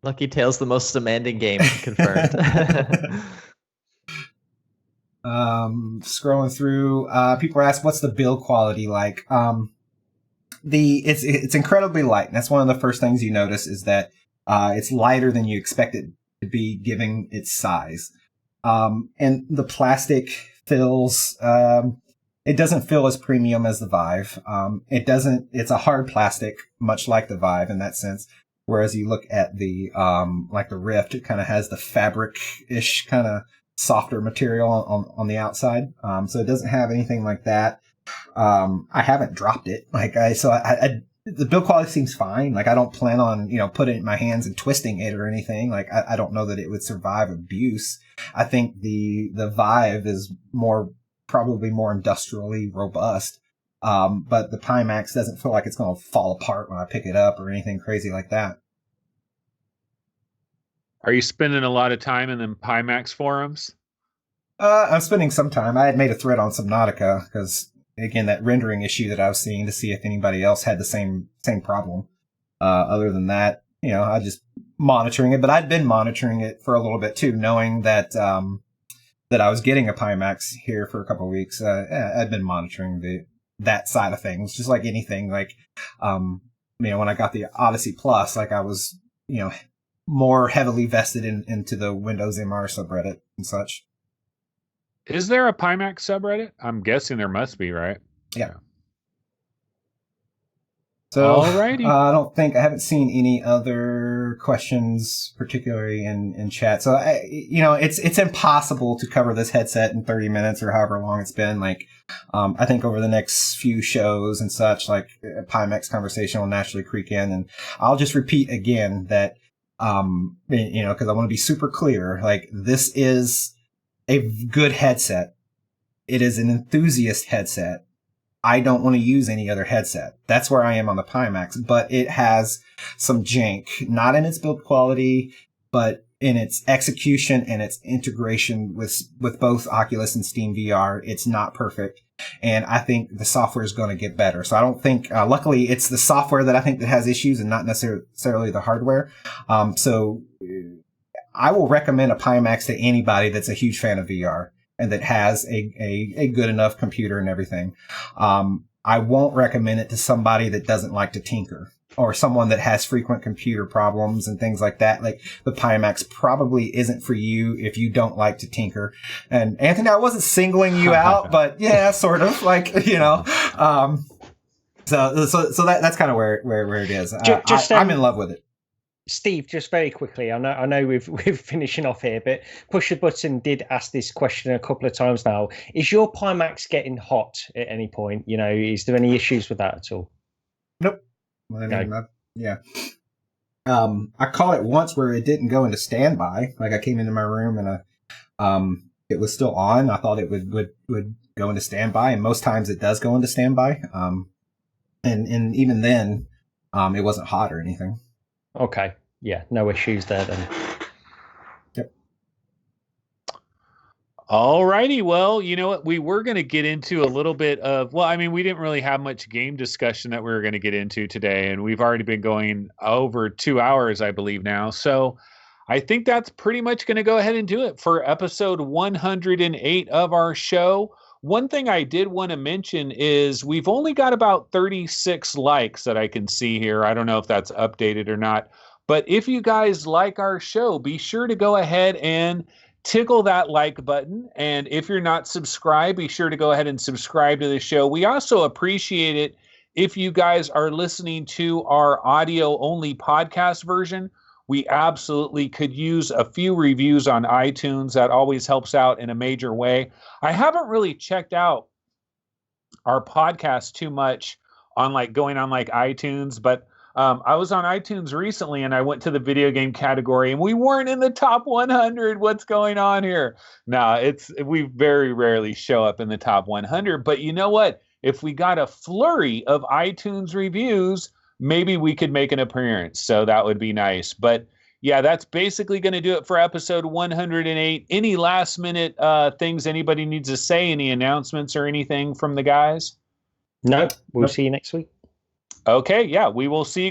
Lucky Tail's the most demanding game, confirmed. Scrolling through, people ask, what's the build quality like? It's incredibly light. And that's one of the first things you notice, is that, it's lighter than you expect it to be given its size. And the plastic feels, it doesn't feel as premium as the Vive. It's a hard plastic, much like the Vive in that sense. Whereas you look at the, like the Rift, it kind of has the fabric-ish kind of softer material on the outside. So it doesn't have anything like that. I haven't dropped it. The build quality seems fine. Like, I don't plan on, putting it in my hands and twisting it or anything. Like, I don't know that it would survive abuse. I think the Vive is probably more industrially robust. But the Pimax doesn't feel like it's going to fall apart when I pick it up or anything crazy like that. Are you spending a lot of time in them Pimax forums? I'm spending some time. I had made a thread on Subnautica because, again, that rendering issue that I was seeing, to see if anybody else had the same problem. Other than that, I just monitoring it. But I'd been monitoring it for a little bit too, knowing that that I was getting a Pimax here for a couple of weeks. I'd been monitoring that side of things, just like anything. Like, when I got the Odyssey Plus, like, I was, more heavily vested into the Windows MR subreddit and such. Is there a Pimax subreddit? I'm guessing there must be, right? Yeah. So, alrighty. I haven't seen any other questions, particularly in chat. So, it's impossible to cover this headset in 30 minutes or however long it's been. Like, I think over the next few shows and such, like, a Pimax conversation will naturally creep in. And I'll just repeat again that, because I want to be super clear, like, this is a good headset. It is an enthusiast headset. I don't want to use any other headset. That's where I am on the Pimax, but it has some jank, not in its build quality, but in its execution and its integration with both Oculus and Steam VR. It's not perfect. And I think the software is going to get better. So I don't think, luckily it's the software that I think that has issues and not necessarily the hardware. So I will recommend a Pimax to anybody that's a huge fan of VR. and that has a good enough computer and everything. I won't recommend it to somebody that doesn't like to tinker, or someone that has frequent computer problems and things like that. Like, the Pimax probably isn't for you if you don't like to tinker. And Anthony, I wasn't singling you out, but yeah, sort of, like, you know. So that's kind of where it is. I'm in love with it. Steve, just very quickly, I know we're finishing off here, but Push the Button did ask this question a couple of times now. Is your Pimax getting hot at any point? You know, is there any issues with that at all? Nope. I mean, yeah. I caught it once where it didn't go into standby. Like, I came into my room and it was still on. I thought it would go into standby, and most times it does go into standby. And even then, it wasn't hot or anything. Okay. Yeah, no issues there then. Yep. All righty. Well, you know what? We were going to get into a little bit of, well, I mean, we didn't really have much game discussion that we were going to get into today, and we've already been going over 2 hours, I believe now. So I think that's pretty much going to go ahead and do it for episode 108 of our show. One thing I did want to mention is we've only got about 36 likes that I can see here. I don't know if that's updated or not. But if you guys like our show, be sure to go ahead and tickle that like button. And if you're not subscribed, be sure to go ahead and subscribe to the show. We also appreciate it if you guys are listening to our audio-only podcast version. We absolutely could use a few reviews on iTunes. That always helps out in a major way. I haven't really checked out our podcast too much on going on iTunes, but I was on iTunes recently and I went to the video game category and we weren't in the top 100. What's going on here? No, we very rarely show up in the top 100, but you know what? If we got a flurry of iTunes reviews, maybe we could make an appearance. So that would be nice. But yeah, that's basically going to do it for episode 108. Any last minute things anybody needs to say? Any announcements or anything from the guys? No, we'll see you next week. Okay, yeah, we will see you guys.